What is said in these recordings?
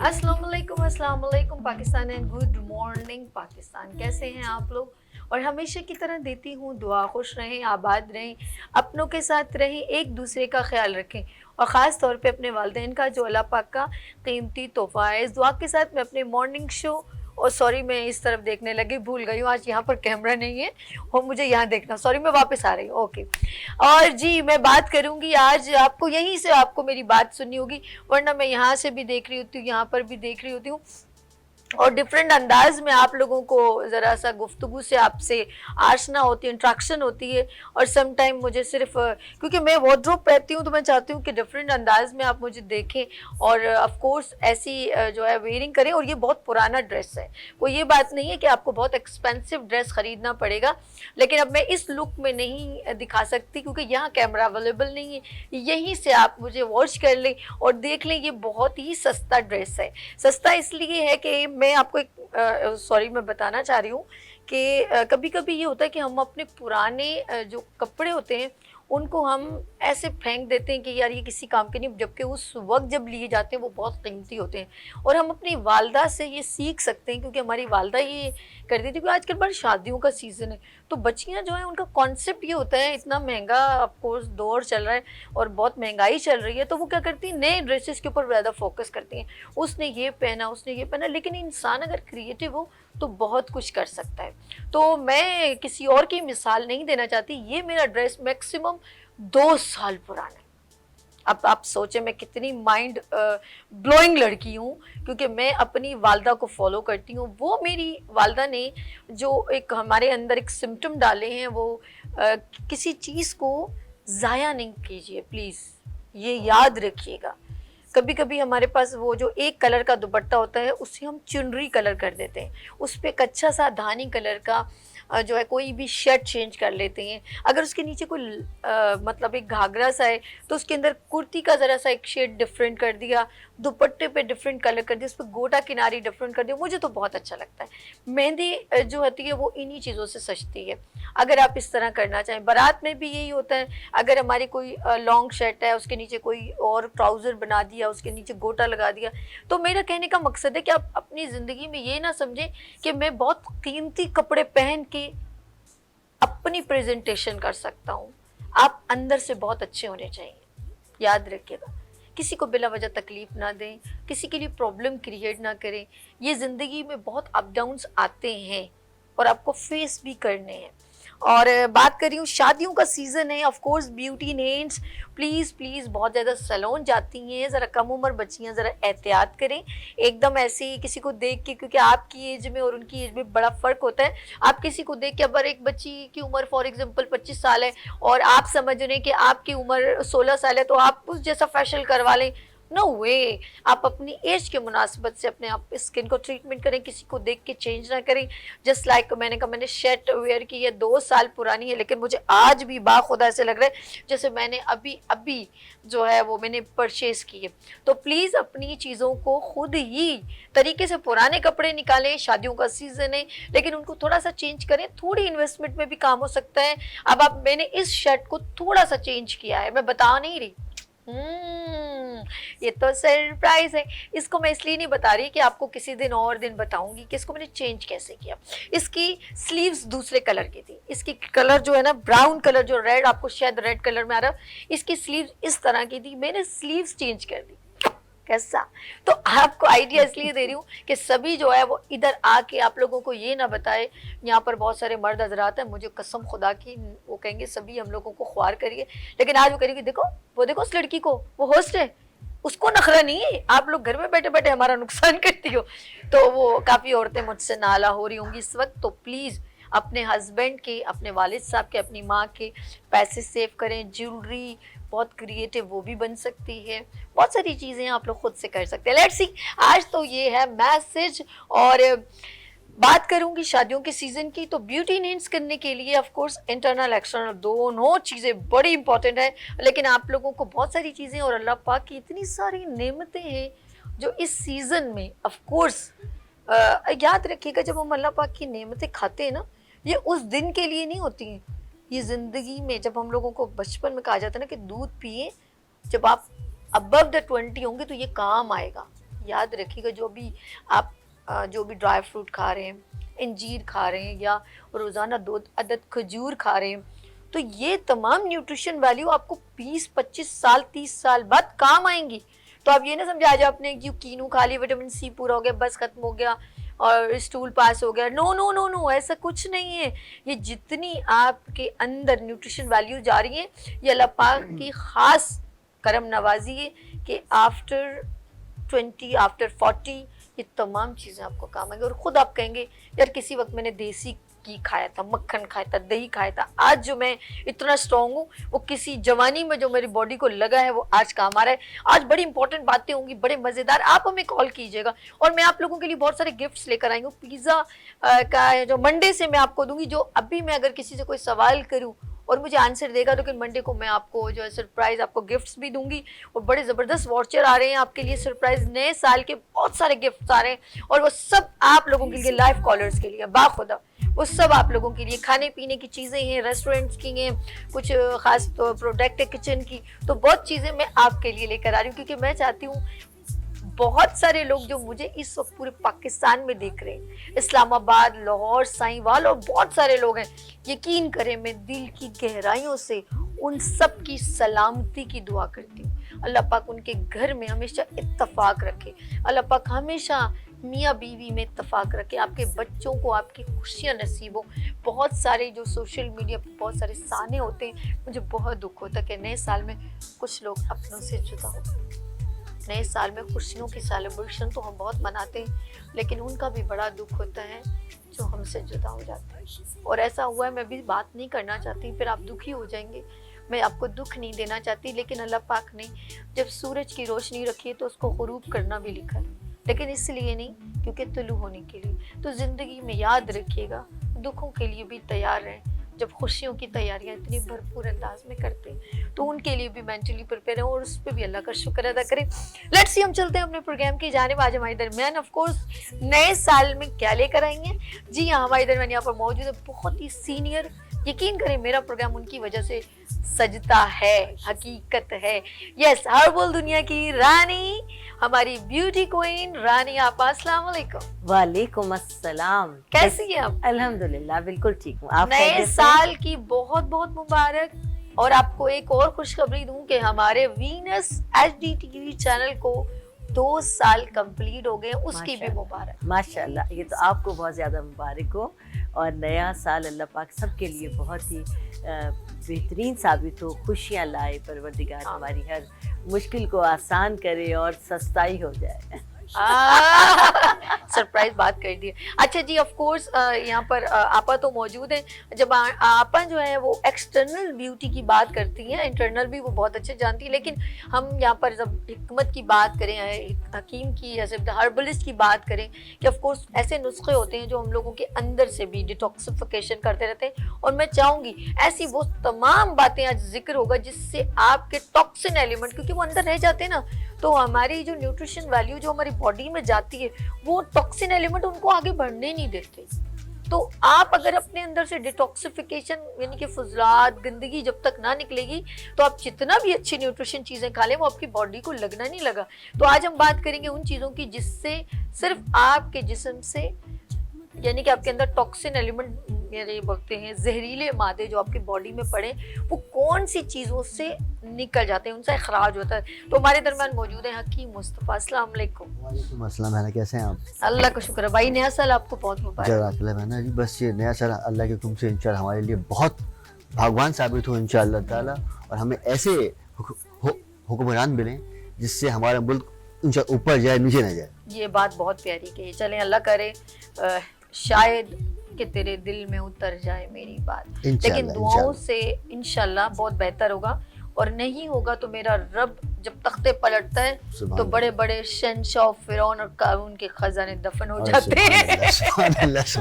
अस्सलाम वालेकुम Pakistan and good morning Pakistan. कैसे हैं आप लोग? और हमेशा की तरह देती हूँ दुआ, खुश रहें, आबाद रहें, अपनों के साथ रहें, एक दूसरे का ख्याल रखें और ख़ास तौर पे अपने वालिदैन का जो अल्लाह पाक का कीमती तोहफ़ा है। इस दुआ के साथ मैं अपने मॉर्निंग शो और सॉरी मैं इस तरफ देखने लगी, भूल गई हूँ आज यहाँ पर कैमरा नहीं है और मुझे यहाँ देखना, सॉरी मैं वापस आ रही हूँ। ओके। और जी मैं बात करूँगी आज, आपको यहीं से आपको मेरी बात सुननी होगी, वरना मैं यहाँ से भी देख रही होती हूँ, यहाँ पर भी देख रही होती हूँ और डिफरेंट अंदाज में आप लोगों को ज़रा सा गुफ्तगू से आपसे आशना होती है, इंट्रैक्शन होती है। और सम टाइम मुझे सिर्फ क्योंकि मैं वार्डरोब पहनती हूँ तो मैं चाहती हूँ कि डिफरेंट अंदाज में आप मुझे देखें और ऑफ कोर्स ऐसी जो है वेयरिंग करें। और ये बहुत पुराना ड्रेस है, कोई ये बात नहीं है कि आपको बहुत एक्सपेंसिव ड्रेस ख़रीदना पड़ेगा, लेकिन अब मैं इस लुक में नहीं दिखा सकती क्योंकि यहाँ कैमरा अवेलेबल नहीं है। यहीं से आप मुझे वॉच कर लें और देख लें, ये बहुत ही सस्ता ड्रेस है। सस्ता इसलिए है कि मैं आपको एक सॉरी मैं बताना चाह रही हूँ कि कभी कभी ये होता है कि हम अपने पुराने जो कपड़े होते हैं उनको हम ऐसे फेंक देते हैं कि यार ये किसी काम के नहीं, जबकि उस वक्त जब लिए जाते हैं वो बहुत कीमती होते हैं। और हम अपनी वालदा से ये सीख सकते हैं क्योंकि हमारी वालदा ये करती थी। क्योंकि आजकल बड़ा शादियों का सीज़न है तो बच्चियां जो है उनका कॉन्सेप्ट ये होता है, इतना महंगा ऑफकोर्स दौर चल रहा है और बहुत महंगाई चल रही है, तो वो क्या करती हैं नए ड्रेसेस के ऊपर ज़्यादा फोकस करती हैं। उसने ये पहना, उसने ये पहना, लेकिन इंसान अगर क्रिएटिव हो तो बहुत कुछ कर सकता है। तो मैं किसी और की मिसाल नहीं देना चाहती, ये मेरा ड्रेस मैक्सिमम 2 साल पुराना है। अब आप सोचें मैं कितनी माइंड ब्लोइंग लड़की हूँ, क्योंकि मैं अपनी वालदा को फॉलो करती हूँ। वो मेरी वालदा ने जो एक हमारे अंदर एक सिम्टम डाले हैं, वो किसी चीज़ को ज़ाया नहीं कीजिए प्लीज़, ये याद रखिएगा। कभी कभी हमारे पास वो जो एक कलर का दुपट्टा होता है उसे हम चुनरी कलर कर देते हैं, उस पर एक अच्छा सा धानी कलर का जो है कोई भी शर्ट चेंज कर लेते हैं। अगर उसके नीचे कोई मतलब एक घाघरा सा है तो उसके अंदर कुर्ती का ज़रा सा एक शेड डिफरेंट कर दिया, दुपट्टे पे डिफरेंट कलर कर दिया, उस पर गोटा किनारी डिफरेंट कर दिया, मुझे तो बहुत अच्छा लगता है। मेहंदी जो होती है वो इन्हीं चीज़ों से सजती है। अगर आप इस तरह करना चाहें, बारात में भी यही होता है। अगर हमारी कोई लॉन्ग शर्ट है उसके नीचे कोई और ट्राउज़र बना दिया, उसके नीचे गोटा लगा दिया। तो मेरा कहने का मकसद है कि आप अपनी ज़िंदगी में ये ना समझें कि मैं बहुत कीमती कपड़े पहन के अपनी प्रेजेंटेशन कर सकता हूँ। आप अंदर से बहुत अच्छे होने चाहिए, याद रखिएगा। किसी को बिला वजह तकलीफ ना दें, किसी के लिए प्रॉब्लम क्रिएट ना करें। ये ज़िंदगी में बहुत अप डाउन्स आते हैं और आपको फेस भी करने हैं। और बात कर रही हूँ शादियों का सीज़न है, of course beauty names please please बहुत ज़्यादा सैलून जाती हैं, ज़रा कम उम्र बच्चियाँ ज़रा एहतियात करें एकदम ऐसे ही किसी को देख के, क्योंकि आपकी एज में और उनकी एज में बड़ा फ़र्क होता है। आप किसी को देख के, अगर एक बच्ची की उम्र फॉर एग्जांपल 25 साल है और आप समझ रहे हैं कि आपकी उम्र 16 साल है तो आप उस जैसा फैशन करवा लें, नो वे। आप अपनी एज के मुनासिबत से अपने आप स्किन को ट्रीटमेंट करें, किसी को देख के चेंज ना करें। जस्ट लाइक मैंने कहा, मैंने शर्ट वेयर की है 2 साल पुरानी है, लेकिन मुझे आज भी बाखुदा ऐसे लग रहा है जैसे मैंने अभी अभी जो है वो मैंने परचेज़ की है। तो प्लीज़ अपनी चीज़ों को खुद ही तरीके से, पुराने कपड़े निकालें, शादियों का सीज़न है लेकिन उनको थोड़ा सा चेंज करें, थोड़ी इन्वेस्टमेंट में भी काम हो सकता है। अब आप, मैंने इस शर्ट को थोड़ा सा चेंज किया है, मैं बता नहीं रही, ये तो सरप्राइज है। इसको मैं इसलिए नहीं बता रही कि आपको किसी दिन और दिन बताऊंगी कि इसको मैंने चेंज कैसे किया। इसकी स्लीव्स दूसरे कलर की थी, इसकी कलर जो है ना ब्राउन कलर, जो रेड आपको शायद रेड कलर में आ रहा, इसकी स्लीव्स इस तरह की थी, मैंने स्लीव्स चेंज कर दी। कैसा? तो आपको आइडिया इसलिए दे रही हूँ कि सभी जो है वो इधर आके आप लोगों को ये ना बताए। यहाँ पर बहुत सारे मर्द हजरात हैं, मुझे कसम खुदा की, वो कहेंगे सभी हम लोगों को ख्वार करिए, लेकिन आज वो कहेंगे देखो वो देखो उस लड़की को, वो होस्ट है, उसको नखरा नहीं है, आप लोग घर में बैठे बैठे हमारा नुकसान करती हो। तो वो काफ़ी औरतें मुझसे नाला हो रही होंगी इस वक्त। तो प्लीज़ अपने हस्बैंड के, अपने वालिद साहब के, अपनी माँ के पैसे सेव करें। ज्वेलरी बहुत क्रिएटिव वो भी बन सकती है, बहुत सारी चीज़ें आप लोग खुद से कर सकते हैं। लेट्स सी, आज तो ये है मैसेज। और बात करूंगी शादियों के सीज़न की, तो ब्यूटी एनहांस करने के लिए ऑफ कोर्स इंटरनल एक्सटर्नल दोनों चीज़ें बड़ी इंपॉर्टेंट है। लेकिन आप लोगों को बहुत सारी चीज़ें और अल्लाह पाक की इतनी सारी नेमतें हैं जो इस सीज़न में ऑफ कोर्स याद रखिएगा, जब हम अल्लाह पाक की नेमतें खाते हैं ना, ये उस दिन के लिए नहीं होती हैं, ये ज़िंदगी में। जब हम लोगों को बचपन में कहा जाता है ना कि दूध पिए, जब आप अबव द 20 होंगे तो ये काम आएगा। याद रखिएगा, जो भी आप जो भी ड्राई फ्रूट खा रहे हैं, अंजीर खा रहे हैं या रोज़ाना 2 अदद खजूर खा रहे हैं, तो ये तमाम न्यूट्रिशन वैल्यू आपको 20-25 साल 30 साल बाद काम आएंगी। तो आप ये ना समझे आज आपने कीनू खा लिया, विटामिन सी पूरा हो गया, बस खत्म हो गया और स्टूल पास हो गया। नो नो नो नो, ऐसा कुछ नहीं है। ये जितनी आपके अंदर न्यूट्रिशन वैल्यू जा रही है, ये अल्लाह पाक की खास करम नवाजी है कि आफ्टर 20 आफ्टर 40 ये तमाम चीज़ें आपको काम आएंगी। और ख़ुद आप कहेंगे यार किसी वक्त मैंने देसी घी खाया था, मक्खन खाया था, दही खाया था, आज जो मैं इतना स्ट्रॉन्ग हूँ वो किसी जवानी में जो मेरी बॉडी को लगा है वो आज काम आ रहा है। आज बड़ी इंपॉर्टेंट बातें होंगी, बड़े मज़ेदार, आप हमें कॉल कीजिएगा और मैं आप लोगों के लिए बहुत सारे गिफ्ट्स लेकर आई हूँ। पिज़्ज़ा का जो मंडे से मैं आपको दूंगी, जो अभी मैं अगर किसी से कोई सवाल करूँ और मुझे आंसर देगा, लेकिन मंडे को मैं आपको जो है सरप्राइज आपको गिफ्ट्स भी दूंगी और बड़े ज़बरदस्त वाउचर आ रहे हैं आपके लिए सरप्राइज। नए साल के बहुत सारे गिफ्ट्स आ रहे हैं और वो सब आप लोगों के लिए, लाइव कॉलर्स के लिए बाखुदा, वो सब आप लोगों के लिए। खाने पीने की चीज़ें हैं, रेस्टोरेंट्स की हैं, कुछ खास तो प्रोडक्ट है किचन की, तो बहुत चीज़ें मैं आपके लिए लेकर आ रही हूँ क्योंकि मैं चाहती हूँ बहुत सारे लोग जो मुझे इस वक्त पूरे पाकिस्तान में देख रहे हैं, इस्लामाबाद, लाहौर, साहिवाल और बहुत सारे लोग हैं, यकीन करें मैं दिल की गहराइयों से उन सब की सलामती की दुआ करती हूँ। अल्लाह पाक उनके घर में हमेशा इत्तफाक रखे, अल्लाह पाक हमेशा मियाँ बीवी में इत्तफाक रखे, आपके बच्चों को आपकी खुशियाँ नसीब हो। बहुत सारे जो सोशल मीडिया पर बहुत सारे साने होते हैं, मुझे बहुत दुख होता है कि नए साल में कुछ लोग अपनों से जुदा हो। नए साल में खुशियों की सेलिब्रेशन तो हम बहुत मनाते हैं, लेकिन उनका भी बड़ा दुख होता है जो हमसे जुदा हो जाते हैं। और ऐसा हुआ है, मैं भी बात नहीं करना चाहती, फिर आप दुखी हो जाएंगे, मैं आपको दुख नहीं देना चाहती, लेकिन अल्लाह पाक ने जब सूरज की रोशनी रखी है तो उसको गुरूब करना भी लिखा है, लेकिन इसलिए नहीं क्योंकि तुलू होने के लिए। तो ज़िंदगी में याद रखिएगा, दुखों के लिए भी तैयार रहें। जब खुशियों की तैयारियां इतनी भरपूर अंदाज में करते हैं तो उनके लिए भी मेंटली प्रिपेयर हो और उस पर भी अल्लाह का शुक्र अदा करें। लेट्स सी, हम चलते हैं अपने प्रोग्राम की जानिब। आज हमारे दरमियान ऑफ कोर्स नए साल में क्या लेकर आएंगे? जी हाँ, हमारे दरमियान यहाँ पर मौजूद है बहुत ही सीनियर, यकीन करें मेरा प्रोग्राम उनकी वजह से सजता है, हकीकत है। यस, हर्बल दुनिया की रानी, हमारी ब्यूटी क्वीन रानी आपा, अस्सलाम वालेकुम। वालेकुम अस्सलाम। कैसी हैं आप? अल्हम्दुलिल्लाह बिल्कुल ठीक हूँ। आप नए साल की बहुत बहुत मुबारक। और आपको एक और खुशखबरी दूं कि हमारे वीनस HD TV चैनल को 2 साल कंप्लीट हो गए, उसकी भी मुबारक। माशाल्लाह, ये तो आपको बहुत ज़्यादा मुबारक हो और नया साल अल्लाह पाक सबके लिए बहुत ही बेहतरीन साबित हो, खुशियाँ लाए, परवरदिगार हमारी हर मुश्किल को आसान करे और सस्ताई हो जाए। सरप्राइज बात कर दी। अच्छा जी, ऑफ कोर्स यहाँ पर आपा तो मौजूद हैं। जब आपा जो है वो एक्सटर्नल ब्यूटी की बात करती हैं, इंटरनल भी वो बहुत अच्छे जानती है, लेकिन हम यहाँ पर जब हिकमत की बात करें, हकीम की या हर्बलिस्ट की बात करें कि ऑफ कोर्स ऐसे नुस्खे होते हैं जो हम लोगों के अंदर से भी डिटॉक्सिफिकेशन करते रहते हैं। और मैं चाहूँगी ऐसी वो तमाम बातें आज जिक्र होगा जिससे आपके टॉक्सिन एलिमेंट, क्योंकि वो अंदर रह जाते हैं ना, तो हमारी जो न्यूट्रिशन वैल्यू जो हमारी बॉडी में जाती है वो टॉक्सिन एलिमेंट उनको आगे बढ़ने नहीं देते। तो आप अगर अपने अंदर से डिटॉक्सिफिकेशन यानी कि फुजलात, गंदगी जब तक ना निकलेगी तो आप जितना भी अच्छी न्यूट्रिशन चीज़ें खा लें वो आपकी बॉडी को लगना नहीं लगा। तो आज हम बात करेंगे उन चीज़ों की जिससे सिर्फ आपके जिस्म से यानी कि आपके अंदर टॉक्सिन एलिमेंट ये बोलते हैं जहरीले मादे जो आपकी बॉडी में पड़े, वो कौन सी चीज़ों से निकल जाते हैं, उनसे अखराज होता है। तो हमारे दरमियान मौजूद है हकीम मुस्तफ़ा। अस्सलाम वालेकुम। वालेकुम अस्सलाम बहना, कैसे हैं आप? अल्लाह का शुक्र है भाई, नया साल आपको बहुत मुबारक। जज़ाकल्लाह बहना जी। बस ये नया साल अल्लाह के हुक्म से इंशाल्लाह हमारे लिए बहुत भगवान साबित हो इंशाल्लाह ताला, और हमें ऐसे हुक्मरान मिलें जिससे हमारा मुल्क इंशाल्लाह ऊपर जाए, नीचे ना जाए। ये बात बहुत प्यारी कही। चलें, अल्लाह करे शायद कि तेरे दिल में उतर जाए मेरी बात, लेकिन दुआओं से इंशाल्लाह बहुत बेहतर होगा। और नहीं होगा तो मेरा रब जब तख्ते पलटता है तो बड़े बड़े शहंशाह, फिरौन और कारून के खजाने दफन हो जाते हैं।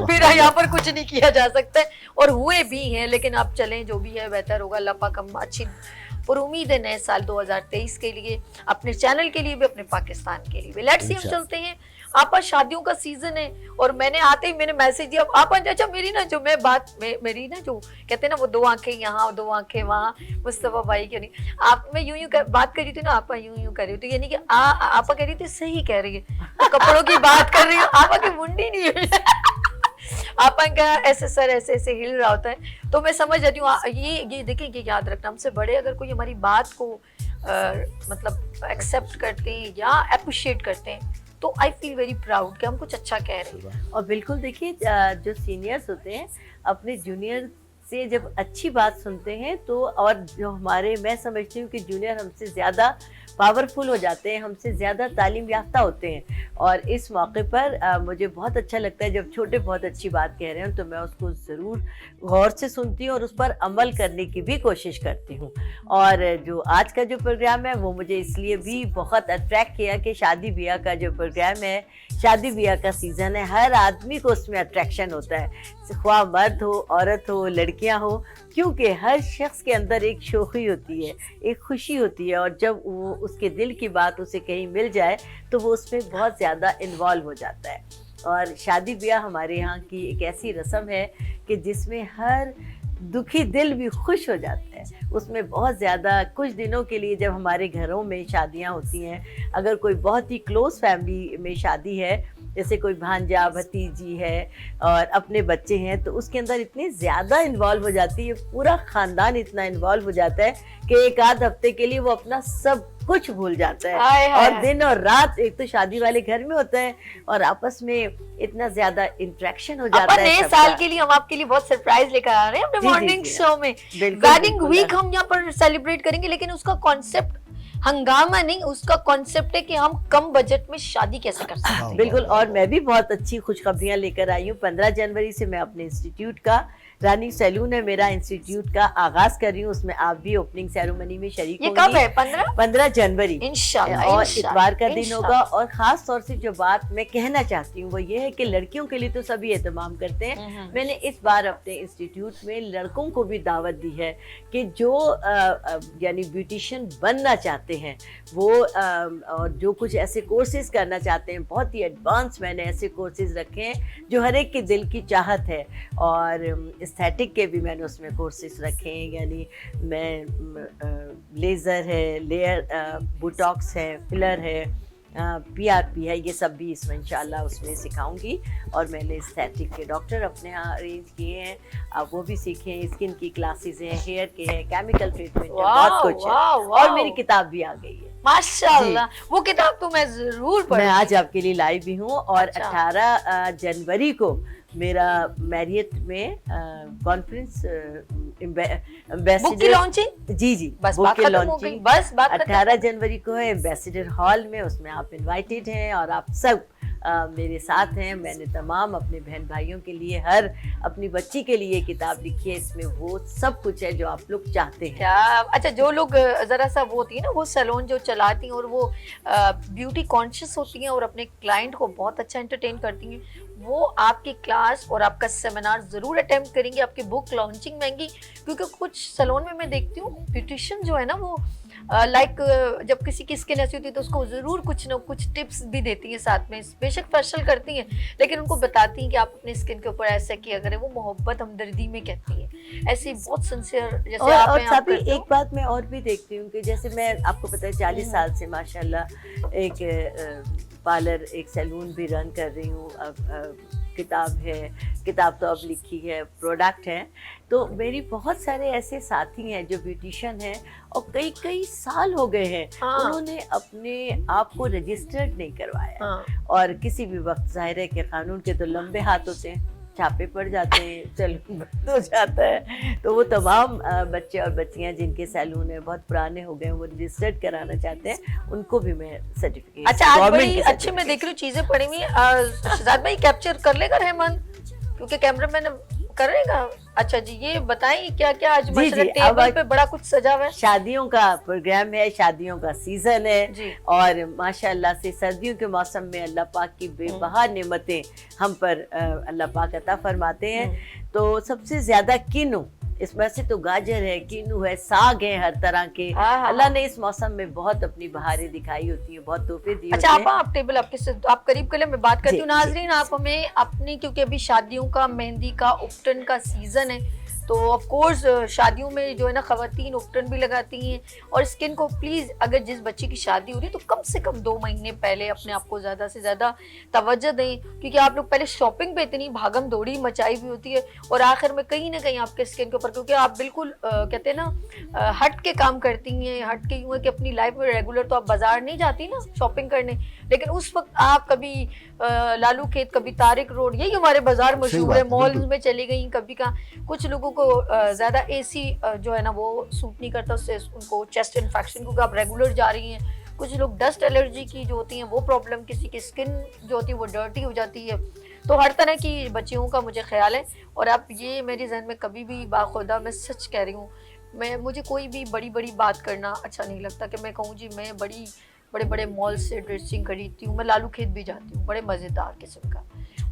फिर यहाँ पर कुछ नहीं किया जा सकता है, और हुए भी हैं, लेकिन आप चलें जो भी है बेहतर होगा। अल्लाह पाक हम अच्छी और उम्मीद है नए साल 2023 के लिए, अपने चैनल के लिए भी, अपने पाकिस्तान के लिए भी। लेट्स सी, हम चलते हैं आपा शादियों का सीजन है और मैंने आते ही मैंने मैसेज दिया आपा चाचा मेरी ना जो मैं बात मेरी ना जो कहते हैं ना वो 2 आंखें यहाँ 2 आंखें वहाँ मुस्तफा भाई के नहीं आप मैं यूं बात कर रही थी ना आपा यूं कर रही थी यानी कि आपा कह रही थी सही कह रही है तो कपड़ों की बात कर रही हूँ आपा की मुंडी नहीं हुई आपा का ऐसे सर ऐसे ऐसे हिल रहा होता है तो मैं समझ जाती हूँ ये देखिए ये याद रखना हमसे बड़े अगर कोई हमारी बात को मतलब एक्सेप्ट करते हैं या अप्रिशिएट करते हैं तो आई फील वेरी प्राउड कि हम कुछ अच्छा कह रहे हैं। और बिल्कुल देखिए जो सीनियर्स होते हैं अपने जूनियर से जब अच्छी बात सुनते हैं तो और जो हमारे मैं समझती हूँ कि जूनियर हमसे ज़्यादा पावरफुल हो जाते हैं, हमसे ज़्यादा तालीम याफ्ता होते हैं और इस मौके पर मुझे बहुत अच्छा लगता है जब छोटे बहुत अच्छी बात कह रहे हैं तो मैं उसको ज़रूर गौर से सुनती हूँ और उस पर अमल करने की भी कोशिश करती हूँ। और जो आज का जो प्रोग्राम है वो मुझे इसलिए भी बहुत अट्रैक्ट किया कि शादी ब्याह का जो प्रोग्राम है, शादी ब्याह का सीज़न है, हर आदमी को उसमें अट्रैक्शन होता है, ख्वाह मर्द हो, औरत हो, लड़कियां हो, क्योंकि हर शख्स के अंदर एक शौक़ी होती है, एक खुशी होती है और जब वो उसके दिल की बात उसे कहीं मिल जाए तो वो उसमें बहुत ज़्यादा इन्वॉल्व हो जाता है। और शादी ब्याह हमारे यहाँ की एक ऐसी रस्म है कि जिसमें हर दुखी दिल भी खुश हो जाता है। उसमें बहुत ज़्यादा कुछ दिनों के लिए जब हमारे घरों में शादियाँ होती हैं, अगर कोई बहुत ही क्लोज़ फैमिली में शादी है, जैसे कोई भांजा भतीजी है और अपने बच्चे हैं, तो उसके अंदर इतनी ज़्यादा इन्वॉल्व हो जाती है, पूरा ख़ानदान इतना इन्वॉल्व हो जाता है कि एक आध हफ्ते के लिए वो अपना सब कुछ भूल जाता है। और दिन और रात एक तो शादी वाले घर में होता है और आपस में इतना ज्यादा इंटरेक्शन हो जाता है। नए साल के लिए हम आपके लिए बहुत सरप्राइज लेकर आ रहे हैं अपने मॉर्निंग शो में। वेडिंग वीक हम यहाँ पर सेलिब्रेट करेंगे, लेकिन उसका कॉन्सेप्ट हंगामा नहीं, उसका कॉन्सेप्ट है कि हम कम बजट में शादी कैसे कर सकते हैं। बिल्कुल। और मैं भी बहुत अच्छी खुशखबरियां लेकर आई हूँ। 15 जनवरी से मैं अपने इंस्टीट्यूट का, रानी सैलून है मेरा, इंस्टीट्यूट का आगाज कर रही हूँ। उसमें आप भी ओपनिंग सेरेमनी में शरीक होंगी। ये कब है? 15 जनवरी इंशाल्लाह। और इतवार का दिन होगा। और खास तौर से जो बात मैं कहना चाहती हूँ वो ये है कि लड़कियों के लिए तो सभी एहतमाम करते हैं, मैंने इस बार अपने इंस्टीट्यूट में लड़कों को भी दावत दी है कि जो यानी ब्यूटिशियन बनना चाहते हैं वो और जो कुछ ऐसे कोर्सेज करना चाहते हैं, बहुत ही एडवांस मैंने ऐसे कोर्सेज रखे हैं जो हर एक के दिल की चाहत है। और एस्थेटिक के भी मैंने उसमें कोर्सेज रखे हैं, यानी मैं लेज़र है, लेयर बोटॉक्स है, फिलर है, PRP है, ये सब भी इसमें इंशाल्लाह उसमें सिखाऊंगी। और मैंने एस्थेटिक के डॉक्टर अपने यहाँ अरेंज किए हैं, आप वो भी सीखें। स्किन की क्लासेस हैं, हेयर के हैं, केमिकल ट्रीटमेंट है, बहुत कुछ है। और मेरी किताब भी आ गई है माशाल्लाह। वो किताब तो मैं जरूर पढ़ूंगी। मैं आज आपके लिए लाई भी हूँ। और 18 जनवरी को मेरा मैरियट में कॉन्फ्रेंस एम्बेसडर लॉन्चिंग जी बस बात खत्म हो गई। बस बात 18 जनवरी को है एम्बेसडर हॉल में, उसमें आप इनवाइटेड हैं और आप सब मेरे साथ हैं। मैंने तमाम अपने बहन भाइयों के लिए, हर अपनी बच्ची के लिए किताब लिखी है, इसमें वो सब कुछ है जो आप लोग चाहते हैं। क्या अच्छा, जो लोग जरा सा वो होती है ना, वो सैलून जो चलाती हैं और वो ब्यूटी कॉन्शियस होती हैं और अपने क्लाइंट को बहुत अच्छा एंटरटेन करती हैं, वो आपकी क्लास और आपका सेमिनार जरूर अटेम्प्ट करेंगे। आपकी बुक लॉन्चिंग में आएंगी, क्योंकि कुछ सैलून में मैं देखती हूँ ब्यूटिशियन जो है ना वो जब किसी की स्किन ऐसी होती है तो उसको जरूर कुछ ना कुछ टिप्स भी देती हैं साथ में। बेशक फेशियल करती हैं लेकिन उनको बताती हैं कि आप अपनी स्किन के ऊपर ऐसा किया करें। वो मोहब्बत हमदर्दी में कहती है, ऐसी बहुत सिंसियर जैसे और, आप और हैं, आप साबी करते हो। एक बात मैं और भी देखती हूँ कि जैसे मैं आपको पता है 40 साल से माशाल्लाह एक पार्लर, एक सैलून भी रन कर रही हूँ। अब किताब है, किताब तो अब लिखी है, प्रोडक्ट है। तो मेरी बहुत सारे ऐसे साथी हैं जो ब्यूटिशियन हैं और कई कई साल हो गए हैं, उन्होंने अपने आप को रजिस्टर्ड नहीं करवाया। और किसी भी वक्त जाहिर है कि कानून के तो लंबे हाथ होते हैं, छापे पड़ जाते हैं, चलो बंद हो जाता है। तो वो तमाम बच्चे और बच्चियां जिनके सैलून है बहुत पुराने हो गए, वो रजिस्टर्ड कराना चाहते हैं, उनको भी मैं सर्टिफिकेट। अच्छा, आज बड़ी अच्छी मैं देख रही हूँ चीजें पड़ी हुई। शहजाद भाई कैप्चर कर लेगा रहमान, क्योंकि कैमरा मैन करेगा। अच्छा जी, ये बताएं क्या क्या आज टेबल पे बड़ा कुछ सजा हुआ है। शादियों का प्रोग्राम है, शादियों का सीजन है और माशाल्लाह से सर्दियों के मौसम में अल्लाह पाक की बेबहा नेमतें हम पर अल्लाह पाक अता फरमाते हैं। तो सबसे ज्यादा किन्नू इसमें से तो गाजर है, कीनू है, साग है, हर तरह के। हाँ। अल्लाह ने इस मौसम में बहुत अपनी बहारें दिखाई होती है, बहुत तोहफे दिए अच्छा होते हैं। आप टेबल आपके साथ आप करीब कर ले, मैं बात करती जी, हूँ। नाजरीन आप हमें अपनी, क्योंकि अभी शादियों का, मेहंदी का, उपटन का सीजन है, तो ऑफ कोर्स शादियों में जो है ना खवातीन उपटन भी लगाती हैं। और स्किन को प्लीज़, अगर जिस बच्चे की शादी हो रही है तो कम से कम 2 महीने पहले अपने आप को ज़्यादा से ज़्यादा तवज्जो दें, क्योंकि आप लोग पहले शॉपिंग पे इतनी भागम दौड़ी मचाई हुई होती है और आखिर में कहीं ना कहीं आपके स्किन के ऊपर, क्योंकि आप बिल्कुल कहते हैं ना हट के काम करती हैं। हट के यूँ है कि अपनी लाइफ में रेगुलर तो आप बाजार नहीं जाती ना शॉपिंग करने, लेकिन उस वक्त आप कभी लालू खेत, कभी तारिक रोड, यही हमारे बाजार सही मशहूर बात है, है, मॉल बिल्कुल। में चली गई कभी का। कुछ लोगों को ज़्यादा एसी जो है ना वो सूट नहीं करता, उससे उनको चेस्ट इन्फेक्शन, क्योंकि आप रेगुलर जा रही हैं। कुछ लोग डस्ट एलर्जी की जो होती हैं वो प्रॉब्लम, किसी की स्किन जो होती है वो डर्टी हो जाती है। तो हर तरह की बच्चियों का मुझे ख्याल है। और आप ये मेरे जहन में कभी भी बाखुदा, मैं सच कह रही हूँ, मुझे कोई भी बड़ी बड़ी बात करना अच्छा नहीं लगता कि मैं कहूँ जी मैं बड़े बड़े मॉल से ड्रेसिंग खरीदती हूँ। मैं लालू खेत भी जाती हूँ, बड़े मज़ेदार किस्म का,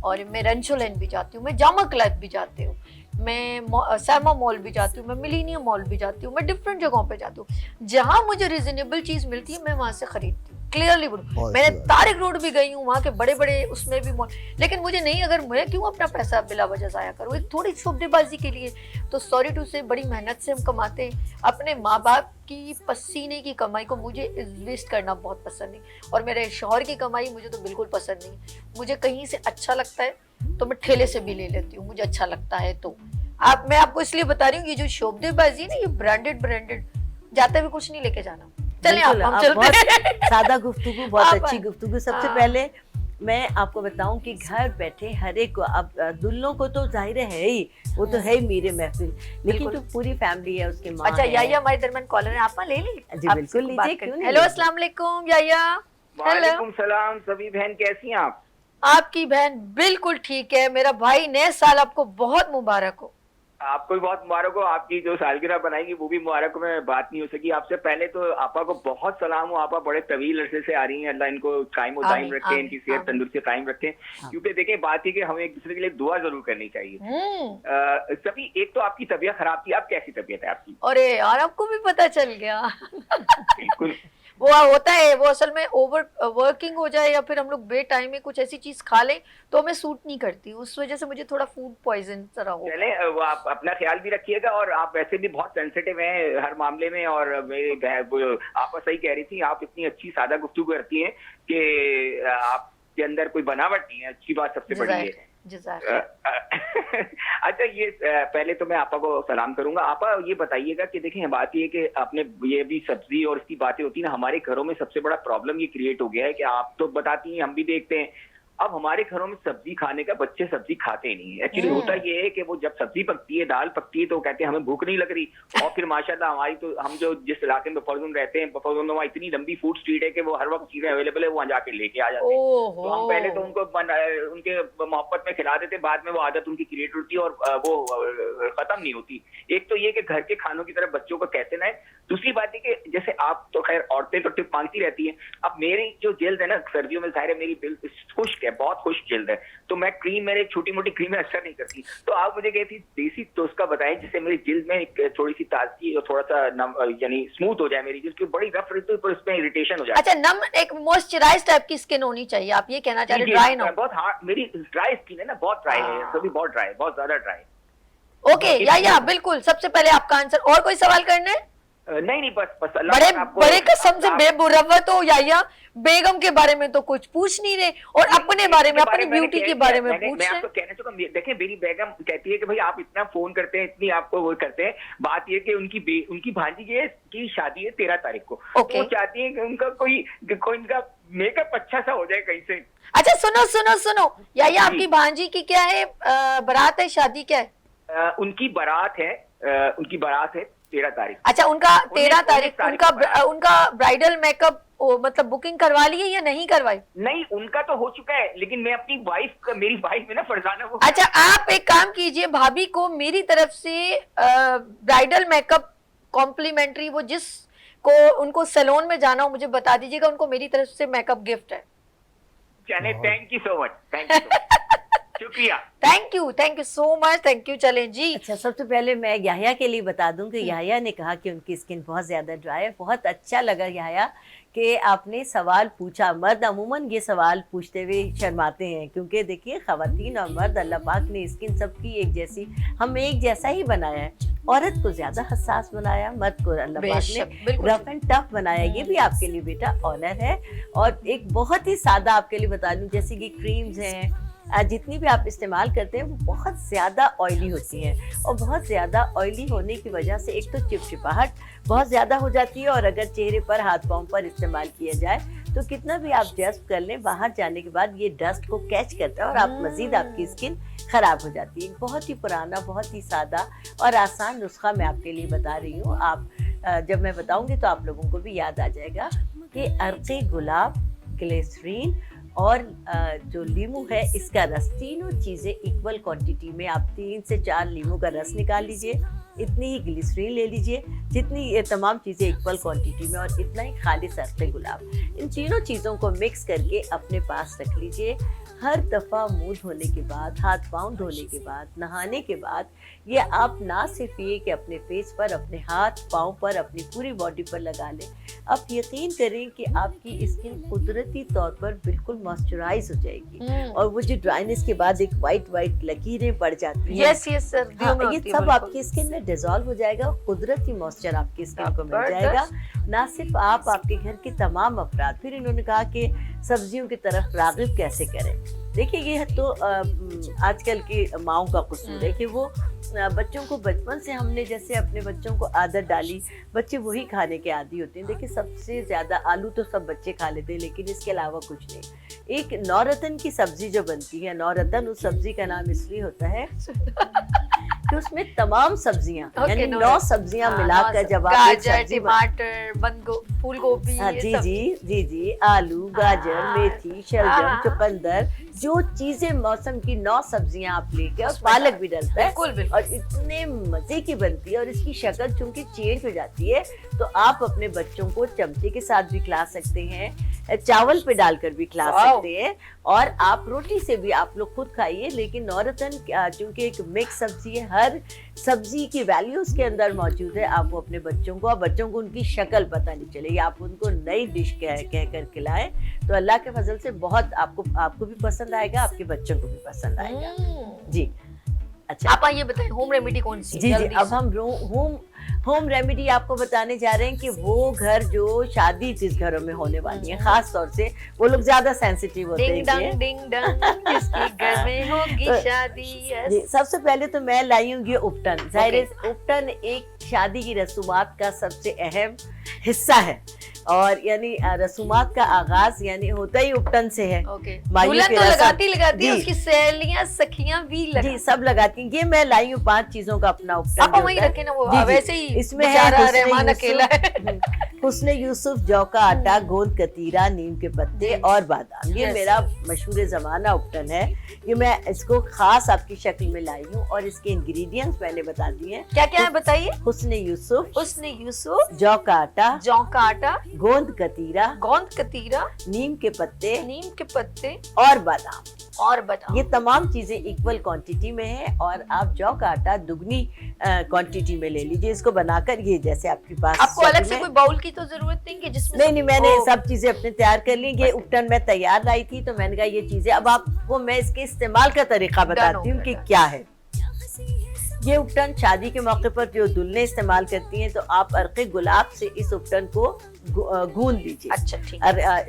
और मैं रंचो लैंड भी जाती हूँ, मैं जामा क्लब भी जाती हूँ, मैं सैमा मॉल भी जाती हूँ, मैं मिलीनियम मॉल भी जाती हूँ, मैं डिफरेंट जगहों पे जाती हूँ। जहाँ मुझे रिजनेबल चीज़ मिलती है मैं वहाँ से खरीदती हूँ, क्लियरली बोलूँ। बहुत मैंने अच्छी बात। तारिक रोड भी गई हूँ, वहाँ के बड़े बड़े उसमें भी मॉल, लेकिन मुझे नहीं, अगर मैं क्यों अपना पैसा बिला वजह ज़ाया करूँ एक थोड़ी सौदेबाजी के लिए। तो सॉरी टू से, बड़ी मेहनत से हम कमाते हैं, अपने माँ बाप की पसीने की कमाई को मुझे वेस्ट करना बहुत पसंद नहीं, और मेरे शौहर की कमाई मुझे तो बिल्कुल पसंद नहीं। मुझे कहीं से अच्छा लगता है तो मैं ठेले से भी ले लेती हूँ, मुझे अच्छा लगता है तो। मैं आपको इसलिए बता रही हूँ, ये जो शोबदेबाजी है ना, ये ब्रांडेड जाते हुए कुछ नहीं लेके जाना। चलिए बिल्कुल, हम आप चलते बहुत हैं। सादा गुफ्तगू, बहुत आप- अच्छी गुफ्तगू। सबसे हाँ। पहले मैं आपको बताऊं कि घर बैठे हर एक को, अब दुल्हों को तो जाहिर है ही, वो तो है ही मेरे महफिल, लेकिन बिल्कुल। जो पूरी फैमिली है, उसके माँ अच्छा है। याया हमारे दरमियान कॉलर है, आप ले ली? जी, बिल्कुल लीजिए, क्यों नहीं हेलो लीजिए। अस्सलाम वालेकुम याया। हेलो, वालेकुम सलाम। सभी बहन कैसी हैं आप? आपकी बहन बिल्कुल ठीक है। मेरा भाई, नए साल आपको बहुत मुबारक हो। आपको भी बहुत मुबारक हो। आपकी जो सालगिरह बनाएंगी वो भी मुबारक हो। मैं बात नहीं हो सकी आपसे। पहले तो आपा को बहुत सलाम हो। आपा बड़े तवील अरसे से आ रही हैं। अल्लाह इनको कायम दायम आमीन, रखे, इनकी सेहत आमीन। तंदुरुस्ती कायम रखे। क्योंकि देखिए बात है कि हमें एक दूसरे के लिए दुआ जरूर करनी चाहिए। सभी, एक तो आपकी तबीयत खराब थी। अब कैसी तबीयत है आपकी? अरे यार, आपको भी पता चल गया। बिल्कुल। वो होता है, वो असल में ओवर वर्किंग हो जाए या फिर हम लोग बे टाइम में कुछ ऐसी चीज खा लें तो हमें सूट नहीं करती, उस वजह से मुझे थोड़ा फूड पॉइजन तरह हो। चले, वो आप अपना ख्याल भी रखिएगा। और आप वैसे भी बहुत सेंसिटिव हैं हर मामले में। और आप सही कह रही थी, आप इतनी अच्छी सादा गुफ्तगू करती हैं कि आपके अंदर कोई बनावट नहीं है। अच्छी बात सबसे बड़ी है। अच्छा, ये पहले तो मैं आपा को सलाम करूंगा। आपा ये बताइएगा कि देखें, बात ये है कि आपने ये भी सब्जी और इसकी बातें होती है ना, हमारे घरों में सबसे बड़ा प्रॉब्लम ये क्रिएट हो गया है कि आप तो बताती हैं, हम भी देखते हैं, अब हमारे घरों में सब्जी खाने का बच्चे सब्जी खाते नहीं है। एक्चुअली होता ये है कि वो जब सब्जी पकती है, दाल पकती है, तो कहते हैं हमें भूख नहीं लग रही। और फिर माशाल्लाह हमारी तो, हम जो जिस इलाके में बफरजोन रहते हैं, बफरजोन में वहाँ इतनी लंबी फूड स्ट्रीट है कि वो हर वक्त चीजें अवेलेबल है, वहाँ जाके लेके आ जाते हैं। तो हम पहले तो उनको उनके मोहब्बत में खिला देते, बाद में वो आदत उनकी क्रिएट होती है और वो खत्म नहीं होती। एक तो ये कि घर के खानों की तरफ बच्चों को कहते ना है। दूसरी बात है कि जैसे आप तो खैर औरतें तो टिप मांगती रहती हैं। अब मेरी जो जल्द है ना, सर्दियों में जाहिर है मेरी बिल्कुल खुश्क है, बहुत खुश्क जल्द है, तो मैं क्रीम, मेरे छोटी मोटी क्रीमें असर नहीं करती। तो आप मुझे कहती देसी टोस्का बताएं जिससे मेरी जल्द में एक थोड़ी सी ताजगी और थोड़ा सा यानी स्मूथ हो जाए मेरी, जिसकी बड़ी रफ रहती है पर उसमें इरिटेशन हो जाए। अच्छा, नम, एक मॉइस्चराइज टाइप की स्किन होनी चाहिए, आप ये कहना चाह रहे, ड्राई ना हो? बहुत हार्ड, मेरी ड्राई स्किन है ना, बहुत ड्राई है, सभी बहुत ड्राई, बहुत ज्यादा ड्राई। ओके या बिल्कुल। सबसे पहले आपका आंसर। और कोई सवाल करना है? नहीं, बस अल्लाह बड़े आपको, बड़े कसम से बेमुरव्वत हो याया। बेगम के बारे में तो कुछ पूछ नहीं रहे और अपने बारे में, अपनी ब्यूटी के बारे में पूछ मैं रहे। आपको कहना चाहूंगा, देखें मेरी बेगम कहती है कि भाई आप इतना फोन करते हैं, इतनी आपको वो करते हैं। बात ये कि उनकी भांजी की शादी है 13 तारीख को। ओके। वो चाहती है कि उनका कोई इनका मेकअप अच्छा सा हो जाए कहीं से। अच्छा सुनो याया, आपकी भांजी की क्या है, बारात है, शादी क्या है? उनकी बारात है 13 तारीख। अच्छा, उनका 13 तारीख, 19 तारीख उनका ब्राइडल मेकअप मतलब बुकिंग करवा ली है या नहीं करवाई? नहीं, उनका तो हो चुका है, लेकिन मैं अपनी मेरी वाइफ है ना फरजाना, वो अच्छा, आप एक काम कीजिए, भाभी को मेरी तरफ से ब्राइडल मेकअप कॉम्प्लीमेंट्री, वो जिस को उनको सैलून में जाना हो मुझे बता दीजिएगा, उनको मेरी तरफ से मेकअप गिफ्ट है। Thank you so much, thank you. शुक्रिया। Thank you so much, thank you. चलें जी। अच्छा, सबसे पहले मैं याह्या के लिए बता दूं कि याह्या ने कहा कि उनकी स्किन बहुत ज़्यादा ड्राई है। बहुत अच्छा लगा याह्या कि आपने सवाल पूछा। मर्द अमूमन ये सवाल पूछते हुए शर्माते हैं, क्योंकि देखिए ख़वातीन और मर्द अल्लाह पाक ने स्किन सबकी एक जैसी, हम एक जैसा ही बनाया है। औरत को ज़्यादा हसास बनाया, मर्द को अल्लाह पाक बेशक, ने बिल्कुल। रफ एंड टफ बनाया। ये भी आपके लिए बेटा ऑनर है। और एक बहुत ही सादा आपके लिए बता दूं, जैसे कि क्रीम्स हैं, जितनी भी आप इस्तेमाल करते हैं वो बहुत ज़्यादा ऑयली होती हैं, और बहुत ज़्यादा ऑयली होने की वजह से एक तो चिपचिपाहट बहुत ज़्यादा हो जाती है, और अगर चेहरे पर हाथ पाँव पर इस्तेमाल किया जाए तो कितना भी आप डस्ट कर लें, बाहर जाने के बाद ये डस्ट को कैच करता है और आप मज़ीद आपकी स्किन ख़राब हो जाती है। बहुत ही पुराना, बहुत ही सादा और आसान नुस्खा मैं आपके लिए बता रही हूँ। आप जब मैं बताऊँगी तो आप लोगों को भी याद आ जाएगा कि अर्क़े गुलाब, ग्लिसरीन और जो लीमू है इसका रस, तीनों चीज़ें इक्वल क्वांटिटी में आप 3 से 4 लीमू का रस निकाल लीजिए, इतनी ही ग्लिसरीन ले लीजिए, जितनी ये तमाम चीज़ें इक्वल क्वांटिटी में, और इतना ही खालिस अर्क़े गुलाब। इन तीनों चीज़ों को मिक्स करके अपने पास रख लीजिए। हर दफ़ा मुंह धोने के बाद, हाथ पाँव धोने के बाद, नहाने के बाद ये आप ना सिर्फ ये कि अपने फेस पर, अपने हाथ पाँव पर, अपनी पूरी बॉडी पर लगा लें, आप यकीन करें कि आपकी स्किन कुदरती तौर पर बिल्कुल मॉइस्चराइज हो जाएगी। और वो जो ड्राइनेस के बाद एक वाइट वाइट लकीरें पड़ जाती हैं, यस सर्दियों में ये होती है, सब बिल्कुल। आपकी स्किन में डिजॉल्व हो जाएगा, कुदरती मॉइस्चर आपकी स्किन को मिल जाएगा। ना सिर्फ आप, आपके घर के तमाम अफराद। फिर इन्होंने कहा कि सब्जियों की तरफ राग़िब कैसे करें। देखिए, ये तो आजकल की माओं का कसूर है कि वो बच्चों को बचपन से, हमने जैसे अपने बच्चों को आदत डाली, बच्चे वही खाने के आदी होते हैं। देखिए, सबसे ज़्यादा आलू तो सब बच्चे खा लेते हैं, लेकिन इसके अलावा कुछ नहीं। एक नौरतन की सब्जी जो बनती है, नौरतन उस सब्जी का नाम इसलिए होता है कि उसमें तमाम सब्जियां, यानी 9 सब्जियां मिलाकर जब आप एक गाजर, सब्जी टमाटर, फूल गोभी, जी जी जी, आलू, गाजर, मेथी, शलजम, चुकंदर, जो चीजें मौसम की 9 सब्जियां आप लेके, और पालक भी डलता है, बिल्कुल बिल्कुल। और इतने मजे की बनती है, और इसकी शक्ल चूंकि चेंज हो जाती है, तो आप अपने बच्चों को चमचे के साथ भी खिला सकते हैं, चावल पे डालकर भी खिला सकते हैं, और आप रोटी से भी आप लोग खुद खाइए। लेकिन नौरतन चूंकि एक मिक्स सब्जी है, हर सब्जी की वैल्यू उसके अंदर मौजूद है। आप वो अपने बच्चों को, और बच्चों को उनकी शक्ल पता नहीं चलेगी, आप उनको नई डिश कह कर खिलाएं, तो अल्लाह के फजल से बहुत आपको भी पसंद आएगा, आपके बच्चों को भी पसंद आएगा। जी, अच्छा, आप ये बताएं होम रेमेडी कौन सी? जी, अब हम होम रेमेडी आपको बताने जा रहे हैं कि वो घर जो शादी जिस घरों में होने वाली है, खास तौर से वो लोग ज्यादा सेंसिटिव होते हैं। डिंग डंग किसके घर में होगी शादी? जी, सबसे पहले तो मैं लाई हूँ ये उपटन। जाहिर है, उपटन एक शादी की रसूमात का सबसे अहम हिस्सा है, और यानी रसूमात का आगाज यानी होता ही उपटन से है। दुल्हन तो लगाती है, उसकी सहेलियां, सखियां भी लगाती, जी, सब लगाती हैं। ये मैं लाई हूँ 5 चीजों का अपना उपटन। आप वही रखे ना, वो वैसे ही इसमें रहमान अकेला है। हुस्न यूसुफ, जौ का आटा, गोंद कतीरा, नीम के पत्ते और बादाम। ये मेरा मशहूर ज़माना उपटन है। ये मैं इसको खास आपकी शक्ल में लाई हूँ, और इसके इंग्रेडिएंट्स मैंने बता दिए हैं। क्या क्या है बताइए? हुस्न यूसुफ, जौ का आटा, गोंद कतीरा, नीम के पत्ते और बादाम। ये तमाम चीजें इक्वल क्वांटिटी में है, और आप जौ का आटा दुगनी क्वांटिटी में ले लीजिए। इसको बनाकर, ये जैसे आपके पास, आपको अलग से कोई बाउल की तो जरूरत नहीं कि जिसमें नहीं, मैंने सब चीजें अपने तैयार कर ली। ये उपटन मैं तैयार लाई थी, तो मैंने कहा ये चीजें, अब आपको मैं इसके इस्तेमाल का तरीका बताती हूँ कि क्या है। ये उपटन शादी के मौके पर जो दुल्हनें इस्तेमाल करती हैं, तो आप अर्क़े गुलाब से इस उपटन को गूंद लीजिए। अच्छा, ठीक।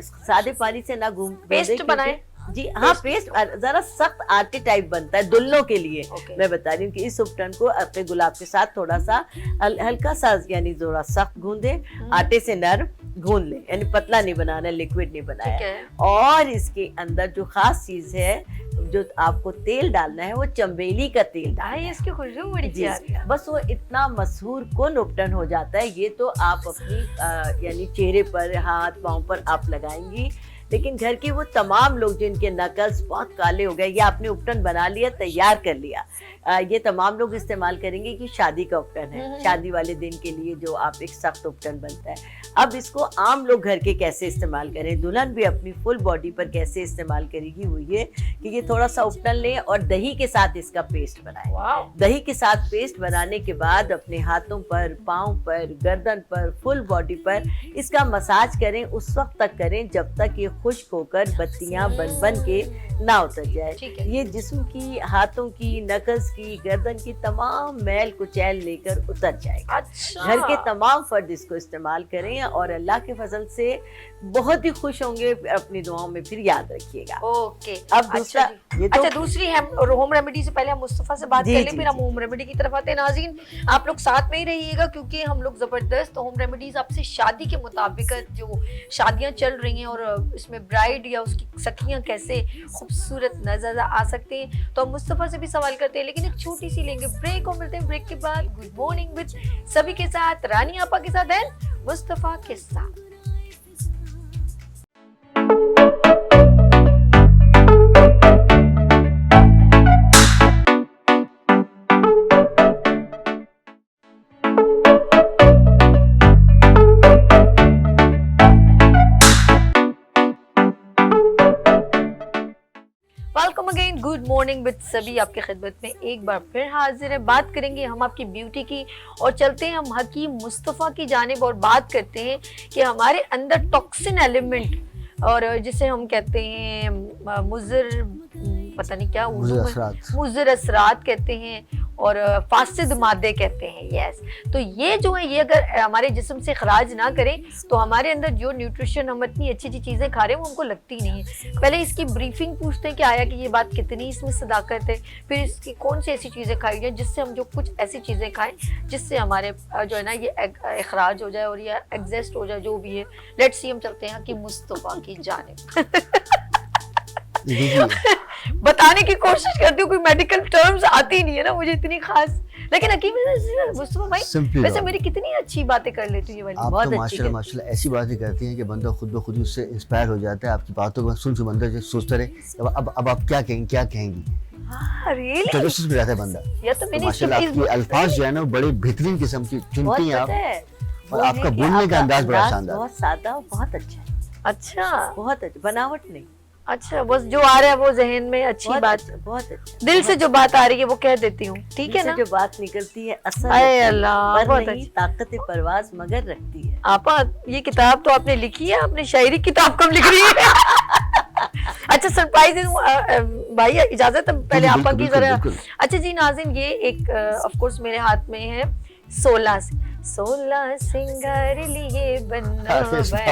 सादे पानी से ना गूंद, पेस्ट बनाए। जी हाँ, पेस्ट जरा सख्त आटे टाइप बनता है दुल्हनों के लिए। मैं बता रही हूँ कि इस उपटन को अर्क़े गुलाब के साथ थोड़ा सा हल्का सा, यानी थोड़ा सख्त गूंदे, आटे से नरम गूंद ले, यानी पतला नहीं बनाना, लिक्विड नहीं बनाया। और इसके अंदर जो खास चीज है, जो आपको तेल डालना है, वो चंबेली का तेल डालना है। इसकी खुशबू बड़ी प्यारी है। बस वो इतना मशहूर कुन उपटन हो जाता है। ये तो आप अपनी यानी चेहरे पर, हाथ पाँव पर आप लगाएंगी, लेकिन घर के वो तमाम लोग जिनके नकल्स बहुत काले हो गए, या आपने उपटन बना लिया, तैयार कर लिया, ये तमाम लोग इस्तेमाल करेंगे कि शादी का उपटन है, शादी वाले दिन के लिए जो आप एक सख्त उपटन बनता है। अब इसको आम लोग घर के कैसे इस्तेमाल करें, दुल्हन भी अपनी फुल बॉडी पर कैसे इस्तेमाल करेगी, वो ये कि ये थोड़ा सा उपटन लें और दही के साथ इसका पेस्ट बनाएं। वाओ, दही के साथ पेस्ट बनाने के बाद अपने हाथों पर, पाँव पर, गर्दन पर, फुल बॉडी पर इसका मसाज करें। उस वक्त तक करें जब तक ये खुश्क होकर बत्तियां बन बन के ना उतर जाए। ठीक है। ये जिस्म की, हाथों की, नकज की, गर्दन की तमाम मैल कुचैल लेकर उतर जाएगा। अच्छा, घर के तमाम फर्द इसको इस्तेमाल करें और अल्लाह के फजल से बहुत ही खुश होंगे। अपनी दुआओं में फिर याद रखिएगा। ओके। अब दूसरा, अच्छा, ये तो अच्छा दूसरी होम रेमेडी से पहले हम मुस्तफा से बात जी, कर लें, जी, फिर हम जी। होम रेमेडी की तरफ आते हैं। नाज़रीन, आप लोग साथ में ही रहिएगा क्योंकि हम लोग जबरदस्त होम रेमेडीज आपसे शादी के मुताबिक जो शादियां चल रही हैं और इसमें ब्राइड या उसकी सखियां कैसे खूबसूरत नजर आ सकते हैं, तो हम मुस्तफा से भी सवाल करते हैं। लेकिन एक छोटी सी लेंगे ब्रेक और मिलते हैं ब्रेक के बाद। गुड मॉर्निंग विद सभी के साथ, रानी आपा के साथ एंड मुस्तफा के साथ। Welcome again, good morning with सभी आपकी खिदमत में एक बार फिर हाजिर है। बात करेंगे हम आपकी ब्यूटी की और चलते हैं हम हकीम मुस्तफ़ा की जानिब और बात करते हैं कि हमारे अंदर टॉक्सिन एलिमेंट और जिसे हम कहते हैं मुज़र, पता नहीं क्या मुज़र असरात कहते हैं और फासिद मादे कहते हैं। यस, तो ये जो है ये अगर हमारे जिस्म से खराज ना करें तो हमारे अंदर जो न्यूट्रिशन, हम इतनी अच्छी अच्छी चीज़ें खा रहे हैं वो हमको लगती नहीं है। पहले इसकी ब्रीफिंग पूछते हैं कि आया कि ये बात कितनी इसमें सदाकत है, फिर इसकी कौन सी ऐसी चीज़ें खाई जाए जिससे हम जो कुछ ऐसी चीज़ें खाएं जिससे हमारे जो है ना ये अखराज हो जाए और ये एग्जस्ट हो जाए, जो भी है। लेट्स सी, हम चलते हैं कि मुस्तफ़ा की जानिब। बताने की कोशिश करती हूँ, कोई मेडिकल टर्म्स आती नहीं है ना मुझे इतनी खास, लेकिन हकीम मुस्तफा भाई वैसे मेरी कितनी अच्छी बातें कर लेती है ये वाली। आप बहुत तो अच्छी माशाल्लाह ऐसी बातें करती हैं कि बंदा खुद ब खुद उससे इंस्पायर हो जाता है। आपकी बातों को सुन बंदा जो सोचता रहे अब आप क्या कहेंगी रियली तजस्सुस में रहता है बंदा। या तो मैंने माशाल्लाह आपके अल्फाज जो है ना बड़े बेहतरीन किस्म की चुनती हैं आप, और आपका बोलने का अंदाज बड़ा शानदार, बहुत सादा और बहुत अच्छा है। अच्छा, बहुत अच्छा, बनावट नहीं। अच्छा, बस जो आ रहा है वो जहन में अच्छी बात, बहुत अच्छा, दिल से जो बात आ रही है वो कह देती हूँ, ठीक है ना। जो बात निकलती है असर अरे अल्लाह, बहुत नहीं, अच्छी ताकत परवाज मगर रखती है। आपा, ये किताब तो आपने लिखी है, आपने शायरी किताब कब लिख रही है? अच्छा, सरप्राइज भाई, इजाजत है पहले आपा की जरा। अच्छा जी नाज़रीन, ये एक ऑफ कोर्स मेरे हाथ में है 16 सिंगार लिए बन्ना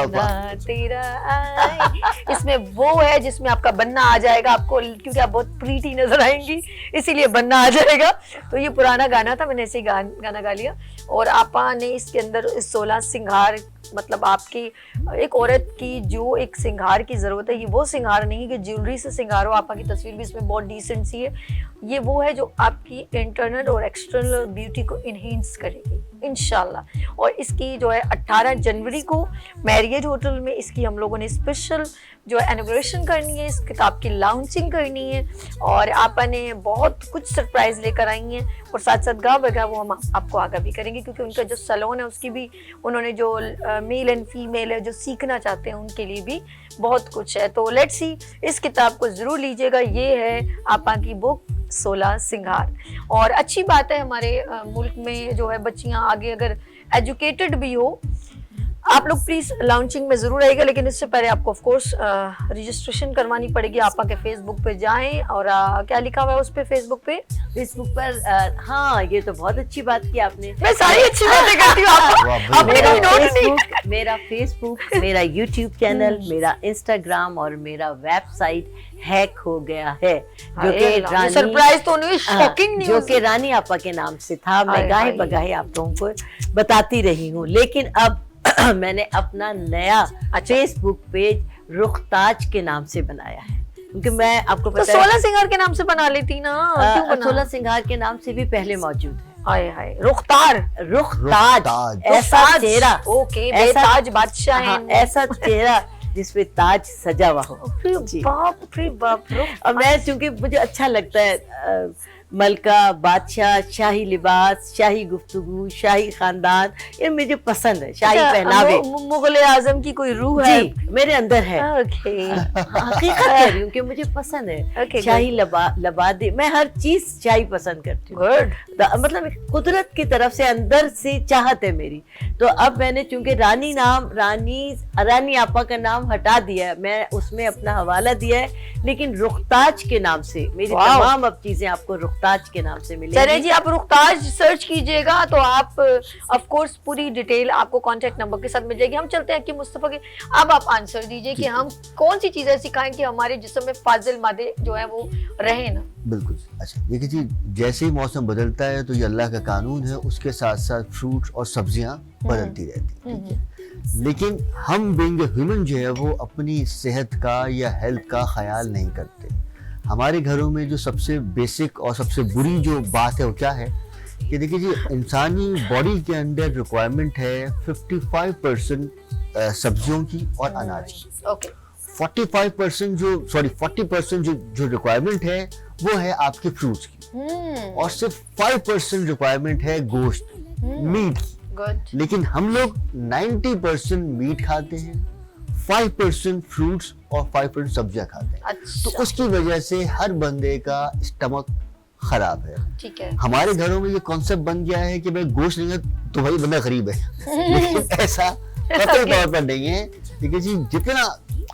बना तेरा आए। इसमें वो है जिसमें आपका बन्ना आ जाएगा आपको, क्योंकि आप बहुत प्रीटी नजर आएंगी इसीलिए बन्ना आ जाएगा। तो ये पुराना गाना था, मैंने ऐसे ही गाना गा लिया। और आपा ने इसके अंदर 16 सिंगार, मतलब आपकी एक औरत की जो एक सिंगार की ज़रूरत है, ये वो सिंगार नहीं कि ज्वेलरी से सिंगार हो। आपा की तस्वीर भी इसमें बहुत डिसेंट सी है। ये वो है जो आपकी इंटरनल और एक्सटर्नल ब्यूटी को इन्हेंस करेगी इंशाल्लाह। और इसकी जो है 18 जनवरी को मैरिज होटल में इसकी हम लोगों ने स्पेशल जो है इनॉग्रेशन करनी है, इस किताब की लॉन्चिंग करनी है और आपा ने बहुत कुछ सरप्राइज लेकर आई हैं और साथ साथ गा बगा वो हम आपको आगाह भी करेंगे, क्योंकि उनका जो सैलून है उसकी भी उन्होंने जो मेल एंड फीमेल है जो सीखना चाहते हैं उनके लिए भी बहुत कुछ है। तो लेट्स सी, इस किताब को ज़रूर लीजिएगा। ये है आपा की बुक 16 सिंगार। और अच्छी बात है हमारे मुल्क में जो है बच्चियां आगे अगर एजुकेटेड भी हो, आप लोग प्लीज लॉन्चिंग में जरूर आइएगा, लेकिन इससे पहले आपको ऑफ कोर्स रजिस्ट्रेशन करवानी पड़ेगी। आपा के फेसबुक पे जाएं और क्या लिखा हुआ है उस पे फेसबुक पर हाँ, ये तो बहुत अच्छी बात की आपने। मैं सारी अच्छी बातें करती हूँ। मेरा फेसबुक, मेरा यूट्यूब चैनल, मेरा इंस्टाग्राम और मेरा वेबसाइट हैक हो गया है, जो कि सरप्राइज तो नहीं, शॉकिंग न्यूज़, जो कि रानी आपा के नाम से था। मैं गाहे बगाहे आप लोगों को बताती रही हूँ, लेकिन अब मैंने अपना नया फेसबुक पेज रुखताज के नाम से बनाया है, क्योंकि मैं आपको पता है 16 सिंगार के नाम से बना लेती ना, क्यों बना? 16 सिंगार के नाम से भी पहले मौजूद है। हाय हाय, रुखताज, ऐसा चेहरा, ओके, बेताज बादशाह है, ऐसा चेहरा जिसपे ताज सजा हुआ हो। बाप रे बाप। और मैं, चूंकि मुझे अच्छा लगता है मलका, बादशाह, शाही लिबास, शाही गुफ्तगू, शाही खानदान, ये मुझे पसंद है। शाही पहनावे, मुगल आजम की कोई रूह है जी मेरे अंदर है। ओके हकीकत कह रही हूँ कि मुझे पसंद है। Okay, शाही लबादे, मैं हर चीज शाही पसंद करती हूँ। गुड मतलब एक कुदरत की तरफ से अंदर से चाहत है मेरी। तो अब मैंने चूंकि रानी आपा का नाम हटा दिया है, मैं उसमें अपना हवाला दिया है, लेकिन रुखताज के नाम से मेरी Wow. तमाम अब चीजें आपको रुखताज के नाम से चले मिलेंगी। जी, आप रुखताज सर्च कीजिएगा तो आप ऑफ कोर्स पूरी डिटेल आपको कांटेक्ट नंबर के साथ मिल जाएगी। हम चलते हैं कि मुस्तफा के, अब आप आंसर दीजिए कि हम कौन सी चीजें सिखाएं कि हमारे जिस्म में फाजिल मादे जो है वो रहे ना। बिल्कुल। अच्छा देखिए जी, जैसे ही मौसम बदलता है तो ये अल्लाह का कानून है, उसके साथ साथ फ्रूट्स और सब्जियां बदलती रहती हैं, ठीक है। लेकिन हम बीइंग ह्यूमन जो है वो अपनी सेहत का या हेल्थ का ख्याल नहीं करते। हमारे घरों में जो सबसे बेसिक और सबसे बुरी जो बात है वो क्या है कि देखिए जी, इंसानी बॉडी के अंदर रिक्वायरमेंट है 55% सब्जियों की और अनाज की। ओके 40% जो रिक्वायरमेंट है वो है आपके फ्रूट्स की, और सिर्फ 5% रिक्वायरमेंट है गोश्त मीट की। गुड लेकिन हम लोग 90% मीट खाते हैं, 5% फ्रूट्स और 5% सब्जियां खाते हैं। तो अच्छा उसकी वजह से हर बंदे का स्टमक खराब है। ठीक है हमारे घरों में ये कॉन्सेप्ट बन गया है कि भाई गोश्त नहीं है तो भाई बंदा गरीब है, लेकिन ऐसा कतई तौर पर नहीं है। देखिए जी, जितना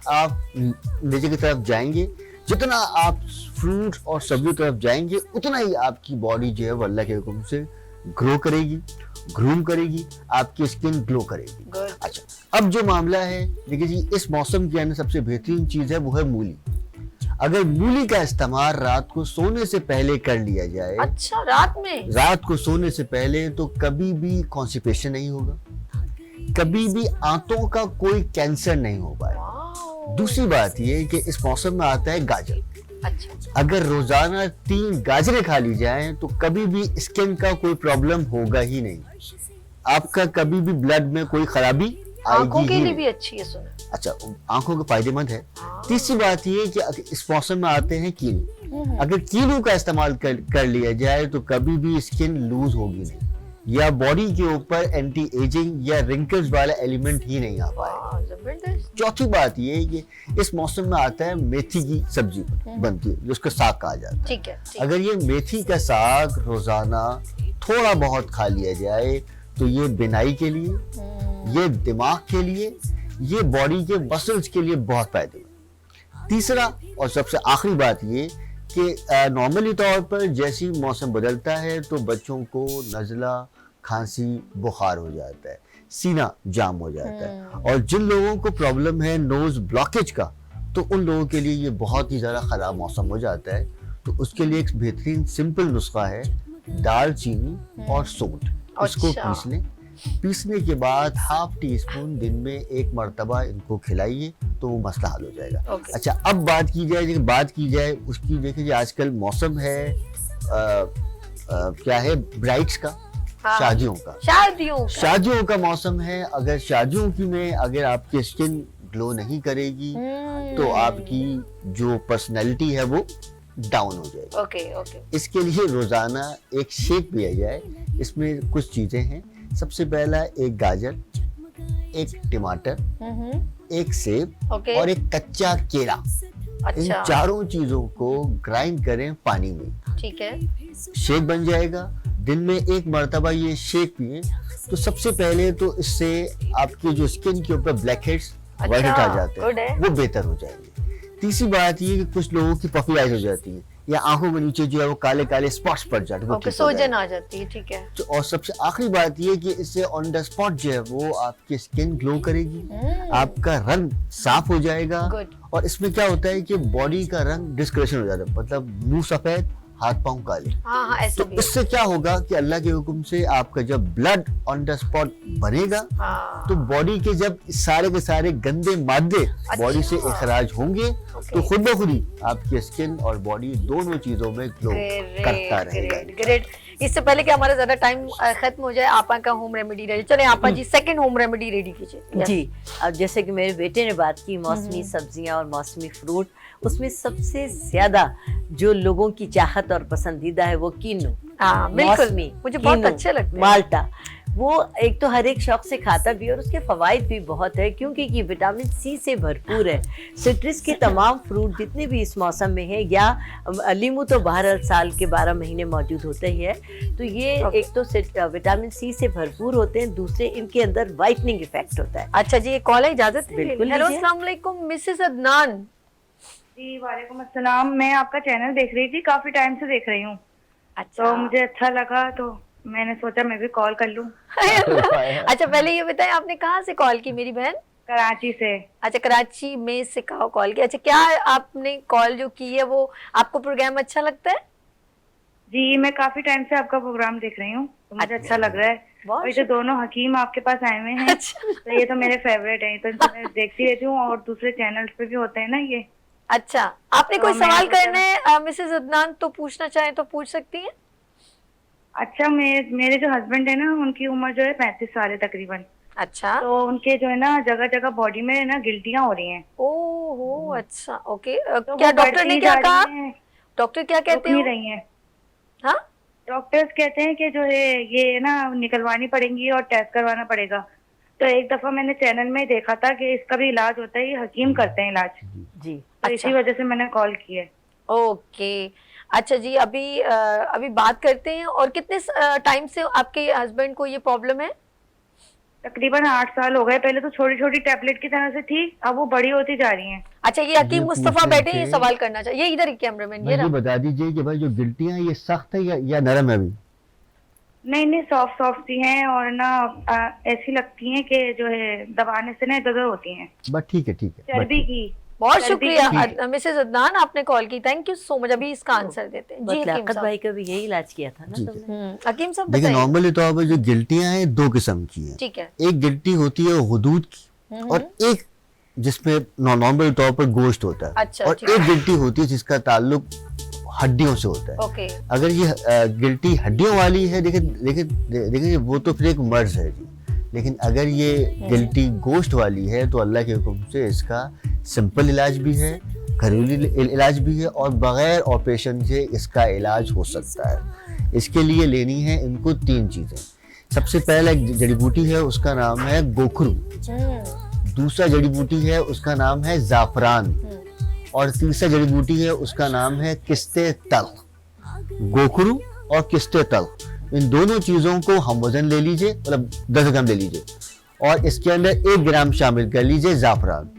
आप नीचे की तरफ जाएंगे, जितना आप फ्रूट और सब्जियों की तरफ जाएंगे, उतना ही आपकी बॉडी जो है वो अल्लाह के हुक्म से ग्रो करेगी, ग्रूम करेगी, आपकी स्किन ग्लो करेगी। गुड अच्छा, अब जो मामला है, देखिए जी, इस मौसम के अंदर सबसे बेहतरीन चीज है वो है मूली। अगर मूली का इस्तेमाल रात को सोने से पहले कर लिया जाए, अच्छा रात को सोने से पहले, तो कभी भी कॉन्स्टिपेशन नहीं होगा, कभी भी आंतों का कोई कैंसर नहीं हो पाएगा। दूसरी बात ये कि इस मौसम में आता है गाजर। अच्छा अगर रोजाना 3 गाजरें खा ली जाएं तो कभी भी स्किन का कोई प्रॉब्लम होगा ही नहीं, आपका कभी भी ब्लड में कोई खराबी आंखों आएगी के ही लिए नहीं। भी अच्छी है सुना। अच्छा, आंखों के फायदेमंद है। तीसरी बात ये कि इस मौसम में आते हैं कीनू। अगर कीनू का इस्तेमाल कर लिया जाए तो कभी भी स्किन लूज होगी नहीं, या बॉडी के ऊपर एंटी एजिंग या रिंकल्स वाला एलिमेंट ही नहीं आ पाएगा। जबरदस्त चौथी बात ये है कि इस मौसम में आता है मेथी की सब्जी बनती है, जिसको साग कहा जाता है। ठीक है अगर ये मेथी का साग रोजाना थोड़ा बहुत खा लिया जाए तो ये बिनाई के लिए, ये दिमाग के लिए, ये बॉडी के मसल्स के लिए बहुत फायदेमंद। तीसरा और सबसे आखिरी बात ये कि नॉर्मली तौर पर जैसे ही मौसम बदलता है तो बच्चों को नज़ला, खांसी, बुखार हो जाता है, सीना जाम हो जाता है, और जिन लोगों को प्रॉब्लम है नोज ब्लॉकेज का, तो उन लोगों के लिए ये बहुत ही ज़्यादा ख़राब मौसम हो जाता है। तो उसके लिए एक बेहतरीन सिंपल नुस्खा है, दालचीनी और सौंठ, इसको पीस लें। पीसने के बाद ½ टीस्पून दिन में 1 मरतबा इनको खिलाइए तो वो मसला हल हो जाएगा। अच्छा, अब बात की जाए उसकी, देखिए आजकल मौसम है क्या है, ब्राइड्स का, शादियों का मौसम है। अगर शादियों की में अगर आपकी स्किन ग्लो नहीं करेगी तो आपकी जो पर्सनैलिटी है वो डाउन हो जाएगी। ओके इसके लिए रोजाना एक शेक पिया जाए। इसमें कुछ चीजें हैं। सबसे पहला, 1 गाजर, 1 टमाटर, 1 सेब और 1 कच्चा केला। इन चारों चीजों को ग्राइंड करें पानी में, ठीक है, शेक बन जाएगा। दिन में 1 मरतबा ये शेक पिए तो सबसे पहले तो इससे आपके जो स्किन के ऊपर ब्लैक हेड्स, व्हाइट हेड्स आ जाते हैं, वो बेहतर हो जाएंगे। तीसरी बात ये कि कुछ लोगों की पफी आइज हो जाती है, या आंखों के नीचे जो है वो काले काले स्पॉट्स पड़ जाते हैं, सोजन आ जाती है, ठीक है। तो और सबसे आखिरी बात ये कि इससे ऑन द स्पॉट जो है वो आपकी स्किन ग्लो करेगी, आपका रंग साफ हो जाएगा। और इसमें क्या होता है कि बॉडी का रंग डिस्कलरेशन हो जाता है, मतलब मुंह सफेद, हाथ पांव काले। ऐसे तो इससे क्या होगा कि अल्लाह के हुक्म से आपका जब ब्लड ऑन द स्पॉट बनेगा तो बॉडी के जब सारे के सारे गंदे मादे बॉडी से इखराज होंगे तो खुद ब खुद ही आपकी स्किन और बॉडी दोनों चीजों में ग्लो करता रहेगा। ग्रेट। इससे पहले कि हमारा ज्यादा टाइम खत्म हो जाए, आपा का होम रेमेडी रेडी। चले आपा जी, सेकंड होम रेमेडी रेडी कीजिए। जी, अब जैसे कि मेरे बेटे ने बात की मौसमी सब्जियां और मौसमी फ्रूट, उसमें सबसे ज्यादा जो लोगों की चाहत और पसंदीदा है वो कीनू, हाँ बिल्कुल, मौसमी, मुझे बहुत कीनू, अच्छे लगते हैं। माल्टा, वो एक तो हर एक शौक से खाता भी है और उसके फवाइद भी बहुत है क्योंकि ये विटामिन सी से भरपूर है। सिट्रस के तमाम फ्रूट जितने भी इस मौसम में है, या लीमू तो बहरहाल साल के 12 महीने मौजूद होते ही है, तो ये एक तो विटामिन सी से भरपूर होते हैं, दूसरे इनके अंदर वाइटनिंग इफेक्ट होता है। अच्छा जी, ये कॉल है, इजाजत है? बिल्कुल हेलो, लीजिए। अस्सलाम वालेकुम मिसेस अदनान। जी वालेकुम अस्सलाम। मैं आपका चैनल देख रही थी, काफी टाइम से देख रही हूँ, अच्छा तो मुझे अच्छा लगा तो मैंने सोचा मैं भी कॉल कर लूँ। अच्छा, पहले ये बताएं आपने कहाँ से कॉल की मेरी बहन? कराची से। अच्छा, कराची में से कहा कॉल किया। अच्छा, क्या आपने कॉल जो की है वो आपको प्रोग्राम अच्छा लगता है? जी मैं काफी टाइम से आपका प्रोग्राम देख रही हूँ, तो मुझे अच्छा लग रहा है। बहुत और ये जो दोनों हकीम आपके पास आए हुए हैं, अच्छा। तो ये तो मेरे फेवरेट हैं, तो इनको मैं देखती रहती हूँ और दूसरे चैनल्स पे भी होते हैं ना ये। अच्छा, आपने तो कोई मैं सवाल सोचा- करना है मिसेस अदनान, तो पूछना चाहें तो पूछ सकती हैं। अच्छा, मेरे जो हस्बैंड है ना, उनकी उम्र जो है 35 साल है तकरीबन, अच्छा, तो उनके जो है ना जगह जगह बॉडी में ना गिल्टियां हो रही हैं। ओहो, अच्छा, ओके। तो क्या वो डॉक्टर ने बढ़ती क्या जा कहा? रही हैं, डॉक्टर क्या रुक कहते नहीं हो? रही हैं। हाँ, डॉक्टर्स कहते हैं कि जो है ये ना निकलवानी पड़ेंगी और टेस्ट करवाना पड़ेगा। तो एक दफा मैंने चैनल में देखा था कि इसका भी इलाज होता है, ये हकीम करते हैं इलाज, जी, तो अच्छा। इसी वजह से मैंने कॉल की है। ओके। अच्छा जी, अभी बात करते हैं। और कितने टाइम से आपके हस्बैंड को ये प्रॉब्लम है? तकरीबन 8 साल हो गए। पहले तो छोटी छोटी टैबलेट की तरह से थी, अब वो बड़ी होती जा रही हैं। अच्छा, ये हकीम ये मुस्तफा पूछ रहे बैठे, ये थे- सवाल करना चाहिए। ये इधर ही कैमरामैन, ये भाई ये रहा। बता दीजिए कि भाई जो गिल्टियां हैं, ये सख्त है या नरम है अभी? नहीं नहीं, सॉफ्ट सॉफ्ट सी हैं और ना ऐसी लगती हैं कि जो है दबाने से ना इधर उधर होती हैं, बस ठीक है, ठीक है, बस चर्बी ठीक। की। बहुत जल्दी शुक्रिया कीजिए। मिसेस अदनान, आपने कॉल की, थैंक यू सो मच। अभी इसका आंसर देते हैं जी। हकीम लियाकत साहब, भाई का भी यही इलाज किया था ना ठीक तुमने? हकीम साहब देखिए, बताइए। नॉर्मली तौर पर जो गिल्टियां हैं दो किस्म की हैं। ठीक है। एक गिल्टी होती है हुदूद की, और एक जिसमें नॉर्मल तौर पर गोश्त होता है, अच्छा, और ठीक एक है। गिल्टी होती है जिसका ताल्लुक हड्डियों से होता है। ओके, अगर ये गिल्टी हड्डियों वाली है, देखिए देखिए देखिए, वो तो फिर एक मर्ज है जी। लेकिन अगर ये गिल्टी गोश्त वाली है तो अल्लाह के हुक्म से इसका सिंपल इलाज भी है, घरेलू इलाज भी है, और बगैर ऑपरेशन से इसका इलाज हो सकता है। इसके लिए लेनी है इनको 3 चीज़ें। सबसे पहला एक जड़ी बूटी है, उसका नाम है गोखरू। दूसरा जड़ी बूटी है, उसका नाम है जाफरान। और तीसरा जड़ी बूटी है, उसका नाम है किस्ते तल। गोखरू और किस्ते तल, इन दोनों चीज़ों को हम वजन ले लीजिए, मतलब 10 ग्राम ले लीजिए, और इसके अंदर 1 ग्राम शामिल कर लीजिए जाफरान।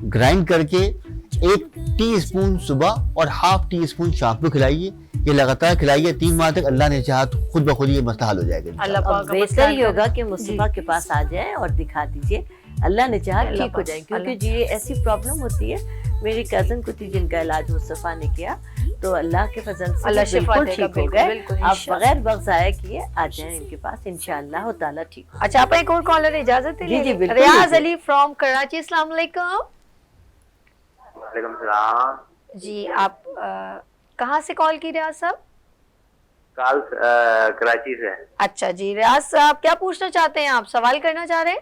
ग्राइंड करके 1 टीस्पून सुबह और ½ टीस्पून शाम को खिलाइए। ये लगातार खिलाइए 3 माह तक। अल्लाह ने चाहा तो खुद ब खुद ये मसला हल हो जाएगा। अल्लाह अब पाक का बेहतर मसला ही होगा है। कि मुस्तफा के पास आ जाए और दिखा दीजिए, अल्लाह ने चाहा अल्लाह ठीक हो पाक, जाए, क्योंकि अल्लाह। जी ये ऐसी प्रॉब्लम होती है। मेरी कजन को थी जिनका इलाज मुस्तफा ने किया, तो अल्लाह के फजल से अल्लाह वो शिफा बिल्कुल देगा, ठीक हो बिल्कुल, गए। बिल्कुल, आप इंशाअल्लाह। बगैर वक्त जाया किए आ जाएं इनके पास, इंशाअल्लाह ताला ठीक हो। अच्छा, आप एक और कॉलर इजाजत है? जी, जी, बिल्कुल रियाज लीजिए। अली फ्रॉम कराची, अस्सलाम वालेकुम। वालेकुम सलाम। जी, आप कहाँ से कॉल की रियाज साहब? काल कराची से। अच्छा जी, रियाज साहब क्या पूछना चाहते हैं आप, सवाल करना चाह रहे हैं?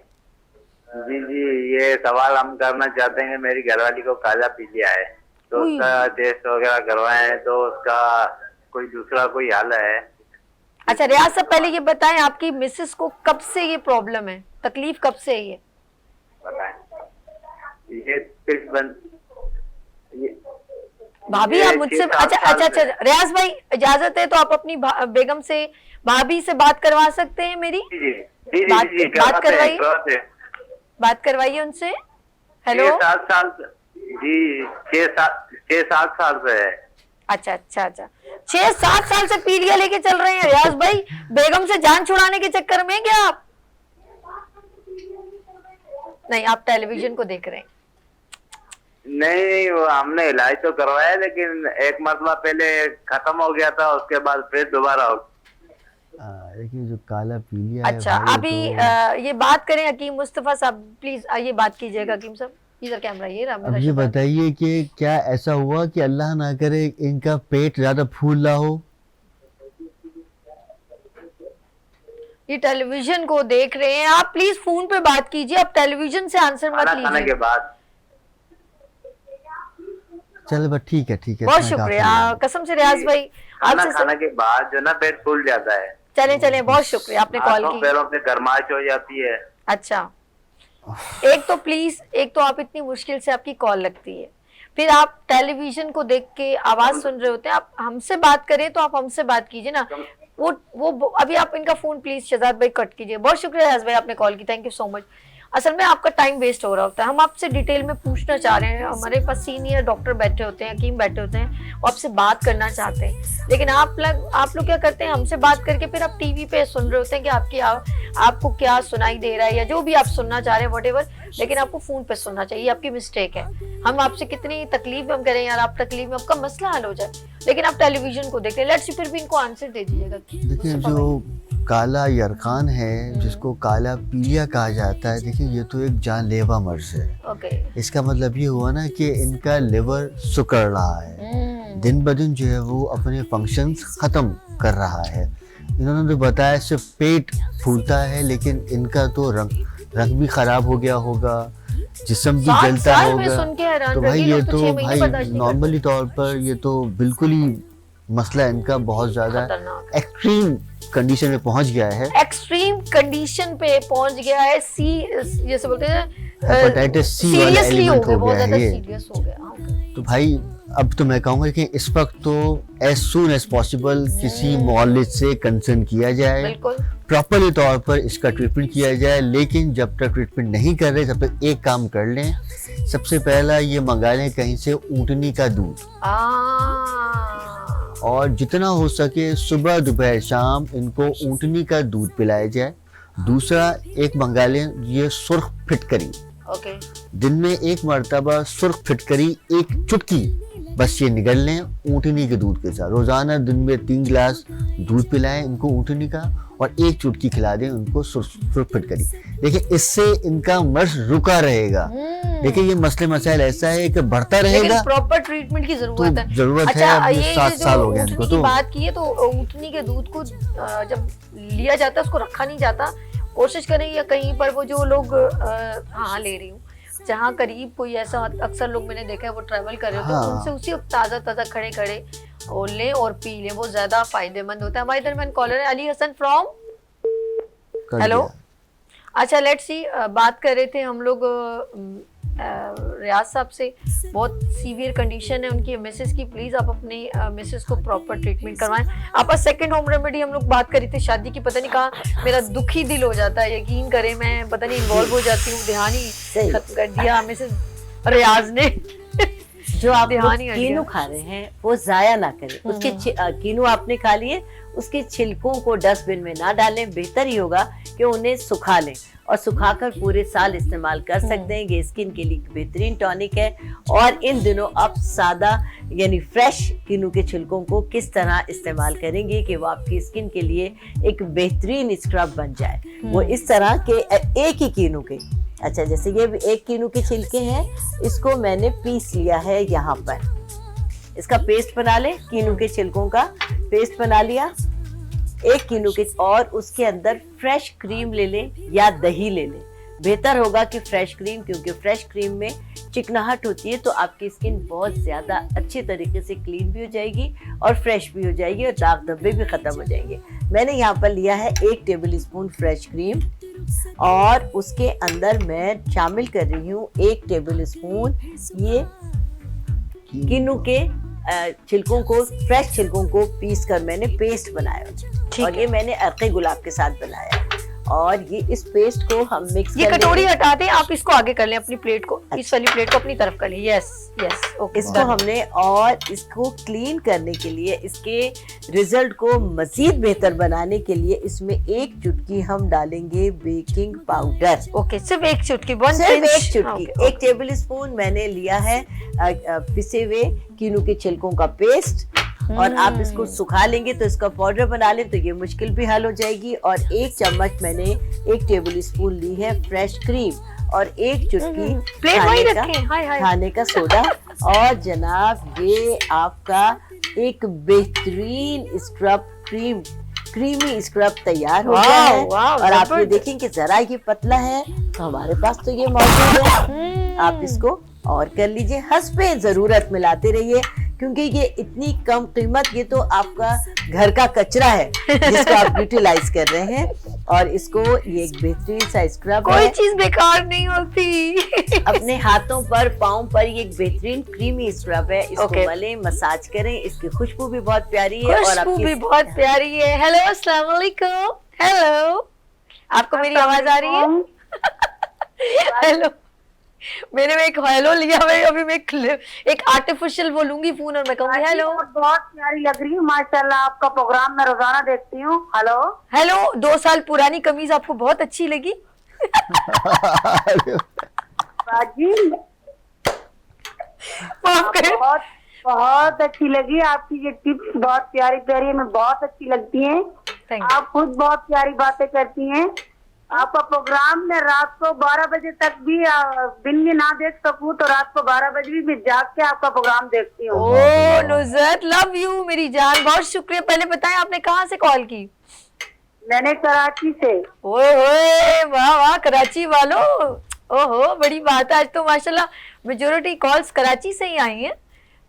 जी जी, ये सवाल हम करना चाहते हैं कि मेरी घरवाली को काला पीलिया है, तो उई। उसका टेस्ट वगैरह करवाए हैं, तो उसका कोई दूसरा कोई हल है? अच्छा रियाज साहब, पहले ये बताएं आपकी मिसेस को कब से ये प्रॉब्लम है, तकलीफ कब से है ये? बताएं। ये तकरीबन भाभी ये आप मुझसे 6-7 अच्छा साल अच्छा अच्छा से। रियाज भाई, इजाजत है तो आप अपनी बेगम से, भाभी से बात करवा सकते हैं मेरी? जी जी जी जी बात- जी, बात करवाते हैं, करवाइए। करवाते हैं। बात करवाइए उनसे। हेलो। 6-7 साल से। जी 6-7 साल से है। अच्छा अच्छा अच्छा, 6-7 साल से पीलिया लेके चल रहे हैं रियाज भाई, बेगम से जान छुड़ाने के चक्कर में क्या आप? नहीं, आप टेलीविजन को देख रहे हैं। नहीं, वो हमने इलाज तो करवाया, लेकिन एक मरतबा पहले खत्म हो गया था, उसके बाद फिर दोबारा हो। देखिए, जो काला पीलिया है अच्छा, भाई, अभी तो ये बात करें हकीम मुस्तफा साहब, प्लीज ये बात कीजिएगा हकीम साहब, इधर कैमरा ये रहा अब मेरा ये शबाब। बताइए कि क्या ऐसा हुआ कि अल्लाह ना करे इनका पेट ज्यादा फूल रहा हो? ये टेलीविजन को देख रहे हैं आप, प्लीज फोन पे बात कीजिए, आप टेलीविजन से आंसर मत खाना खाने के लीजिए। बाद। चलो बस ठीक है बहुत इतना शुक्रिया काफी है। कसम से रियाज भाई खाना आपसे खाने के बाद जो ना पेट फूल जाता है, चले चले बहुत शुक्रिया आपने कॉल हाथों की। पैरों पे गर्माहट हो जाती है। अच्छा एक तो प्लीज, एक तो आप इतनी मुश्किल से आपकी कॉल लगती है, फिर आप टेलीविजन को देख के आवाज सुन रहे होते हैं, आप हमसे बात करें तो आप हमसे बात कीजिए ना। वो अभी आप इनका फोन प्लीज शहजाद भाई कट कीजिए। बहुत शुक्रिया रियाज भाई आपने कॉल की, थैंक यू सो मच। असल में आपका टाइम वेस्ट हो रहा होता है, हम आपसे डिटेल में पूछना चाह रहे हैं, हमारे पास सीनियर डॉक्टर बैठे होते हैं, हकीम बैठे होते हैं, वो आपसे बात करना चाहते हैं, लेकिन आप लोग क्या करते हैं, हमसे बात करके फिर आप टीवी पे सुन रहे होते हैं कि आपको क्या सुनाई दे रहा है या जो भी आप सुनना चाह रहे हैं व्हाटएवर, लेकिन आपको फोन पे सुनना चाहिए, आपकी मिस्टेक है। हम आपसे कितनी तकलीफ में हम कह रहे हैं यार आप तकलीफ में, आपका मसला हल हो जाए, लेकिन आप टेलीविजन को देखते हैं। लेट्स सी फिर भी इनको आंसर दे दीजिएगा। देखिए जो काला यरकान है, जिसको काला पीलिया कहा जाता है, देखिए ये तो एक जानलेवा मर्ज है। ओके इसका मतलब ये हुआ ना कि इनका लिवर सुकड़ रहा है, दिन ब दिन जो है वो अपने फंक्शंस ख़त्म कर रहा है। इन्होंने तो बताया सिर्फ पेट फूलता है, लेकिन इनका तो रंग भी ख़राब हो गया होगा, जिस्म भी 7 जलता साल में सुन होगा। के हैरान तो रह भाई गई, ये लोग तो तो 6 महीने भाई बर्दाश्त नहीं नॉर्मली तौर पर ये तो बिल्कुल ही मसला इनका बहुत ज़्यादा खतरनाक। एक्सट्रीम कंडीशन में पहुंच गया है। एक्सट्रीम कंडीशन पे पहुंच गया है, जैसे बोलते हैं हेपेटाइटिस सी वाला सीरियसली हो एलिमेंट गया, हो बहुत गया ज्यादा है ये। सीरियस हो गया। हाँ, okay। तो भाई अब तो मैं कहूँगा कि इस वक्त तो एज सून एज पॉसिबल किसी मौलिद से कंसर्न किया जाए, बिल्कुल प्रॉपरली तौर पर इसका ट्रीटमेंट किया जाए। लेकिन जब तक ट्रीटमेंट नहीं कर रहे तब तक एक काम कर लें, सबसे पहला ये मंगा लें कहीं से ऊँटनी का दूध, और जितना हो सके सुबह दोपहर शाम इनको ऊँटनी का दूध पिलाया जाए। दूसरा एक मंगा लें ये सुर्ख फिटकरी, ओके दिन में एक मर्तबा सुर्ख फिटकरी एक चुटकी बस ये निगल लें ऊँटनी के दूध के साथ। रोजाना दिन में 3 गिलास दूध पिलाएं इनको ऊँटनी का, और एक चुटकी खिला दें उनको सुर्ख फिटकरी। देखिए इससे इनका मर्ज रुका रहेगा। देखिए ये मसले मसाइल ऐसा है कि बढ़ता लेकिन रहेगा, प्रॉपर ट्रीटमेंट की जरूरत है। जरूरत है। अच्छा अब ये 7 जो साल हो गए ऊँटनी इनको की तो। बात की है, तो ऊँटनी के दूध को जब लिया जाता है उसको रखा नहीं जाता, कोशिश करें या कहीं पर वो जो लोग हाँ ले रही हूँ जहाँ करीब कोई ऐसा, अक्सर लोग मैंने देखा है वो ट्रैवल कर रहे होते हैं, हाँ। उनसे उसी ताज़ा ताज़ा खड़े खड़े वो लें और पी लें, वो ज़्यादा फायदेमंद होता है। हमारे दरमियान कॉलर है अली हसन फ्रॉम, कर हेलो। दिया। अच्छा लेट्स सी, बात कर रहे थे हम लोग रियाज साहब से, बहुत सीवियर कंडीशन है उनकी मिसेस की, प्लीज आप अपने मिसेस को प्रॉपर ट्रीटमेंट करवाएं। आपका सेकंड होम रेमेडी हम लोग बात कर रहे थे शादी की, पता नहीं कहा मेरा दुखी दिल हो जाता है, यकीन करें मैं पता नहीं इन्वॉल्व हो जाती हूँ, ध्यान ही खत्म कर दिया मिसेस रियाज ने। जो आप ध्यान ही हट कीनू गया। खा रहे हैं वो जाया ना करें, उसके कीनू आपने खा लिए, उसके छिलकों को डस्टबिन में ना डालें, बेहतर ही होगा कि उन्हें सुखा लें, और सुखाकर पूरे साल इस्तेमाल कर सकते हैं। ये स्किन के लिए बेहतरीन टॉनिक है। और इन दिनों आप सादा यानी फ्रेश कीनू के छिलकों को किस तरह इस्तेमाल करेंगे कि वो आपकी स्किन के लिए एक बेहतरीन स्क्रब बन जाए। वो इस तरह के एक ही कीनू के, अच्छा जैसे ये एक कीनू के छिलके हैं, इसको मैंने पीस लिया है यहाँ पर, इसका पेस्ट बना लें, कीनू के छिलकों का पेस्ट बना लिया एक कीनू के, और उसके अंदर फ्रेश क्रीम ले लें या दही ले लें। बेहतर होगा कि फ्रेश क्रीम, क्योंकि फ्रेश क्रीम में चिकनाहट होती है, तो आपकी स्किन बहुत ज़्यादा अच्छे तरीके से क्लीन भी हो जाएगी और फ्रेश भी हो जाएगी और दाग धब्बे भी ख़त्म हो जाएंगे। मैंने यहाँ पर लिया है 1 टेबल स्पून फ्रेश क्रीम, और उसके अंदर मैं शामिल कर रही हूँ 1 टेबल स्पून ये कीनू के छिलकों को, फ्रेश छिलकों को पीस कर मैंने पेस्ट बनाया, और ये मैंने अर्के गुलाब के साथ बनाया। और ये इस पेस्ट को हम मिक्स ये कटोरी हटा दें, आप इसको आगे कर लें अपनी प्लेट को, इस वाली प्लेट को अपनी तरफ कर लें। Yes yes okay. इसको हमने, और इसको क्लीन करने के लिए, इसके रिजल्ट को मजीद बेहतर बनाने के लिए इसमें 1 चुटकी हम डालेंगे बेकिंग पाउडर। ओके, सिर्फ 1 चुटकी, सिर्फ 1 चुटकी, 1 टेबल स्पून मैंने लिया है पिसे हुए कीनू के छिलकों का पेस्ट, और आप इसको सुखा लेंगे तो इसका पाउडर बना लें तो ये मुश्किल भी हल हो जाएगी। और 1 चम्मच मैंने 1 टेबल स्पून ली है फ्रेश क्रीम, और 1 चुटकी प्लेट वही रखें, हाय हाय, खाने का सोडा। और जनाब ये आपका एक बेहतरीन स्क्रब क्रीमी स्क्रब तैयार हो गया है। और आप ये देखें कि जरा ये पतला है, तो हमारे पास तो ये मौजूद है। आप इसको और कर लीजिए। हंसपे ज़रूरत मिलाते रहिए, क्योंकि ये इतनी कम कीमत, ये तो आपका घर का कचरा है जिसको आप यूटिलाइज कर रहे हैं। और इसको, ये एक बेहतरीन सा स्क्रब कोई है, चीज बेकार नहीं होती। अपने हाथों पर, पाँव पर ये एक बेहतरीन क्रीमी स्क्रब है, इसको Okay. मलें, मसाज करें। इसकी खुशबू भी बहुत प्यारी है और खुशबू आपकी भी बहुत प्यारी है। हेलो, अस्सलाम वालेकुम। हेलो, आपको मेरी आवाज आ रही है? हेलो, मैंने एक हेलो लिया है, अभी मैं एक आर्टिफिशियल बोलूंगी फोन और मैं कहूंगी हेलो। बहुत प्यारी लग रही है माशाल्लाह, आपका प्रोग्राम मैं रोजाना देखती हूँ। हेलो हेलो, 2 साल पुरानी कमीज आपको बहुत अच्छी लगी? बाजी, माफ करें। बहुत बहुत अच्छी लगी आपकी ये टिप्स, बहुत प्यारी प्यारी हमें बहुत अच्छी लगती हैं। Thank you. आप खुद बहुत प्यारी बातें करती हैं। आपका प्रोग्राम मैं रात को 12 बजे तक भी दिन में ना देख सकूं तो रात को 12 बजे भी मैं जाग के आपका प्रोग्राम देखती हूँ। ओ नुज़रत, लव यू मेरी जान, बहुत शुक्रिया। पहले बताएं आपने कहाँ से कॉल की? मैंने कराची से। ओए ओए, वाह वाह, कराची वालों, ओहो बड़ी बात है। आज तो माशाल्लाह मेजोरिटी कॉल्स कराची से ही आई हैं।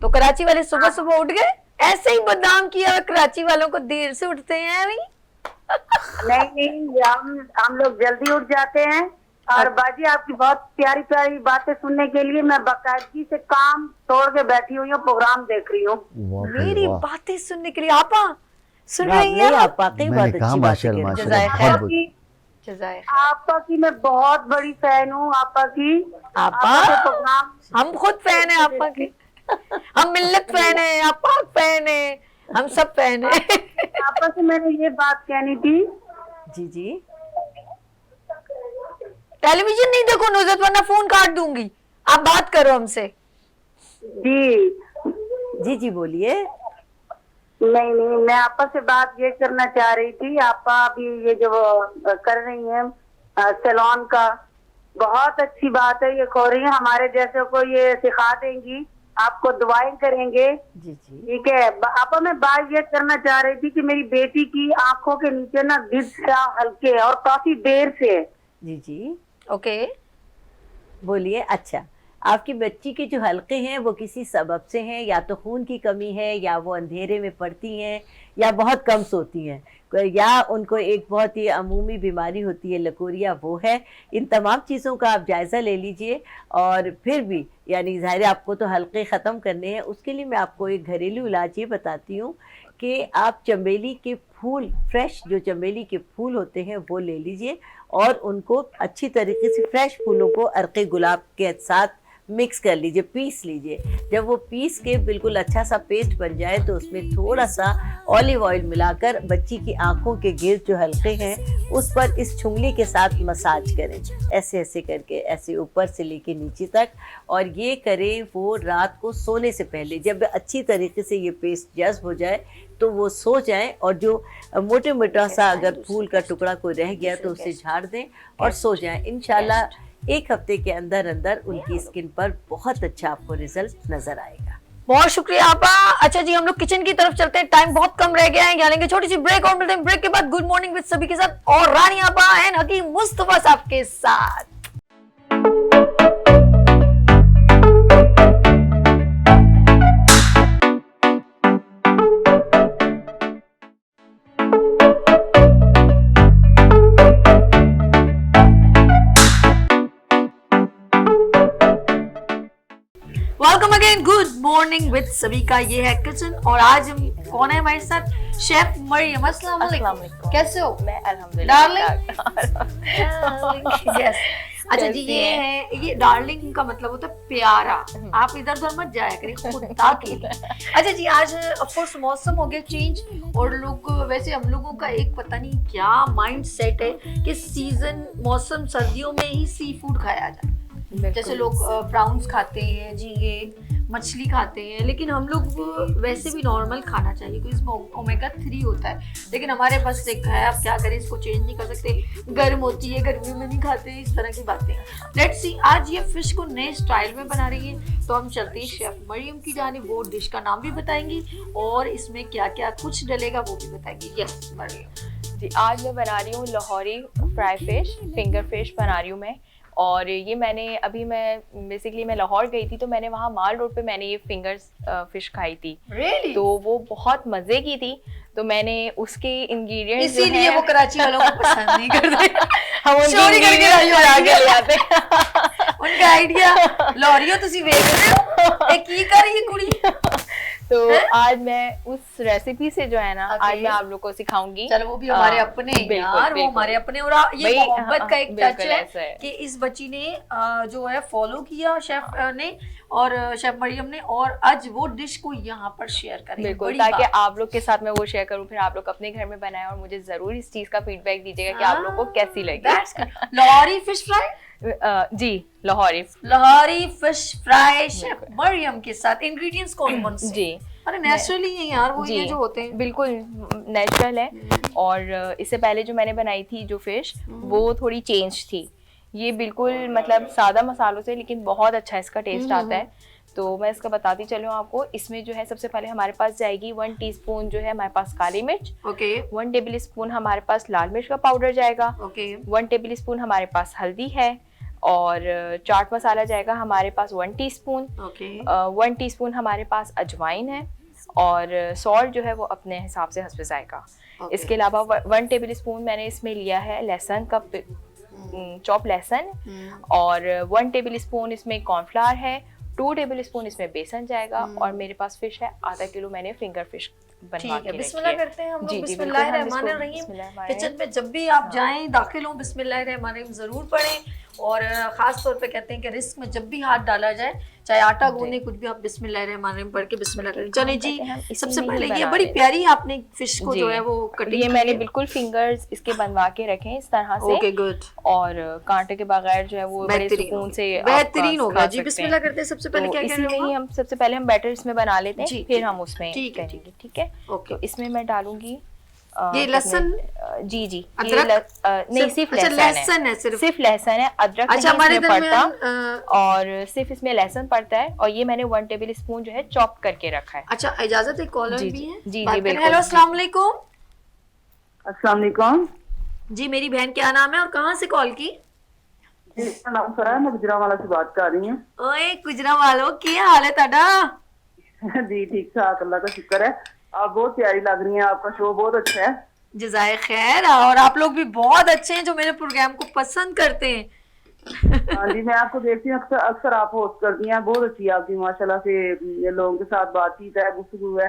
तो कराची वाले सुबह सुबह उठ गए, ऐसे ही बदनाम किया कराची वालों को, देर से उठते हैं भाई। नहीं, हम लोग जल्दी उठ जाते हैं। और बाजी, आपकी बहुत प्यारी प्यारी बातें सुनने के लिए मैं बाकायदगी से काम छोड़ के बैठी हुई हूँ, प्रोग्राम देख रही हूँ। मेरी बातें सुनने के लिए आपा सुन नहीं, रही हैं? आप वाकई बहुत मैंने कहा अच्छी बात माशाल्लाह कह रही माशाल्लाह जज़ाक बहुत बहुत जज़ाक। आपका की मैं बहुत बड़ी फैन हूँ। आपका की आपा, के प्रोग्राम हम खुद फैन है आपा के, हम मिल्लत फैन है, आपा फैन है, हम सब फैन है। आपा से मैंने ये बात कहनी थी। जी जी, टेलीविजन नहीं देखो नुज़रत, वरना फोन काट दूंगी। आप बात करो हमसे। जी जी जी बोलिए। नहीं, मैं आपा से बात ये करना चाह रही थी। आपा अभी ये जो कर रही हैं सैलून का, बहुत अच्छी बात है ये हो रही है। हमारे जैसे को ये सिखा देंगी, आपको दुआएं करेंगे। जी जी, ठीक है। आपा मैं बात ये करना चाह रही थी कि मेरी बेटी की आंखों के नीचे ना गिद्ध हल्के है और काफी देर से है। जी जी ओके, बोलिए। अच्छा, आपकी बच्ची के जो हलके हैं वो किसी सबब से हैं, या तो खून की कमी है, या वो अंधेरे में पड़ती हैं, या बहुत कम सोती हैं, या उनको एक बहुत ही अमूमी बीमारी होती है लकोरिया, वो है। इन तमाम चीज़ों का आप जायज़ा ले लीजिए। और फिर भी यानी ज़ाहिर है आपको तो हलके ख़त्म करने हैं, उसके लिए मैं आपको एक घरेलू इलाज ये बताती हूँ कि आप चमेली के फूल, फ्रेश जो चमेली के फूल होते हैं वो ले लीजिए और उनको अच्छी तरीके से फ्रेश फूलों को अर्क़े गुलाब के साथ मिक्स कर लीजिए, पीस लीजिए। जब वो पीस के बिल्कुल अच्छा सा पेस्ट बन जाए तो उसमें थोड़ा सा ऑलिव ऑयल मिलाकर बच्ची की आंखों के गिर्द जो हल्के हैं उस पर इस छुंगली के साथ मसाज करें, ऐसे ऐसे करके, ऐसे ऊपर से लेके नीचे तक। और ये करें वो रात को सोने से पहले। जब अच्छी तरीके से ये पेस्ट जज्ब हो जाए तो वो सो जाएं, और जो मोटे मोटा सा अगर फूल का टुकड़ा कोई रह गया तो उसे झाड़ दें और सो जाएं। इंशाल्लाह 1 हफ्ते के अंदर अंदर उनकी स्किन पर बहुत अच्छा आपको रिजल्ट नजर आएगा। बहुत शुक्रिया आपा। अच्छा जी, हम लोग किचन की तरफ चलते हैं, टाइम बहुत कम रह गया है। यहाँ लेंगे छोटी सी ब्रेक और मिलते हैं ब्रेक के बाद गुड मॉर्निंग विद सभी के साथ और रानी आपा एंड हकीम मुस्तफा साहब के साथ। Welcome again, good morning with सभी का। ये है किचन और आज हम कौन है हमारे साथ? शेफ मरियम। अस्सलाम वालेकुम, कैसे हो? मैं अल्हम्दुलिल्लाह डार्लिंग। यस। अच्छा जी, ये है, ये डार्लिंग का मतलब होता है प्यारा। आप इधर उधर मत जाया करें खुदा के लिए। अच्छा जी, आज ऑफ कोर्स मौसम हो गया चेंज और लोग, वैसे हम लोगों का एक पता नहीं क्या माइंड सेट है कि सीजन मौसम सर्दियों में ही सी फूड खाया जाए। जैसे लोग प्राउंस खाते हैं, झींगे, मछली खाते हैं, लेकिन हम लोग वैसे भी नॉर्मल खाना चाहिए क्योंकि इसमें ओमेगा 3 होता है। लेकिन हमारे पास एक है, अब क्या करें, इसको चेंज नहीं कर सकते। गर्म होती है, गर्मी में नहीं खाते, इस तरह की बातें। लेट्स सी, आज ये फिश को नए स्टाइल में बना रही है, तो हम चलते हैं शेफ मरियम की जानिब। वो डिश का नाम भी बताएंगी और इसमें क्या क्या कुछ डलेगा वो भी बताएंगी। यस मरियम जी, आज मैं बना रही हूँ Lahori fry fish, finger fish बना रही हूँ मैं। और ये मैंने अभी मैं लाहौर गई थी, तो मैंने वहाँ माल रोड पे मैंने ये फिंगर्स फिश खाई थी। Really? तो वो बहुत मज़े की थी। तो मैंने उसके इंग्रेडिएंट्स इसीलिए वो कराची वालों को पसंद नहीं करते। हम उनके चोरी करके ingredients लाई चुरा के ले आते उनका आइडिया लॉरियो तुसी वेच रहे हो, एक की कर ये कुड़ी। तो आज मैं उस रेसिपी से जो है ना, Okay. आज मैं आप लोग को सिखाऊंगी। चलो वो भी हमारे अपने बिल्कुल, यार, वो बिल्कुल। हमारे अपने। और ये भाई, मोहब्बत का एक टच बिल्कुल है ऐसा है। कि इस बच्ची ने जो है फॉलो किया शेफ ने और शेफ मरियम ने, और आज वो डिश को यहाँ पर शेयर करेंगे। बिल्कुल, बड़ी ताकि बात। आप लोग के साथ मैं वो शेयर करूं, फिर आप लोग अपने घर में बनाएं और मुझे जरूर इस चीज का फीडबैक दीजिएगा कि आप लोग को कैसी लगी। That's good. Lahori fish fry, जी Lahori fish fry chef Mariam के साथ। इंग्रेडिएंट्स कौन कौन से? जी अरे नेचुरली है यार, वो जी ये जो होते हैं। बिल्कुल नेचुरल है। और इससे पहले जो मैंने बनाई थी जो फिश, वो थोड़ी चेंज थी। ये बिल्कुल मतलब सादा मसालों से, लेकिन बहुत अच्छा इसका टेस्ट आता है। तो मैं इसका बताती चलूँ आपको। इसमें जो है सबसे पहले हमारे पास जाएगी 1 टीस्पून जो है हमारे पास काली मिर्च, ओके 1 टेबल स्पून हमारे पास लाल मिर्च का पाउडर जाएगा, ओके 1 टेबल स्पून हमारे पास हल्दी है, और चाट मसाला जाएगा हमारे पास 1 टीस्पून, ओके 1 टीस्पून हमारे पास अजवाइन है, और सॉल्ट जो है वो अपने हिसाब से हस्ब जाएगा। Okay. इसके अलावा 1 टेबल स्पून मैंने इसमें लिया है लहसुन का चॉप लहसुन, और 1 टेबल स्पून इसमें कॉर्नफ्लावर है, 2 टेबल स्पून इसमें बेसन जाएगा, और मेरे पास फिश है आधा किलो, मैंने फिंगर फिश बनवा ठीक है। के रखी बिस्मिल्लाह है। करते हैं हम जी, लोग। जी, बिस्मिल्लाह बिल्कुल, हम रहमान इसको रहीम। बिस्मिल्लाहिर्रहमानिर्रहीम। किचन में जब भी आप जाएं, दाखिल हों, बिस्मिल्लाह रहमान रहीम जरूर पढ़ें। और खास तौर पे कहते हैं कि रिस्क में जब भी हाथ डाला जाए, चाहे आटा गूंदे कुछ भी, आप बिस्मिल्लाह रहमान रहीम पढ़ के बिस्मिल्लाह करें। चले जी, हम इसी सबसे में ही पहले ये बना बड़ी लें। प्यारी आपने फिश को जी। जो है वो कटिंग ये मैंने बिल्कुल फिंगर्स इसके बनवा के रखे हैं इस तरह से। ओके गुड, और कांटे के बगैर जो है वो बड़े बेहतरीन सुकून से आप बेहतरीन खा होगा जी। सकते हैं। बिस्मिल्लाह करते हैं। सबसे पहले तो क्या इसी में ही करें? हम सबसे पहले हम बैटर इसमें बना लेते जी, हैं, फिर ठीक हम उसमें ठीक है, करेंगे। ठीक है, ओके। तो इसमें मैं डालूंगी ये लहसुन, जी जी, अदरक? नहीं सिर्फ अच्छा, लहसुन है, सिर्फ। सिर्फ लहसुन है, अदरक अच्छा, नहीं हमारे इसमें दरमियान पड़ता, और सिर्फ इसमें लहसुन पड़ता है। और ये मैंने 1 टेबल स्पून जो है चॉप करके रखा है। अच्छा, इजाजत है, कॉलर जी, भी जी, है। जी, बात जी, करें। बिल्कुल, हेलो, जी। अस्सलाम वालेकुम अस्सलाम वालेकुम जी। मेरी बहन क्या नाम है और कहाँ से कॉल की? जी, मेरा नाम सरा है, मैं गुजरांवाला से बात कर रही हूँ। ओए गुजरा वालो, क्या हाल है ताड़ा? जी ठीक ठाक, अल्लाह का शुक्र है। आप बहुत प्यारी लग रही हैं, आपका शो बहुत अच्छा है। जज़ाए खैर। और आप लोग भी बहुत अच्छे हैं जो मेरे प्रोग्राम को पसंद करते हैं। हाँ जी, मैं आपको देखती हूँ अक्सर अक्सर आप होस्ट करती हैं, बहुत अच्छी है आपकी माशाल्लाह से। ये लोगों के साथ बातचीत है, गुफ्तगू है,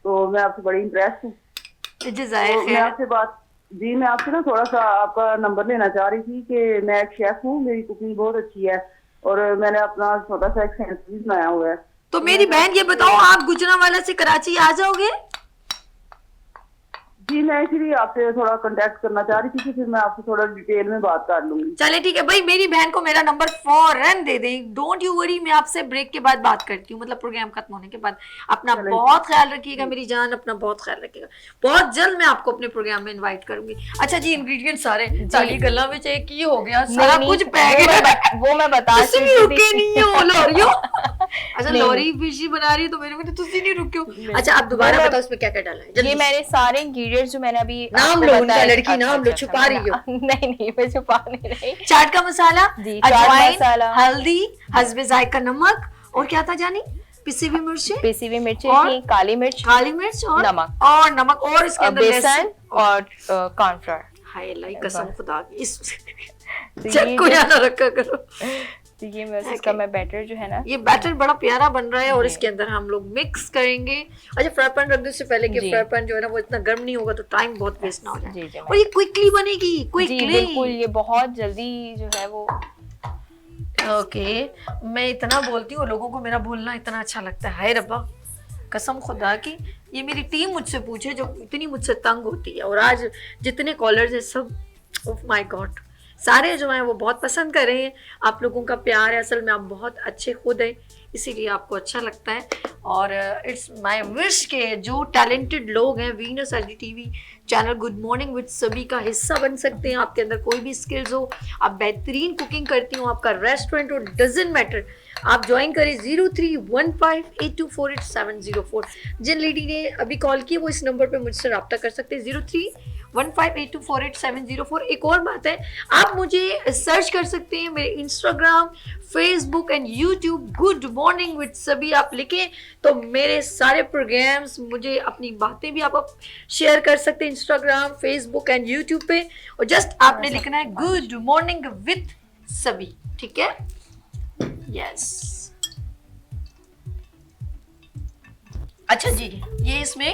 तो मैं आपसे बड़ी इम्प्रेस हूँ। जज़ाए तो मैं खैर। आपसे मैं आपसे ना थोड़ा सा आपका नंबर लेना चाह रही थी कि मैं एक शेफ हूँ, मेरी कुकिंग बहुत अच्छी है, और मैंने अपना छोटा सा एक सेंटर भी बनाया हुआ है। तो मेरी बहन ये बताओ, आप गुजरांवाला से कराची आ जाओगे? जी, मैं इसीलिए आपसे थोड़ा कांटेक्ट करना चाह रही थी कि फिर मैं आपसे थोड़ा डिटेल में बात कर लूंगी। चले ठीक है भाई, मेरी बहन को मेरा नंबर फौरन दे दें। डोंट यू वरी, मैं आपसे ब्रेक के बाद बात करती हूँ, मतलब प्रोग्राम खत्म होने के बाद। अपना बहुत ख्याल रखिएगा मेरी जान, अपना बहुत ख्याल रखिएगा। बहुत जल्द मैं आपको अपने प्रोग्राम में इनवाइट करूंगी। अच्छा जी, इंग्रेडिएंट सारे सारी गल्ला में चाहिए की हो गया, सारा नहीं, कुछ नहीं, पैक है। वो मैं बता तुसी भी चुकी रुके थी। नहीं हो लोरियो। अच्छा, नहीं, लोरी फिशी बना रही है तो मेरे को तो तुसी नहीं रुके हो। अच्छा, आप दोबारा बताओ इसमें क्या क्या डाला है ये जल्दी से। मैंने सारे इंग्रेडिएंट्स जो मैंने अभी नाम आपको लो उनका, बताए- लड़की अच्छा, नाम लो, अच्छा, छुपा रही हो। नहीं नहीं, मैं छुपा नहीं रही। चाट का मसाला, जी, चाट अजवाइन, मसाला। हल्दी, हस्बे जायका नमक, और क्या था जानी? पिसी हुई मिर्चें, पिसी हुई मिर्चें और? थी, काली मिर्च, काली मिर्च और नमक। और इसके अंदर बेसन लहसुन। और कॉर्नफ्लोर। हाय अल्लाह, कसम खुदा की, इस तो चट को ये याद ना रखा करो। तो ये बस इसका मैं बैटर जो है ना, ये बैटर बड़ा प्यारा बन रहा है और इसके अंदर हम लोग मिक्स करेंगे। अच्छा, फ्राई पैन रख दो इससे पहले कि जी। फ्राई पैन जो है ना वो इतना गर्म नहीं होगा तो टाइम बहुत वेस्ट ना हो जी, जाए। जी, और ये क्विकली बनेगी, जी क्विकली। बिल्कुल, ये बहुत जल्दी जो है वो। ओके, मैं इतना बोलती हूँ, लोगों को मेरा बोलना इतना अच्छा लगता है। हाय रब्बा, कसम खुदा की, ये मेरी टीम मुझसे पूछे जो इतनी मुझसे तंग होती है। और आज जितने कॉलर्स हैं सब, ओह माय गॉड, सारे जो हैं वो बहुत पसंद कर रहे हैं। आप लोगों का प्यार है, असल में आप बहुत अच्छे खुद हैं, इसीलिए आपको अच्छा लगता है। और इट्स माय विश के जो टैलेंटेड लोग हैं Venus IGTV channel good morning with सभी का हिस्सा बन सकते हैं। आपके अंदर कोई भी स्किल्स हो, आप बेहतरीन कुकिंग करती हो, आपका रेस्टोरेंट हो, डजंट मैटर, आप ज्वाइन करें 031582487004। जिन लेडी ने अभी कॉल की वो इस नंबर पे मुझसे रब्ता कर सकते हैं, 1582487004। एक और बात है, आप मुझे सर्च कर सकते हैं मेरे Instagram, Facebook and YouTube, good morning with सभी आप लिखें तो मेरे सारे प्रोग्राम्स, मुझे अपनी बातें भी आप शेयर कर सकते हैं इंस्टाग्राम, फेसबुक एंड यूट्यूब पे, और जस्ट आपने लिखना है गुड मॉर्निंग विद सभी, ठीक है? यस। अच्छा जी, ये इसमें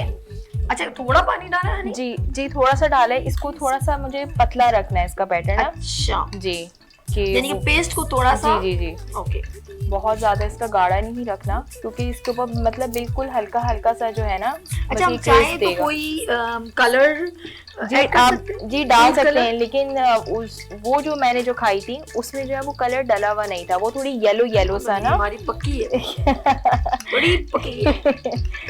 अच्छा थोड़ा पानी डाला है? जी जी, थोड़ा सा डाला है। इसको थोड़ा सा मुझे पतला रखना है इसका पैटर्न ना। अच्छा जी, कि यानी कि पेस्ट को थोड़ा सा, जी जी जी, ओके। बहुत ज्यादा इसका गाढ़ा नहीं रखना, क्योंकि इसके ऊपर मतलब बिल्कुल हल्का हल्का सा जो है ना, अच्छा, हम चाहें तो कोई कलर जी आप जी डाल सकते हैं, लेकिन वो जो मैंने जो खाई थी उसमें जो है वो कलर डला हुआ नहीं था, वो थोड़ी येलो येलो सा ना। हमारी पक्की है बड़ी पक्की है।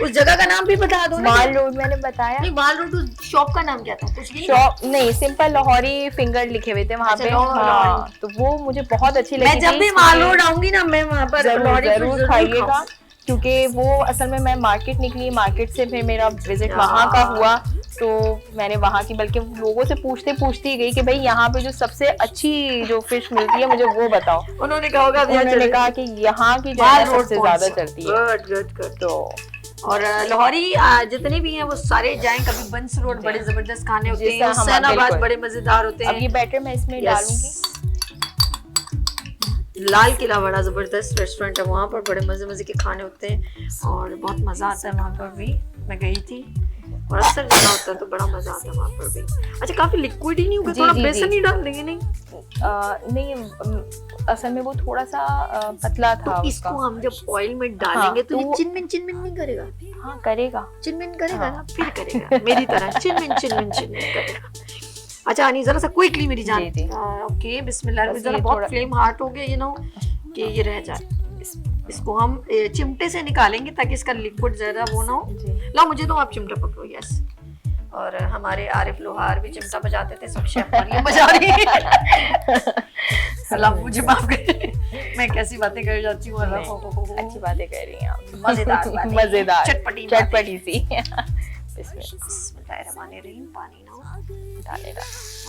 उस जगह का नाम भी बता दो ना। माल रोड मैंने बताया। नहीं, माल रोड उस शॉप का नाम क्या था? कुछ नहीं, शॉप नहीं, सिंपल लाहौरी फिंगर लिखे हुए थे वहाँ अच्छा, पे। लाहौरी। हाँ, तो वो मुझे बहुत अच्छी लगी। मैं जब भी माल रोड आऊंगी ना, मैं वहाँ पर जरूर खाइएगा, क्योंकि वो असल में मैं मार्केट निकली, मार्केट से फिर मेरा विजिट वहाँ का हुआ, तो मैंने वहाँ की, बल्कि लोगों से पूछते पूछते ही गई कि भाई यहाँ पे जो सबसे अच्छी जो फिश मिलती है मुझे वो बताओ। उन्होंने कहा होगा, उन्होंने कहा कि यहाँ की जो है सबसे ज्यादा चलती है। Good good good. तो और लाहौरी जितने भी हैं वो सारे जाएं, कभी बंस रोड बड़े जबरदस्त खाने होते जी हैं, सर, हाँ, हुसैनाबाद बिल्कुल। बड़े मजेदार होते अब ये हैं। बैटर मैं इसमें डालूंगी। लाल किला बड़ा जबरदस्त रेस्टोरेंट है, वहाँ पर बड़े मजे मजे के खाने होते हैं और बहुत मजा आता है वहाँ पर भी। मैं गई थी और अक्सर जाना होता है तो बड़ा मजा आता है वहाँ पर भी। अच्छा, काफी लिक्विड ही नहीं होगा, जी, थोड़ा जी, बेसन जी। ही डाल देंगे? नहीं नहीं, असल में वो थोड़ा सा पतला था तो इसको उसका। हम जब ऑयल में डालेंगे हाँ, तो ये तो- चिनमिन नहीं करेगा? हाँ करेगा। चिनमिन करेगा हाँ। ना, फिर करेगा मेरी तरह चिनमिन करेगा। अच्छा अनी, जरा सा क्विकली मेरी जान। जी, जी। ओके, बिस्मिल्लाह। बस जरा ये बहुत थोड़ा- फ्लेम हार्ट हो गया, कि ये रह जाए। इसको हम चिमटे से निकालेंगे ताकि इसका लिक्विड ज्यादा वो ना हो। जी। ला मुझे तो आप चिमटा पकड़ो। यस। और हमारे आरिफ लोहार भी चिमटा बजाते थे, सब शेफ मरियम बजा रही है। अल्लाह मुझे माफ करे, मैं कैसी बातें कर जाती हूँ। अल्लाह अच्छी बातें कर रही हैं आप। मजेदार बातें, मजेदार, चटपटी चटपटी सी। बिस्मिल्लाहिर्रहमानिर्रहीम। पानी ना डालेगा।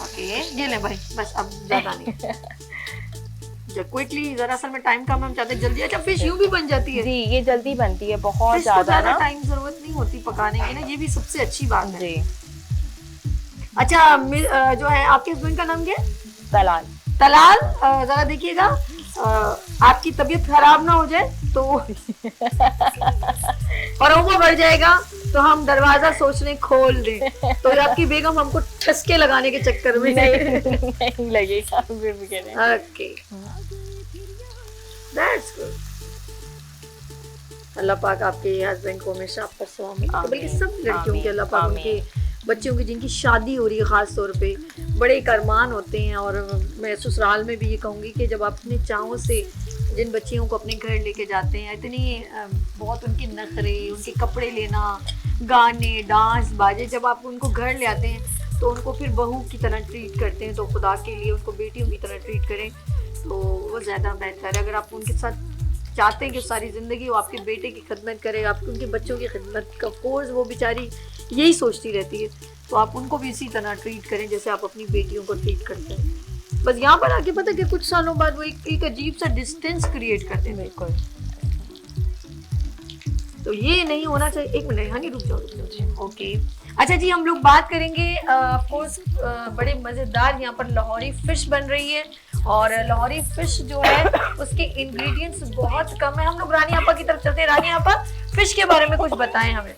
ओके, ये ले भाई, बस अब ज्यादा नहीं। जब क्विकली, जरा असल में टाइम कम है, हम चाहते हैं जल्दी। अच्छा, फिश यूं भी बन जाती है? जी, ये जल्दी बनती है, बहुत फिश को ज्यादा ज्यादा ना। टाइम जरूरत नहीं होती पकाने की ना, ये भी सबसे अच्छी बात है। जी। अच्छा, जो है आपके हस्बैंड का नाम क्या है? तलाल। तलाल, जरा देखिएगा आपकी तबीयत खराब ना हो जाए तो अरोमा बढ़ जाएगा तो हम दरवाजा सोचने खोल दें, तो आपकी बेगम हमको ठसके लगाने के चक्कर में नहीं लगेगा फिर भी कह रहे हैं। Okay, that's good. अल्लाह पाक आपके हस्बैंड को हमेशा आप पर सलामत रखे, बल्कि सब लड़कियों के अल्लाह पाक उनके बच्चियों की जिनकी शादी हो रही है ख़ास तौर पे बड़े करमान होते हैं। और मैं ससुराल में भी ये कहूँगी कि जब आप अपने चाहों से जिन बच्चियों को अपने घर लेके जाते हैं, इतनी बहुत उनके नखरे, उनके कपड़े लेना, गाने, डांस, बाजे, जब आप उनको घर ले आते हैं तो उनको फिर बहू की तरह ट्रीट करते हैं, तो खुदा के लिए उनको बेटियों की तरह ट्रीट करें तो वो ज़्यादा बेहतर है। अगर आप उनके साथ चाहते हैं कि सारी ज़िंदगी वो आपके बेटे की खिदमत करे, आपके उनके बच्चों की खिदमत, ऑफकोर्स वो बेचारी यही सोचती रहती है, तो आप उनको भी इसी तरह ट्रीट करें जैसे आप अपनी बेटियों को ट्रीट करते हैं। बस यहाँ पर आके पता है कि कुछ सालों बाद वो एक अजीब सा डिस्टेंस क्रिएट करते हैं। बिल्कुल। तो ये नहीं होना चाहिए। एक मिनट, हाँ, नहीं, रुक जाओ। ओके, अच्छा जी, हम लोग बात करेंगे ऑफकोर्स बड़े मज़ेदार यहाँ पर लाहौरी फ़िश बन रही है, और लाहौरी फ़िश जो है उसके इंग्रेडिएंट्स बहुत कम है। हम लोग रानी आपा की तरफ चलते हैं। रानी आपा, फ़िश के बारे में कुछ बताएं हमें।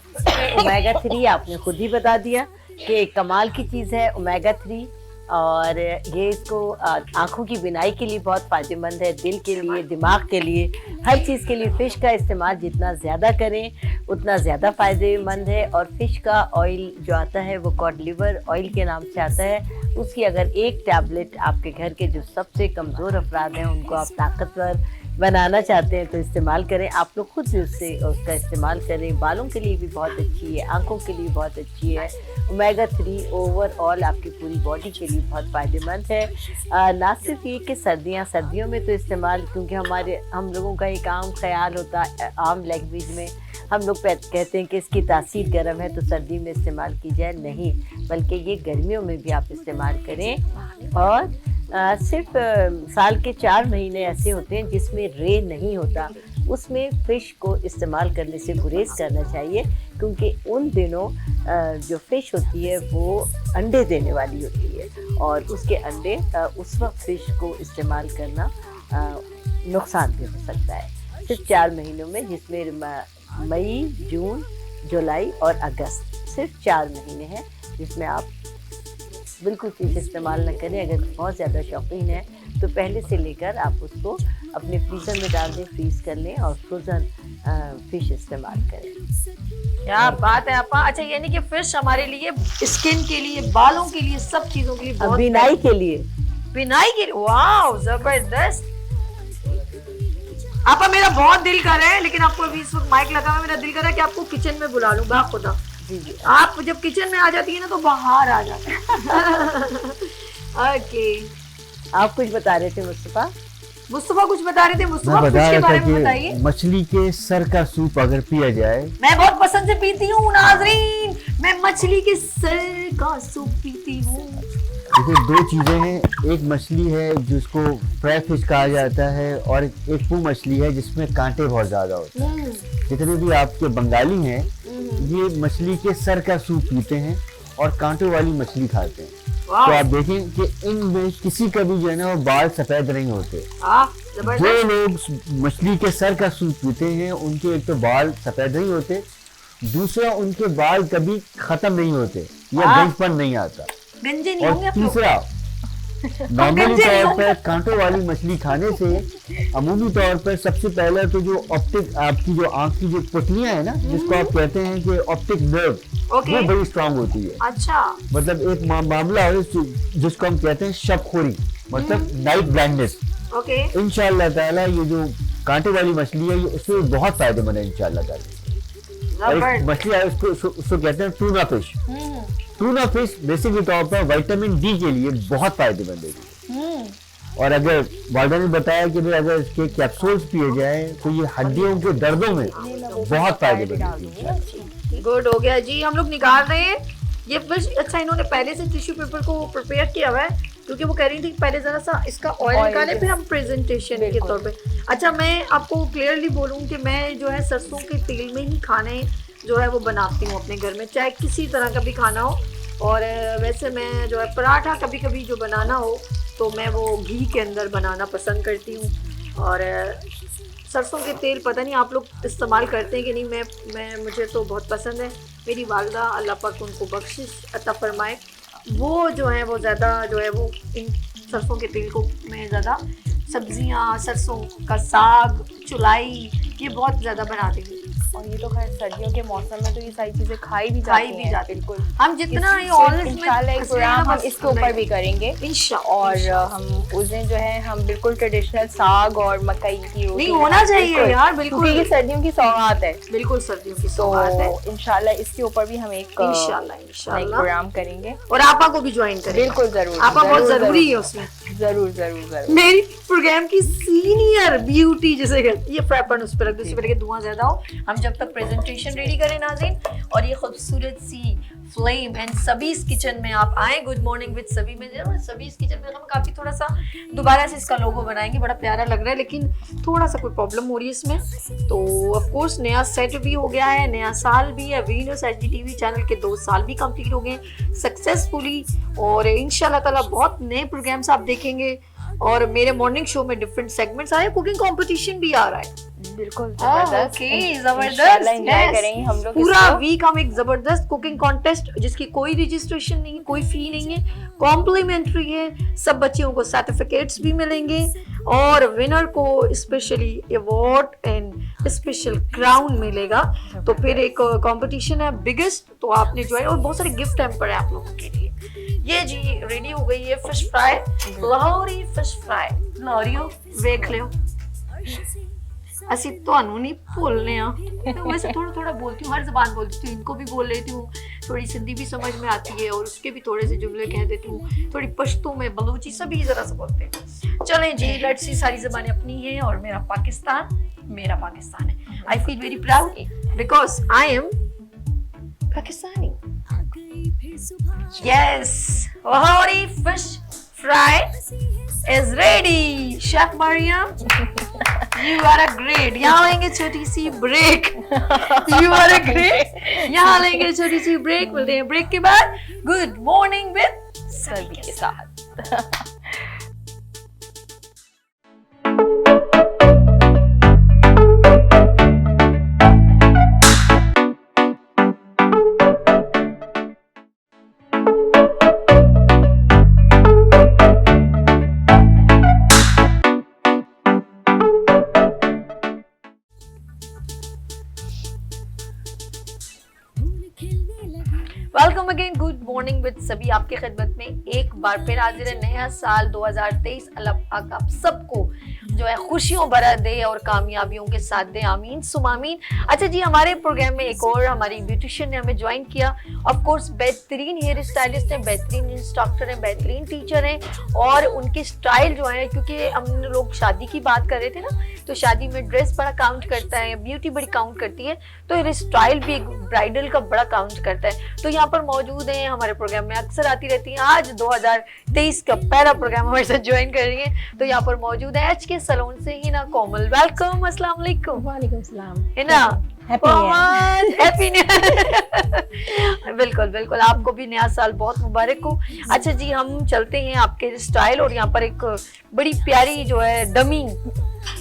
ओमेगा 3 आपने खुद ही बता दिया कि कमाल की चीज़ है ओमेगा 3, और ये इसको आँखों की बिनाई के लिए बहुत फ़ायदेमंद है, दिल के लिए, दिमाग के लिए, हर चीज़ के लिए फ़िश का इस्तेमाल जितना ज़्यादा करें उतना ज़्यादा फ़ायदेमंद है। और फ़िश का ऑयल जो आता है वो कॉड लिवर ऑयल के नाम से आता है। उसकी अगर एक टैबलेट आपके घर के जो सबसे कमज़ोर अफराद हैं उनको आप ताकतवर बनाना चाहते हैं तो इस्तेमाल करें। आप लोग खुद भी उसका इस्तेमाल करें। बालों के लिए भी बहुत अच्छी है, आंखों के लिए बहुत अच्छी है। ओमेगा 3 ओवरऑल आपकी पूरी बॉडी के लिए बहुत फ़ायदेमंद है। ना सिर्फ ये कि सर्दियों में तो इस्तेमाल, क्योंकि हम लोगों का एक आम ख्याल होता है, आम लैंग्वेज में हम लोग कहते हैं कि इसकी तासीर गर्म है तो सर्दी में इस्तेमाल की जाए, नहीं, बल्कि ये गर्मियों में भी आप इस्तेमाल करें। और सिर्फ साल के 4 महीने ऐसे होते हैं जिसमें रे नहीं होता, उसमें फ़िश को इस्तेमाल करने से गुरेज करना चाहिए, क्योंकि उन दिनों जो फ़िश होती है वो अंडे देने वाली होती है और उसके अंडे उस वक्त फ़िश को इस्तेमाल करना नुकसान भी हो सकता है। सिर्फ 4 महीनों में, जिसमें मई, जून, जुलाई और अगस्त, सिर्फ 4 महीने हैं जिसमें आप बिल्कुल फ़िश इस्तेमाल न करें। अगर बहुत ज़्यादा शौकीन है तो पहले से लेकर आप उसको अपने फ्रीज़र में डाल दें, फ्रीज़ कर लें और फ्रोज़न फ़िश इस्तेमाल करें। क्या बात है आपा। अच्छा, यानी कि फिश हमारे लिए स्किन के लिए, बालों के लिए, सब चीजों के लिए बहुत, बिनाई के लिए, बिनाई के लिए, वाह जबरदस्त। आपा मेरा बहुत दिल कर रहा है, लेकिन आपको अभी इस वक्त माइक लगा हुआ है, मेरा दिल कर रहा है कि आपको किचन में बुला लूं, खुदा। जी जी, आप जब किचन में आ जाती है ना तो बाहर आ जाते हैं। ओके, आप कुछ बता रहे थे मुस्तफा? मुस्तफा कुछ बता रहे थे, मैं मुस्तफा बता फिश के रहा था बारे में बताइए। कि मछली के सर का सूप अगर पिया जाए, मैं बहुत पसंद से पीती हूँ नाजरीन, मैं मछली के सर का सूप पीती हूँ। देखिए 2 चीजें हैं, एक मछली है जिसको फ्राई फिश कहा जाता है और एक वो मछली है जिसमें कांटे बहुत ज्यादा होते हैं। जितने भी आपके बंगाली हैं ये मछली के सर का सूप पीते हैं और कांटों वाली मछली खाते हैं। तो आप देखें कि इनमें किसी का भी जो है ना वो बाल सफेद नहीं होते। जो लोग मछली के सर का सूप पीते हैं उनके एक तो बाल सफेद नहीं होते, दूसरा उनके बाल कभी खत्म नहीं होते या गंजपन नहीं आता, गंजे नहीं और होंगे आप लोग? तीसरा नॉर्मली तौर पर कांटों वाली मछली खाने से अमूमी तौर पर सबसे पहले तो जो ऑप्टिक, आपकी जो आंख की जो पुतलियां है ना, जिसको आप कहते हैं कि ऑप्टिक नर्व, वो बड़ी स्ट्रांग होती है। अच्छा, मतलब एक मामला है जिसको हम कहते हैं शबखोरी, मतलब नाइट ब्लाइंडनेस। ओके, इंशाअल्लाह ताला ये जो कांटे वाली मछली है ये उससे बहुत फायदेमंद है इंशाअल्लाह ताला। और एक मछली है उसको कहते हैं tuna fish. Tuna fish basically तौर पर विटामिन डी के लिए बहुत फायदेमंद है। और अगर वालदा ने बताया कि भाई अगर इसके कैप्सूल्स पिए जाए तो ये हड्डियों के दर्दों में बहुत फायदेमंद है। गुड हो गया जी, हम लोग निकाल रहे हैं ये फिश। अच्छा, इन्होंने पहले से टिश्यू पेपर को प्रिपेयर किया हुआ है क्योंकि वो कह रही थी पहले जरा सा इसका ऑयल निकाले फिर हम प्रेजेंटेशन के तौर पे। अच्छा, मैं आपको क्लियरली बोलूँ कि मैं जो है सरसों के तेल में ही खाने जो है वो बनाती हूँ अपने घर में, चाहे किसी तरह का भी खाना हो। और वैसे मैं जो है पराठा कभी कभी जो बनाना हो तो मैं वो घी के अंदर बनाना पसंद करती हूँ। और सरसों के तेल पता नहीं आप लोग इस्तेमाल करते हैं कि नहीं, मैं मुझे तो बहुत पसंद है। मेरी वालदा अल्लाह पाक उनको बख्शिश अता फरमाए, वो जो है वो ज़्यादा जो है वो इन सरसों के तेल को मैं ज़्यादा सब्जियाँ, सरसों का साग, चुलाई, ये बहुत ज़्यादा बनाती हूँ। और ये तो खैर सर्दियों के मौसम में तो ये सारी चीजें खाई भी जाती हैं। बिल्कुल, हम जितना ये इंशाल्लाह एक प्रोग्राम हम इसके ऊपर भी करेंगे और हम उस दिन जो है हम बिल्कुल ट्रेडिशनल साग और मकई की रोटी नहीं होना चाहिए यार, बिल्कुल, क्योंकि ये सर्दियों की सौगात है। बिल्कुल सर्दियों की सौगात है। इंशाल्लाह इसके ऊपर भी हम एक इंशाल्लाह प्रोग्राम करेंगे और आपा को भी ज्वाइन करेंगे। बिल्कुल जरूर, आपा बहुत जरूरी है उसमें। जरूर जरूर जरूर। मेरी प्रोग्राम की सीनियर ब्यूटी जिसे कहते हैं, ये फ्राई उस पर रख दो, इससे पहले कि धुआं ज्यादा हो। हम जब तक प्रेजेंटेशन रेडी करें नाज़रीन, और ये खूबसूरत सी फ्लेम एंड सबीज किचन में आप आए, गुड मॉर्निंग विद सभी में जरूर। सबीज किचन में हम काफ़ी थोड़ा सा दोबारा से इसका लोगो बनाएंगे, बड़ा प्यारा लग रहा है, लेकिन थोड़ा सा कोई प्रॉब्लम हो रही है इसमें। तो ऑफ कोर्स नया सेट भी हो गया है, नया साल भी है, वीनस HDTV चैनल के 2 साल भी कंप्लीट हो गए सक्सेसफुली, और इंशाल्लाह ताला बहुत नए प्रोग्राम्स आप देखेंगे। और मेरे मॉर्निंग शो में डिफरेंट सेगमेंट्स आए, कुकिंग कंपटीशन भी आ रहा है। बिल्कुल जबरदस्त एंजॉय करेंगे हम लोग पूरा वीक। हम एक जबरदस्त कुकिंग कॉन्टेस्ट जिसकी कोई रजिस्ट्रेशन नहीं है, कोई फी नहीं है, कॉम्प्लीमेंट्री है, सब बच्चियों को सर्टिफिकेट्स भी मिलेंगे और विनर को specially award and special crown मिलेगा। तो फिर एक कंपटीशन है बिगेस्ट, तो आपने जो है, और बहुत सारे गिफ्ट हैम्पर है आप लोगों के लिए। ये जी रेडी हो गई है fish fry, Lahori fish fry. लाहौरियों वेख लियो, ਅਸੀਂ ਤੁਹਾਨੂੰ नहीं भूलने वैसे थोड़ा थोड़ा बोलती हूँ, हर जबान बोलती हूँ, इनको भी बोल लेती हूँ, थोड़ी सिंधी भी समझ में आती है और उसके भी थोड़े से जुमले कह देती हूँ, थोड़ी पश्तो में, बलूची, सभी ज़रा सा बोलते हैं। चलें जी, लेट्स सी, सारी ज़बानें अपनी हैं और मेरा पाकिस्तान है। I feel very proud because I am Pakistani. Yes, Lahori fish fry is ready. Chef Mariam, you are a great. यहाँ लेंगे छोटी सी break. You are a great. यहाँ लेंगे छोटी सी ब्रेक. मिलते हैं ब्रेक के बाद. Good morning with सभी के साथ welcome again. Good morning with सभी आपके खिदमत में एक बार फिर हाजिर है. नया साल 2023 अल्लाह पाक आप सबको जो है खुशियों भरा दे और कामयाबियों के साथ दे. आमीन सुम आमीन. अच्छा जी, हमारे प्रोग्राम में एक और हमारी ब्यूटिशियन ने हमें ज्वाइन किया. ऑफ कोर्स बेहतरीन हेयर स्टाइलिस्ट हैं, बेहतरीन इंस्ट्रक्टर हैं, बेहतरीन टीचर हैं और उनकी स्टाइल जो है, क्योंकि हम लोग शादी की बात कर रहे थे ना, तो शादी में ड्रेस बड़ा काउंट करता है, ब्यूटी बड़ी काउंट करती है, तो हेयर स्टाइल भी एक ब्राइडल का बड़ा काउंट करता है. तो यहाँ पर मौजूद हैं, हमारे प्रोग्राम में अक्सर आती रहती हैं. आज 2023 का पहला प्रोग्राम हमारे साथ ज्वाइन कर रही हैं. तो यहाँ पर मौजूद है HK सैलून से हिना कोमल. वेलकम. अस्सलाम वालेकुम. वालेकुम सलाम. Hina, happy new year. बिल्कुल बिल्कुल, आपको भी नया साल बहुत मुबारक हो. अच्छा जी, हम चलते हैं आपके स्टाइल. और यहाँ पर एक बड़ी प्यारी जो है डमी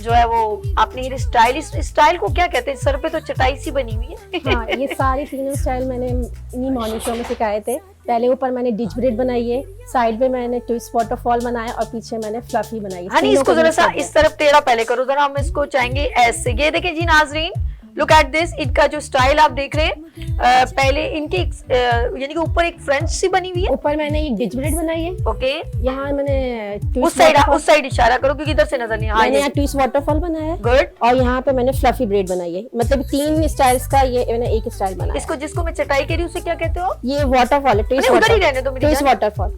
जो है वो आपने हेयर स्टाइल, इस स्टाइल को क्या कहते हैं? सर पे तो चटाई सी बनी हुई है. हाँ, ये सारी तीनों स्टाइल मैंने इन्हीं मॉर्निंग शो में सिखाए थे. पहले ऊपर मैंने डिच ब्रेड बनाई है, साइड पे मैंने ट्विस्ट वाटरफॉल बनाया और पीछे मैंने फ्लफी बनाई है. हाँ, इसको जरा सा इस तरफ टेढ़ा पहले करो जरा. हम इसको चाहेंगे ऐसे. ये देखिए जी नाजरीन, लुक एट दिस. इनका जो स्टाइल आप देख रहे हैं, पहले इनके यानी कि ऊपर एक फ्रेंच सी बनी हुई है. ऊपर मैंने एक डिच ब्रेड बनाई है. ओके, यहाँ मैंने उस साइड इशारा करो क्योंकि इधर से नजर नहीं आ मैंने यहाँ ट्विस्ट वाटरफॉल बनाया है. गुड. और यहाँ पे मैंने फ्लफी ब्रेड बनाई है. मतलब 3 स्टाइल्स का ये मैंने एक स्टाइल बनाया. इसको जिसको मैं चटाई कह रही हूँ उसे क्या कहते हो? ये वाटरफॉल है. ट्विस्ट उधर ही रहने दो मेरी ट्विस्ट जान. वाटरफॉल.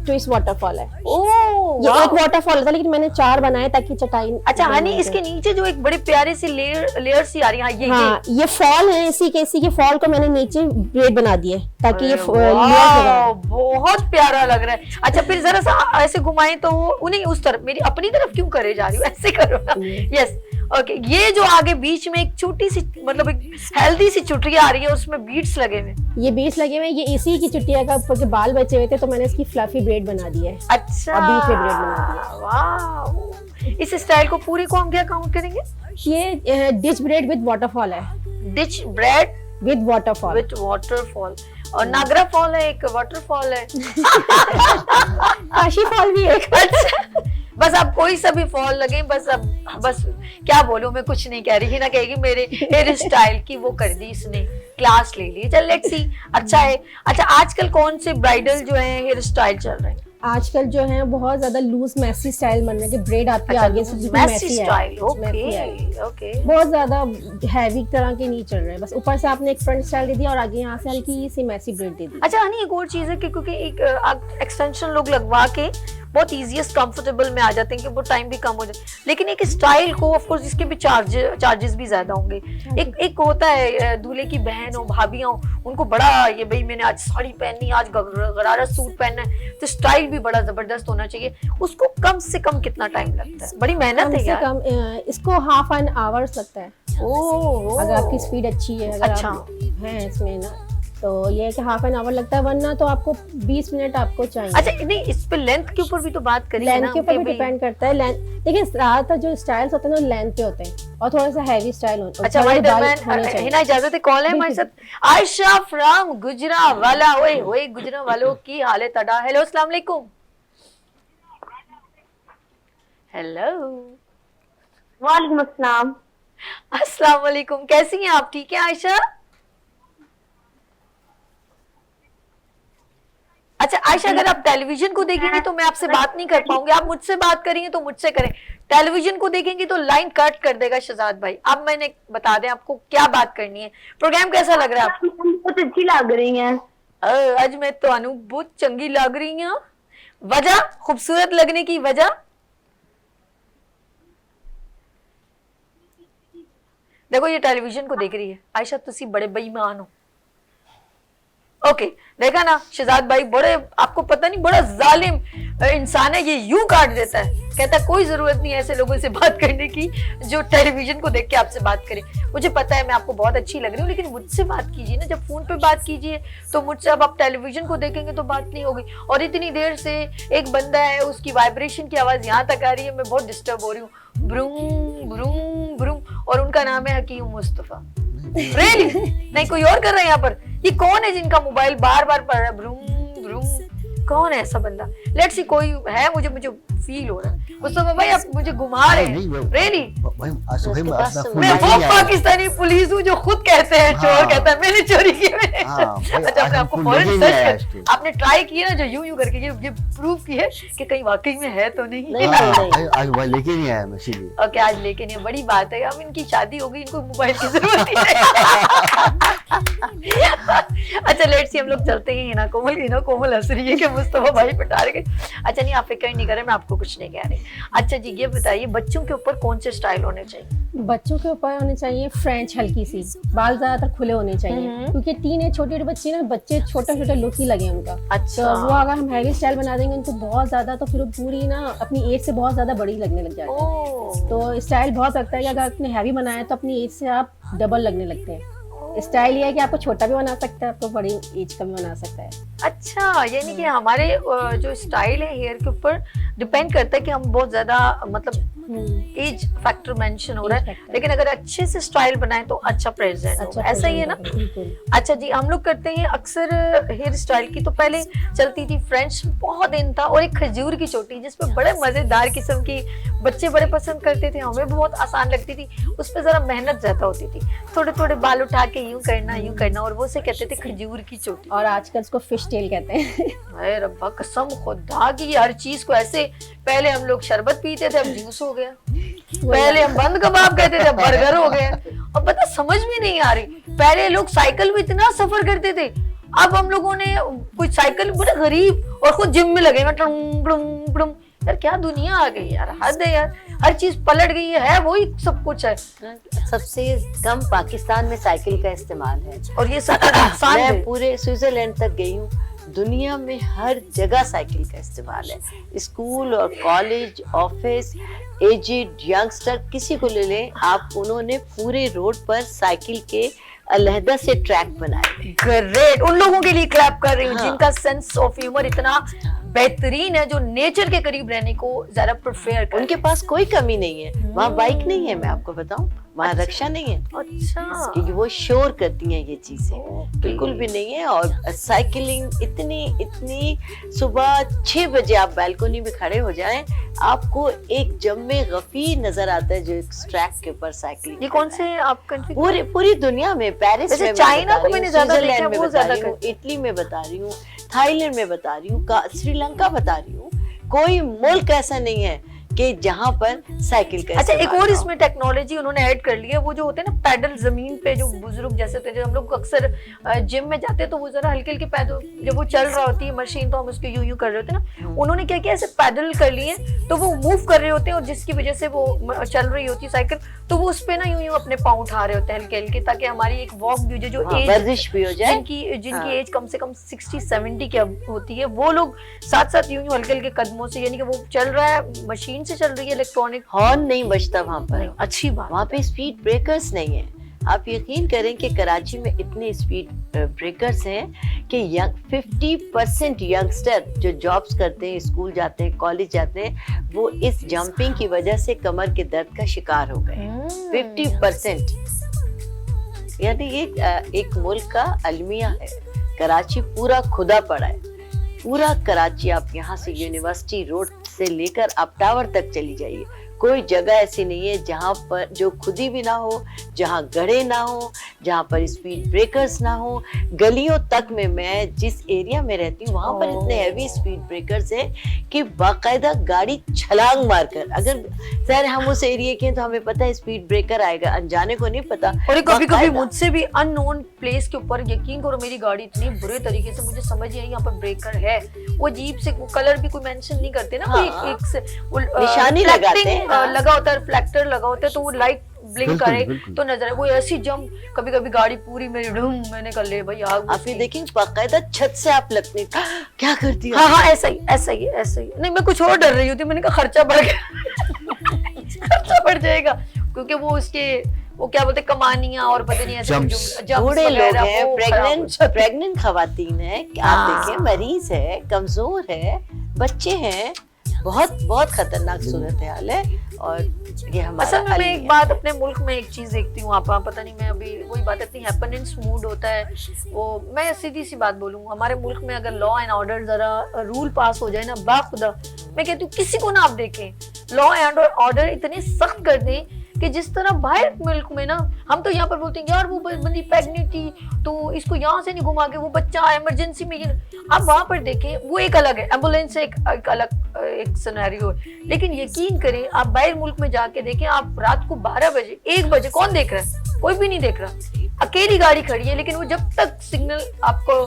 ट्विस्ट वाटरफॉल है. ओह, ये एक वाटरफॉल था लेकिन मैंने 4 बनाए ताकि चटाई. अच्छा हनी, इसके नीचे जो एक बड़े प्यारे से लेयर सी आ रही है. हाँ, ये फॉल है. इसी के फॉल को मैंने नीचे ब्रेड बना दिए ताकि ये वाह, बहुत प्यारा लग रहा है. अच्छा फिर जरा सा ऐसे घुमाएं तो उन्हें उस तरफ, मेरी अपनी तरफ क्यों करे जा रही हो? ऐसे करो ना. Yes, okay. ये जो आगे बीच में एक छोटी सी, मतलब एक हेल्दी सी चुटिया आ रही है, उसमें बीट्स लगे हुए. ये बीट्स लगे हुए, ये इसी की चुटिया का ऊपर के बाल बचे हुए थे तो मैंने इसकी फ्लफी ब्रेड बना दी है. अच्छा, और बीच में ब्रेड बना दिया. वाह. इस स्टाइल को पूरी को हम क्या काउंट करेंगे? ये डिच ब्रेड विद वाटरफॉल है. Ditch bread with waterfall. With waterfall. और नागरा फॉल है, एक वाटरफॉल है. काशी फॉल भी एक. अच्छा, बस आप कोई सा भी फॉल लगे. बस क्या बोलूं, मैं कुछ नहीं कह रही है ना, कहेगी मेरे हेयर स्टाइल की वो कर दी इसने, क्लास ले ली. चल लेट्स सी. अच्छा है. अच्छा, आजकल कौन से ब्राइडल जो है हेयर स्टाइल चल रहे हैं? आजकल जो है बहुत ज्यादा लूज मैसी स्टाइल बन रहा है कि ब्रेड आपके अच्छा, आगे से मैसी स्टाइल. मैसी है. ओके. बहुत ज्यादा हैवी तरह के नहीं चल रहे हैं. बस ऊपर से आपने एक फ्रंट स्टाइल दे दिया और आगे यहाँ से हल्की सी मैसी ब्रेड दे दी. अच्छा हनी, एक और चीज है कि क्योंकि एक एक्सटेंशन लोग लगवा के बहुत इजीएस्ट कंफर्टेबल में आ जाते हैं कि वो टाइम भी कम हो जाए, लेकिन एक स्टाइल को ऑफ कोर्स इसके भी चार्जेस भी ज्यादा होंगे. एक होता है दूल्हे की बहन हो, भाभियां हो, उनको बड़ा ये भाई मैंने आज साड़ी पहननी, आज गरारा सूट पहनना है, तो स्टाइल भी बड़ा जबरदस्त होना चाहिए. उसको कम से कम कितना टाइम लगता है? बड़ी मेहनत है यार. कम इसको हाफ एन आवर्स लगता है. ओह, अगर आपकी स्पीड अच्छी है, अगर अच्छा आप हैं इसमें ना, तो ये है कि हाफ एन आवर लगता है, वरना तो आपको 20 मिनट आपको चाहिए. अच्छा नहीं, इस पे लेंथ के ऊपर भी तो बात करी है ना. लेंथ के ऊपर भी डिपेंड करता है. लेंथ देखिए, ज्यादातर जो स्टाइल्स होते हैं ना लेंथ पे होते हैं और थोड़ा सा हैवी स्टाइल होता है. अच्छा हमारे दरमियान हिना इजाजत है, कॉल है हमारे साथ आयशा फ्रॉम गुजरावाला. ओए गुजरावालों की हालत अड़ा. हेलो, अस्सलाम वालेकुम. हेलो, वालेकुम अस्सलाम. अस्सलाम वालेकुम. कैसी हैं आप? ठीक है आयशा? अच्छा आयशा, अगर आप टेलीविजन को देखेंगे तो मैं आपसे बात नहीं कर पाऊंगी. आप मुझसे बात करेंगे तो मुझसे करें. टेलीविजन को देखेंगे तो लाइन कट कर देगा शहजाद भाई. अब मैंने बता दें आपको क्या बात करनी है. प्रोग्राम कैसा लग रहा है आपको? बहुत अच्छी लग रही है. आज मैं तो अनु बहुत चंगी लग रही हूँ. वजह, खूबसूरत लगने की वजह? देखो ये टेलीविजन को देख रही है, आयशा तुसी बड़े बेईमान हो। ओके देखा ना शहजाद भाई, बड़े आपको पता नहीं बड़ा जालिम इंसान है, ये यूं काट देता है, कहता है कोई जरूरत नहीं है ऐसे लोगों से बात करने की जो टेलीविजन को देख के आपसे बात करें। मुझे पता है मैं आपको बहुत अच्छी लग रही हूँ, लेकिन मुझसे बात कीजिए ना, जब फोन पे बात कीजिए तो मुझसे। अब आप टेलीविजन को देखेंगे तो बात नहीं होगी। और इतनी देर से एक बंदा है, उसकी वाइब्रेशन की आवाज यहाँ तक आ रही है, मैं बहुत डिस्टर्ब हो रही हूँ, ब्रूम ब्रूम ब्रूम, और उनका नाम है हकीम मुस्तफा। रियली नहीं कोई और कर रहे हैं यहाँ पर? ये कौन है जिनका मोबाइल बार बार पड़ रहा है ब्रूम ब्रूम? कौन है ऐसा बंदा? लेट्स सी कोई है, मुझे फील हो रहा है। मुस्तफा भाई आप मुझे घुमा रहे हैं रियली। मैं वो पाकिस्तानी पुलिस हूँ जो खुद कहते हैं चोर कहता है मैंने चोरी की है। अच्छा मैं आपको फौरन सर्च कर, आपने ट्राई किया ना जो यूं करके ये प्रूव की है कि कहीं वाकई में है तो नहीं। आज लेके नहीं आया मैं इसीलिए। ओके आज लेके नहीं, बड़ी बात है। अब इनकी शादी हो गई, इनको मोबाइल की जरूरत ही नहीं। अच्छा लेट्स सी हम लोग चलते हैं। हिना कोमल हंस रही है कि मुस्तफा भाई पटा रहे। अच्छा नहीं आप फिक्र नहीं करें, मैं आपको कुछ नहीं कह रही। अच्छा जी ये बताइए बच्चों के ऊपर कौन से स्टाइल होने चाहिए? बच्चों के ऊपर होने चाहिए फ्रेंच हल्की सी, बाल ज्यादातर खुले होने चाहिए, क्योंकि टीन है छोटे छोटे बच्चे ना, बच्चे छोटे छोटे लुक ही लगे उनका। अच्छा तो वो अगर हम हेयर स्टाइल बना देंगे उनको बहुत ज्यादा, तो फिर वो पूरी ना अपनी एज से बहुत ज्यादा बड़ी लगने लग जाती है। तो स्टाइल बहुत लगता है कि अगर आपने हैवी बनाया तो अपनी एज से आप डबल लगने लगते हैं। स्टाइल ये है कि आपको छोटा भी बना सकता है, आपको बड़ी एज का भी बना सकता है। अच्छा यानी कि हमारे जो स्टाइल है हेयर के ऊपर डिपेंड करता है कि हम बहुत ज्यादा मतलब एज फैक्टर मेंशन हो रहा है, लेकिन अगर अच्छे से स्टाइल बनाए तो अच्छा प्रेजेंट होगा, ऐसा ही है ना? अच्छा जी हम लोग करते हैं अक्सर हेयर स्टाइल की, तो पहले चलती थी फ्रेंच, बहुत इन था, और एक खजूर की चोटी जिसपे बड़े मजेदार किस्म की बच्चे बड़े पसंद करते थे, हमें बहुत आसान लगती थी, उस पर जरा मेहनत ज्यादा होती थी, थोड़े थोड़े बाल उठा के यूं करना, और वो से कहते थे खजूर की चोटी, और आजकल उसको फिश टेल कहते हैं। अरे रब्बा कसम खुदा की हर चीज को ऐसे, पहले हम लोग शरबत पीते थे अब जूस हो गया, पहले हम बंद कबाब कहते थे अब बर्गर हो गया, और पता समझ में नहीं आ रही। पहले लोग साइकिल में इतना सफर करते थे, अब हम लोगों ने कुछ साइकिल बड़े गरीब और खुद जिम में लगेगा, यार क्या दुनिया आ गई यार, हद है यार, हर चीज पलट गई है, वही सब कुछ है। सबसे कम पाकिस्तान में साइकिल का इस्तेमाल है, और ये सब नुकसान मैं है। पूरे स्विट्जरलैंड तक गई हूँ, दुनिया में हर जगह साइकिल का इस्तेमाल है। स्कूल और कॉलेज, ऑफिस, एजिड, यंगस्टर, किसी को ले लें आप, उन्होंने पूरे रोड पर साइकिल के अलहदा से ट्रैक बनाए। ग्रेट, उन लोगों के लिए क्लैप कर रही हूँ हाँ। जिनका सेंस ऑफ ह्यूमर इतना बेहतरीन है, जो नेचर के करीब रहने को ज्यादा प्रेफर कर। उनके पास कोई कमी नहीं है, वहाँ बाइक नहीं है, मैं आपको बताऊं, वहाँ अच्छा। रक्षा नहीं है, अच्छा क्योंकि वो शोर करती हैं ये चीजें, बिल्कुल भी नहीं है। और साइकिलिंग इतनी सुबह 6 बजे आप बालकनी में खड़े हो जाएं, आपको एक जम्मे गफीर नजर आता है जो एक ट्रैक के ऊपर साइकिलिंग। ये कौन से आप कंट्री? पूरी दुनिया में, पेरिस वैसे में चाइना को मैंने ज्यादा देखा है, स्विट्जरलैंड में वो बता ज्यादा रही हूँ, इटली में बता रही हूँ, थाईलैंड में बता रही हूँ, श्रीलंका बता रही हूँ, कोई मुल्क ऐसा नहीं है कि जहाँ पर साइकिल का अच्छा एक इस्तेमाल और ना हो। इसमें टेक्नोलॉजी उन्होंने ऐड कर ली है, वो जो होते हैं ना पैडल, जमीन पे जो बुजुर्ग जैसे होते हैं, जो हम लोग अक्सर जिम में जाते हैं तो वो जरा हल्के हल्के पैदल, जब वो चल रहा होती है मशीन तो हम उसको यूं यूं कर रहे होते हैं ना, उन्होंने क्या किया ऐसे पैडल कर लिए तो वो मूव कर रहे होते हैं, और जिसकी वजह से वो चल रही होती है साइकिल, तो वो उस पे ना यूं यूं अपने पाँव उठा रहे होते हैं हल्के हल्के, ताकि हमारी एक वॉक भी हो जाए, जो हाँ, एज वर्जिश भी हो जाए। जिनकी एज कम से कम 60-70 की होती है, वो लोग साथ साथ यूं यूं हल्के हल्के कदमों से, यानी कि वो चल रहा है, मशीन से चल रही है, इलेक्ट्रॉनिक। हॉर्न नहीं बजता वहाँ पर, अच्छी बात। वहाँ पे स्पीड ब्रेकर्स नहीं है। आप यकीन करें कि कराची में इतने स्पीड ब्रेकर्स हैं कि 50% यंगस्टर जो जॉब्स करते हैं, स्कूल जाते हैं, कॉलेज जाते हैं, वो इस जंपिंग की वजह से कमर के दर्द का शिकार हो गए। 50%, यानी एक मुल्क का अलमिया है। कराची पूरा खुदा पड़ा है, पूरा कराची। आप यहाँ से यूनिवर्सिटी रोड से लेकर आप टावर तक चली जाइए, कोई जगह ऐसी नहीं है जहाँ पर जो खुदी भी ना हो, जहाँ गड्ढे ना हो, जहाँ पर स्पीड ब्रेकर्स ना हो। गलियों तक में, मैं जिस एरिया में रहती हूँ वहाँ पर इतने हैवी स्पीड ब्रेकर्स हैं कि बाकायदा गाड़ी छलांग मारकर, अगर सर हम उस एरिया के हैं तो हमें पता है स्पीड ब्रेकर आएगा, अनजाने को नहीं पता। और कभी कभी मुझसे भी अननोन प्लेस के ऊपर, यकीन करो मेरी गाड़ी इतनी बुरे तरीके से, मुझे समझ नहीं आई यहाँ पर ब्रेकर है, वो अजीब से, वो कलर भी कोई मेंशन नहीं करते ना, हाँ, एक से वो निशानी लगाते हैं, लगा होता है, रिफ्लेक्टर लगा होता है, तो वो लाइट ब्लिंक बिल्कुल, करे बिल्कुल। तो नजर आए। वो ऐसी जंप, कभी कभी गाड़ी पूरी मेरी ढूम, मैंने कर ले भाई आग आप उसकी। ये देखेंगे बाकायदा छत से आप लगने क्या कर दिया। हाँ हाँ, ऐसा ही ऐसा ही ऐसा ही। नहीं, मैं कुछ और डर रही होती, मैंने कहा खर्चा बढ़ गया खर्चा बढ़ जाएगा, क्योंकि वो उसके वो क्या बोलते कमानियां और पता नहीं ऐसे Jumps। jumps बूढ़े लोग वगैरह, हैं, वो खराब हो जाते। प्रेग्नेंट खवातीन है, आप हाँ। देखिए मरीज है, कमजोर है, बच्चे हैं, बहुत बहुत खतरनाक सूरत हाल है। और ये हमारा असल में हल मैं ही एक है। बात अपने मुल्क में एक चीज देखती हूँ, आप पता नहीं, मैं अभी वही बात, इतनी हैप्पीनेस मूड होता है वो। मैं सीधी सी बात बोलूँ, हमारे मुल्क में अगर लॉ एंड ऑर्डर जरा रूल पास हो जाए ना, बाखुदा मैं कहती हूँ किसी को ना आप देखें, लॉ एंड ऑर्डर इतने सख्त कर दें कि जिस तरह बाहर मुल्क में ना, हम तो यहाँ पर बोलते हैं यार वो बंदी प्रेग्नेंट थी तो इसको यहाँ से नहीं घुमा के, वो बच्चा इमरजेंसी में आप वहां पर देखें, वो एक अलग है, एम्बुलेंस से एक अलग एक सिनेरियो है। लेकिन यकीन करें, आप बाहर मुल्क में जाके देखें, आप रात को 12 बजे 1 बजे कौन देख रहा है? कोई भी नहीं देख रहा, अकेली गाड़ी खड़ी है, लेकिन वो जब तक सिग्नल आपको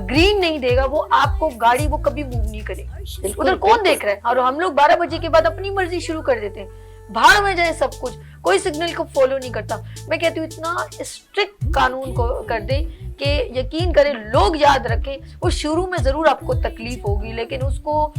ग्रीन नहीं देगा, वो आपको गाड़ी वो कभी मूव नहीं करेगी। उधर कौन देख रहा है? और हम लोग 12 बजे के बाद अपनी मर्जी शुरू कर देते हैं, भाड़ में जाए सब कुछ, कोई सिग्नल को फॉलो नहीं करता। मैं कहती हूँ इतना स्ट्रिक्ट कानून को कर दे कि यकीन करें, लोग याद रखें, वो शुरू में जरूर आपको तकलीफ होगी, लेकिन उसको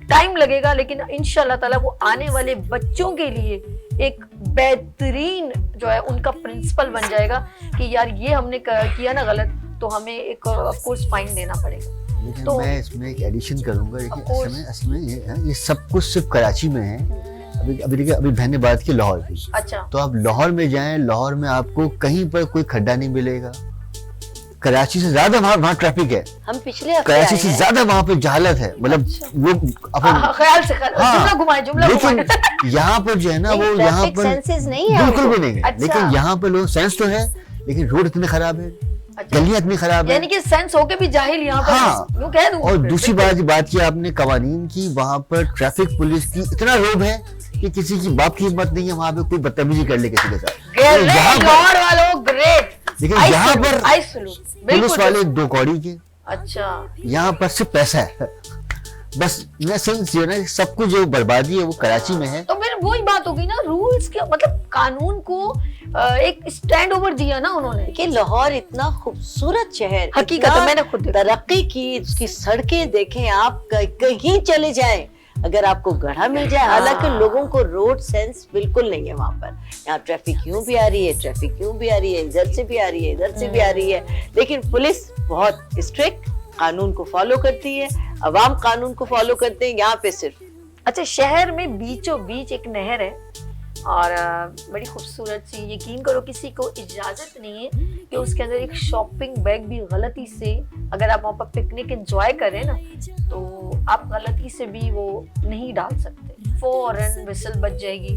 टाइम लगेगा, लेकिन इंशाल्लाह ताला वो आने वाले बच्चों के लिए एक बेहतरीन जो है उनका प्रिंसिपल बन जाएगा कि यार ये हमने किया ना गलत, तो हमें एक ऑफ कोर्स फाइन देना पड़ेगा। लेकिन तो- मैं इसमें एक एडिशन करूंगा, Of देखिए course। असल में ये है, ये सब कुछ सिर्फ कराची में है। अभी देखिए, अभी बहन ने बात की लाहौर की, अच्छा, तो आप लाहौर में जाएं, लाहौर में आपको कहीं पर कोई खड्डा नहीं मिलेगा। कराची से ज्यादा वहाँ ट्रैफिक है, हम पिछले हफ्ते कराची आए से हैं। ज्यादा वहाँ पे जहालत है, मतलब लोग अपन ख्याल से जुमला घुमाए, जुमला लेकिन घुमाए। यहाँ पर जो है ना, नहीं, वो यहाँ traffic पर senses नहीं है बिल्कुल उनको। भी नहीं है। अच्छा। लेकिन यहाँ पर लोग सेंस तो है, लेकिन रोड इतने खराब है, अच्छा। गलियां इतनी खराब है। यानी कि सेंस होके भी जाहिल यहाँ पर हाँ। है, यूं कह दूं। और दूसरी बात की आपने कवानीन की, वहाँ पर ट्रैफिक पुलिस की इतना रोब है कि किसी की बाप की हिम्मत नहीं है वहाँ पे कोई बदतमीजी कर ले किसी के साथ। ग्रेट, यहाँ पर- लाहौर वालों ग्रेट। लेकिन यहाँ पर आई सलूट, पुलिस वाले 2 कौड़ी के, अच्छा, यहाँ पर सिर्फ पैसा है बस। मैं सेंस जो है ना, सब कुछ जो बर्बादी है वो कराची में है। तो फिर वही बात होगी ना, रूल्स के मतलब कानून को एक स्टैंड ओवर दिया ना उन्होंने। कि लाहौर इतना खूबसूरत शहर, हकीकत इतना है, मैंने खुद देखा। तरक्की की, उसकी सड़कें देखें आप, कहीं चले जाएं, अगर आपको गड्ढा मिल जाए। हालांकि लोगों को रोड सेंस बिल्कुल नहीं है वहाँ पर। यहाँ ट्रैफिक यूं भी आ रही है, ट्रैफिक यूं भी आ रही है, इधर से भी आ रही है, इधर से भी आ रही है, लेकिन पुलिस बहुत स्ट्रिक्ट कानून को फॉलो करती है, अवाम कानून को फॉलो करते हैं। यहाँ पे सिर्फ अच्छा, शहर में बीचों बीच एक नहर है और बड़ी खूबसूरत सी, यकीन करो किसी को इजाजत नहीं है कि उसके अंदर एक शॉपिंग बैग भी गलती से, अगर आप वहाँ पर पिकनिक एंजॉय करें ना, तो आप गलती से भी वो नहीं डाल सकते, फौरन विसल बज जाएगी।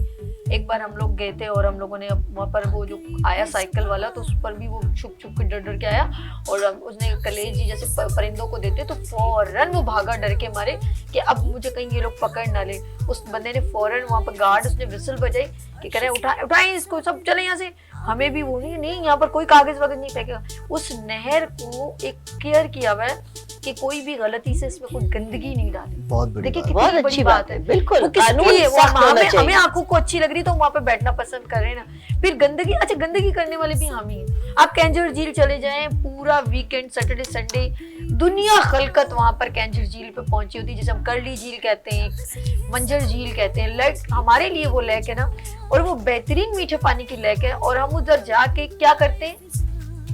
एक बार हम लोग गए थे और हम लोगों ने वहाँ पर वो जो आया साइकिल वाला, तो उस पर भी वो छुप छुप के डर डर के आया और उसने कलेजी जैसे परिंदों को देते, तो फौरन वो भागा डर के मारे कि अब मुझे कहीं ये लोग पकड़ ना ले। उस बंदे ने फौरन वहाँ पर गार्ड, उसने विसल बजाई कि कह रहे उठाएं इसको, सब चले यहाँ से। हमें भी वो नहीं यहाँ पर कोई कागज वगैरह नहीं फेंकेगा। उस नहर को एक केयर किया हुआ है कि कोई भी गलती से इसमें कोई गंदगी नहीं डाले। बहुत बड़ी देखिए बात। कितनी बहुत बड़ी अच्छी बात बात है। है, बिल्कुल वो किसके कानून लिए? वो सख्त होना चाहिए। हमें आंखों को अच्छी लग रही तो वहाँ पे बैठना पसंद कर रहे हैं ना। फिर गंदगी, अच्छा गंदगी करने वाले भी हम ही हैं। आप कैंजर झील चले जाएं, पूरा वीकेंड सैटरडे संडे दुनिया खलकत वहाँ पर कैंजर झील पे पहुंची होती है, जिसे हम करली झील कहते हैं, मंजर झील कहते हैं। लेक हमारे लिए वो लेक है ना, और वो बेहतरीन मीठे पानी की लेक है। और हम उधर जाके क्या करते हैं,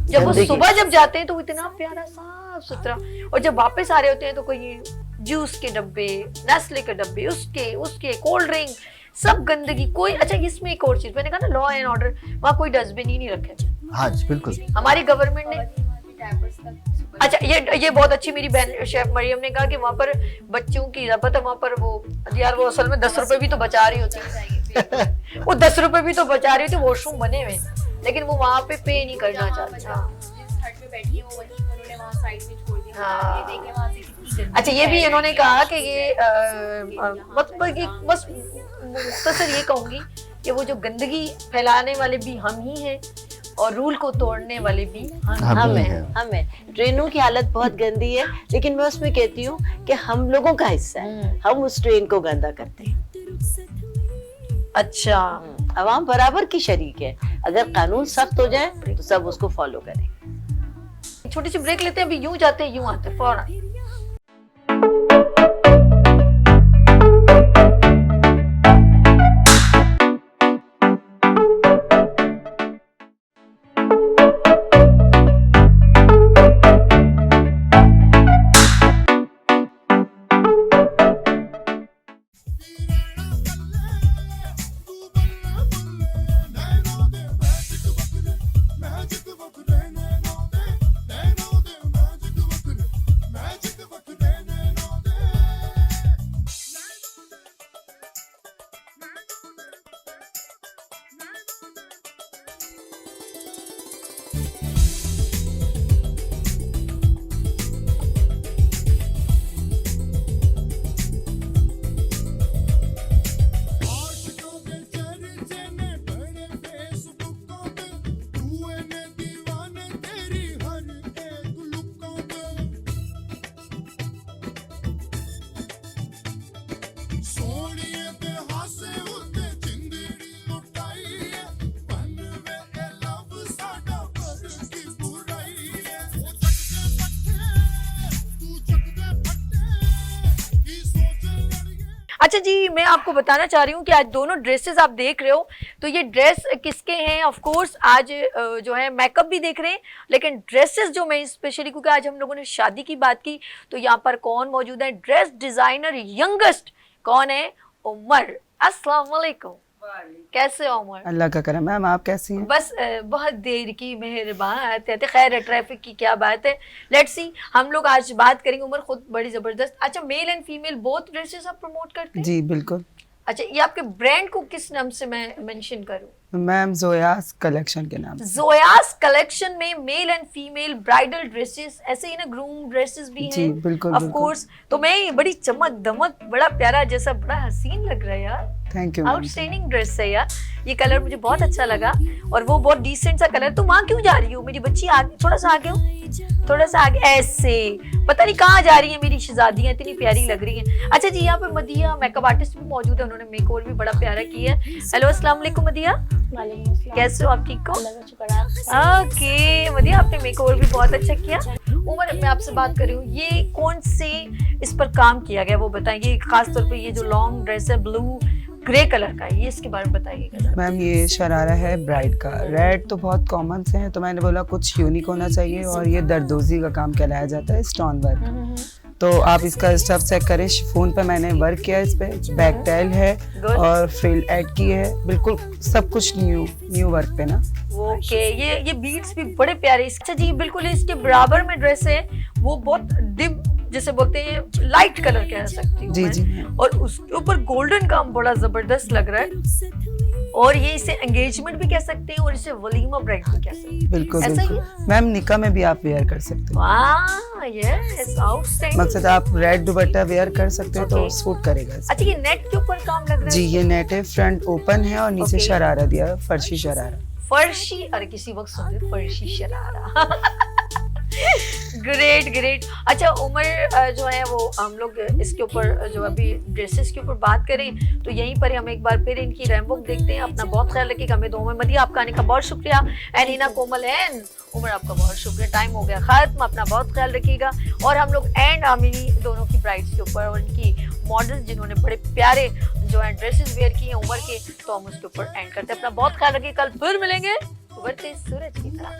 जब वो गंदगी। सुबह जब जाते हैं तो वो इतना प्यारा साफ सुथरा, और जब वापस आ रहे होते हैं तो कोई जूस के डब्बे, नेस्ले के डब्बे, उसके कोल्ड ड्रिंक, सब गंदगी। कोई, अच्छा इसमें एक और चीज मैंने कहा ना, लॉ एंड ऑर्डर, वहाँ कोई डस्टबिन ही नहीं रखे। हाँ जी, बिल्कुल। हमारी गवर्नमेंट ने, अच्छा ये बहुत अच्छी, मेरी बहन शेफ मरियम ने कहा कि वहाँ पर बच्चों की रबत है, वहाँ पर वो यार वो असल में 10 रुपए भी तो बचा रही होती वो 10 रुपए भी तो बचा रही होती, वॉशरूम बने हुए, लेकिन वो वहाँ पे पे नहीं करना चाहती। हाँ। अच्छा ये भी इन्होंने कहा कि ये मतलब बस मुख्तसर ये कहूंगी कि वो जो गंदगी फैलाने वाले भी हम ही हैं और रूल को तोड़ने वाले भी हम ही हैं। हमें ट्रेनों की हालत बहुत गंदी है, लेकिन मैं उसमें कहती हूँ कि हम लोगों का हिस्सा है, हम उस ट्रेन को गंदा करते हैं। अच्छा अवाम बराबर की शरीक है। अगर कानून सख्त हो जाए तो सब उसको फॉलो करें। छोटी सी ब्रेक लेते हैं, अभी यूं जाते हैं यूं आते हैं फौरन। अच्छा जी, मैं आपको बताना चाह रही हूँ कि आज दोनों ड्रेसेस आप देख रहे हो, तो ये ड्रेस किसके हैं? ऑफ कोर्स आज जो है मेकअप भी देख रहे हैं, लेकिन ड्रेसेस जो मैं स्पेशली, क्योंकि आज हम लोगों ने शादी की बात की, तो यहाँ पर कौन मौजूद है? ड्रेस डिजाइनर यंगेस्ट कौन है? उमर। अस्सलाम वालेकुम। कैसे हो उमर? अल्लाह का करम। मैम आप कैसी हैं? बस बहुत देर की मेहरबान। खैर है, ट्रैफिक की क्या बात है। लेट्स सी, हम लोग आज बात करेंगे। उमर खुद बड़ी जबरदस्त। अच्छा, male and female both dresses आप प्रमोट करते हैं? जी बिल्कुल। अच्छा, ये आपके ब्रांड को किस नाम से मैं मेंशन करूं? मैम जोयास कलेक्शन के नाम से। जोयास कलेक्शन में male and female bridal dresses, ऐसे ही ना ग्रूम ड्रेसेस भी हैं? जी बिल्कुल ऑफ कोर्स। तो मैं बड़ी चमक दमक, बड़ा प्यारा जैसा, बड़ा हसीन लग रहा है यार। Thank you. आउटस्टैंडिंग ड्रेस है यार, ये कलर मुझे बहुत अच्छा लगा और वो बहुत डिसेंट सा कलर। तो वहाँ क्यों जा रही हो? मेरी बच्ची आगे, थोड़ा सा आगे हो, थोड़ा सा आगे, ऐसे। पता नहीं कहाँ जा रही है मेरी शहजादियाँ, इतनी प्यारी लग रही हैं। अच्छा जी, यहाँ पे मदिया मेकअप आर्टिस्ट भी मौजूद है, उन्होंने मेकओवर भी बड़ा प्यारा किया है। हेलो, अस्सलाम वालेकुम मदिया, कैसे हो आप? ठीक हो? ओके मदिया, आपने मेकओवर भी बहुत अच्छा किया। उमर, मैं आपसे बात कर रही हूँ, ये कौन से इस पर काम किया गया वो बताइए। खास तौर पे ये जो लॉन्ग ड्रेस है ब्लू ग्रे कलर का, ये इसके बारे में बताइएगा। मैम ये शरारा है ब्राइड का। रेड तो बहुत कॉमन से है, तो मैंने बोला कुछ यूनिक होना चाहिए, और ये दरदोजी का काम कहलाया जाता है, स्टोन वर्क। तो आप इसका स्टफ चेक करें, शिफॉन पे मैंने वर्क किया, इस पे बैक टाइल है और फ्रिल ऐड की है, बिल्कुल सब कुछ न्यू वर्क पे ना। ओके, ये बीड्स भी बड़े प्यारे। अच्छा जी, बिल्कुल इसके बराबर में ड्रेस है, वो बहुत डिम, जैसे बोलते हैं लाइट कलर कह सकती हूँ जी मैं। जी। और उसके ऊपर गोल्डन काम बड़ा जबरदस्त लग रहा है, और ये इसे एंगेजमेंट भी कह सकते हैं और इसे वलीमा ब्राइड भी कह सकते हैं। बिल्कुल ऐसा ही बिल्कुल। मैम निकाह में भी आप वेयर कर सकते हो। वाह, यस, आउटस्टैंडिंग। मकसद आप रेड दुपट्टा वेयर कर सकते हो, तो सूट करेगा इसमें। अच्छा, ये नेट के ऊपर काम लग रहा है? जी, ये नेट है, फ्रंट ओपन है और नीचे Okay. शरारा दिया है, फर्शी शरारा। फर्शी, अरे किसी वक्त सुनते फर्शी शरारा। Great great. अच्छा उमर, जो है वो हम लोग इसके ऊपर जो अभी ड्रेसेस के ऊपर बात करें, तो यहीं पर हम एक बार फिर इनकी रैम्बुक देखते हैं। अपना बहुत ख्याल रखिएगा। हमें दो में मदिया, आपका आने का बहुत शुक्रिया। एंड हिना, कोमल एंड उमर, आपका बहुत शुक्रिया। टाइम हो गया खत्म, अपना बहुत ख्याल रखिएगा। और हम लोग एंड आमिनी दोनों की ब्राइड्स के ऊपर और इनकी मॉडल्स जिन्होंने बड़े प्यारे जो है ड्रेसेस वेयर किए हैं उमर के, तो हम उसके ऊपर एंड करते हैं। अपना बहुत ख्याल रखिए, कल फिर मिलेंगे उभरते सूरज की तरह।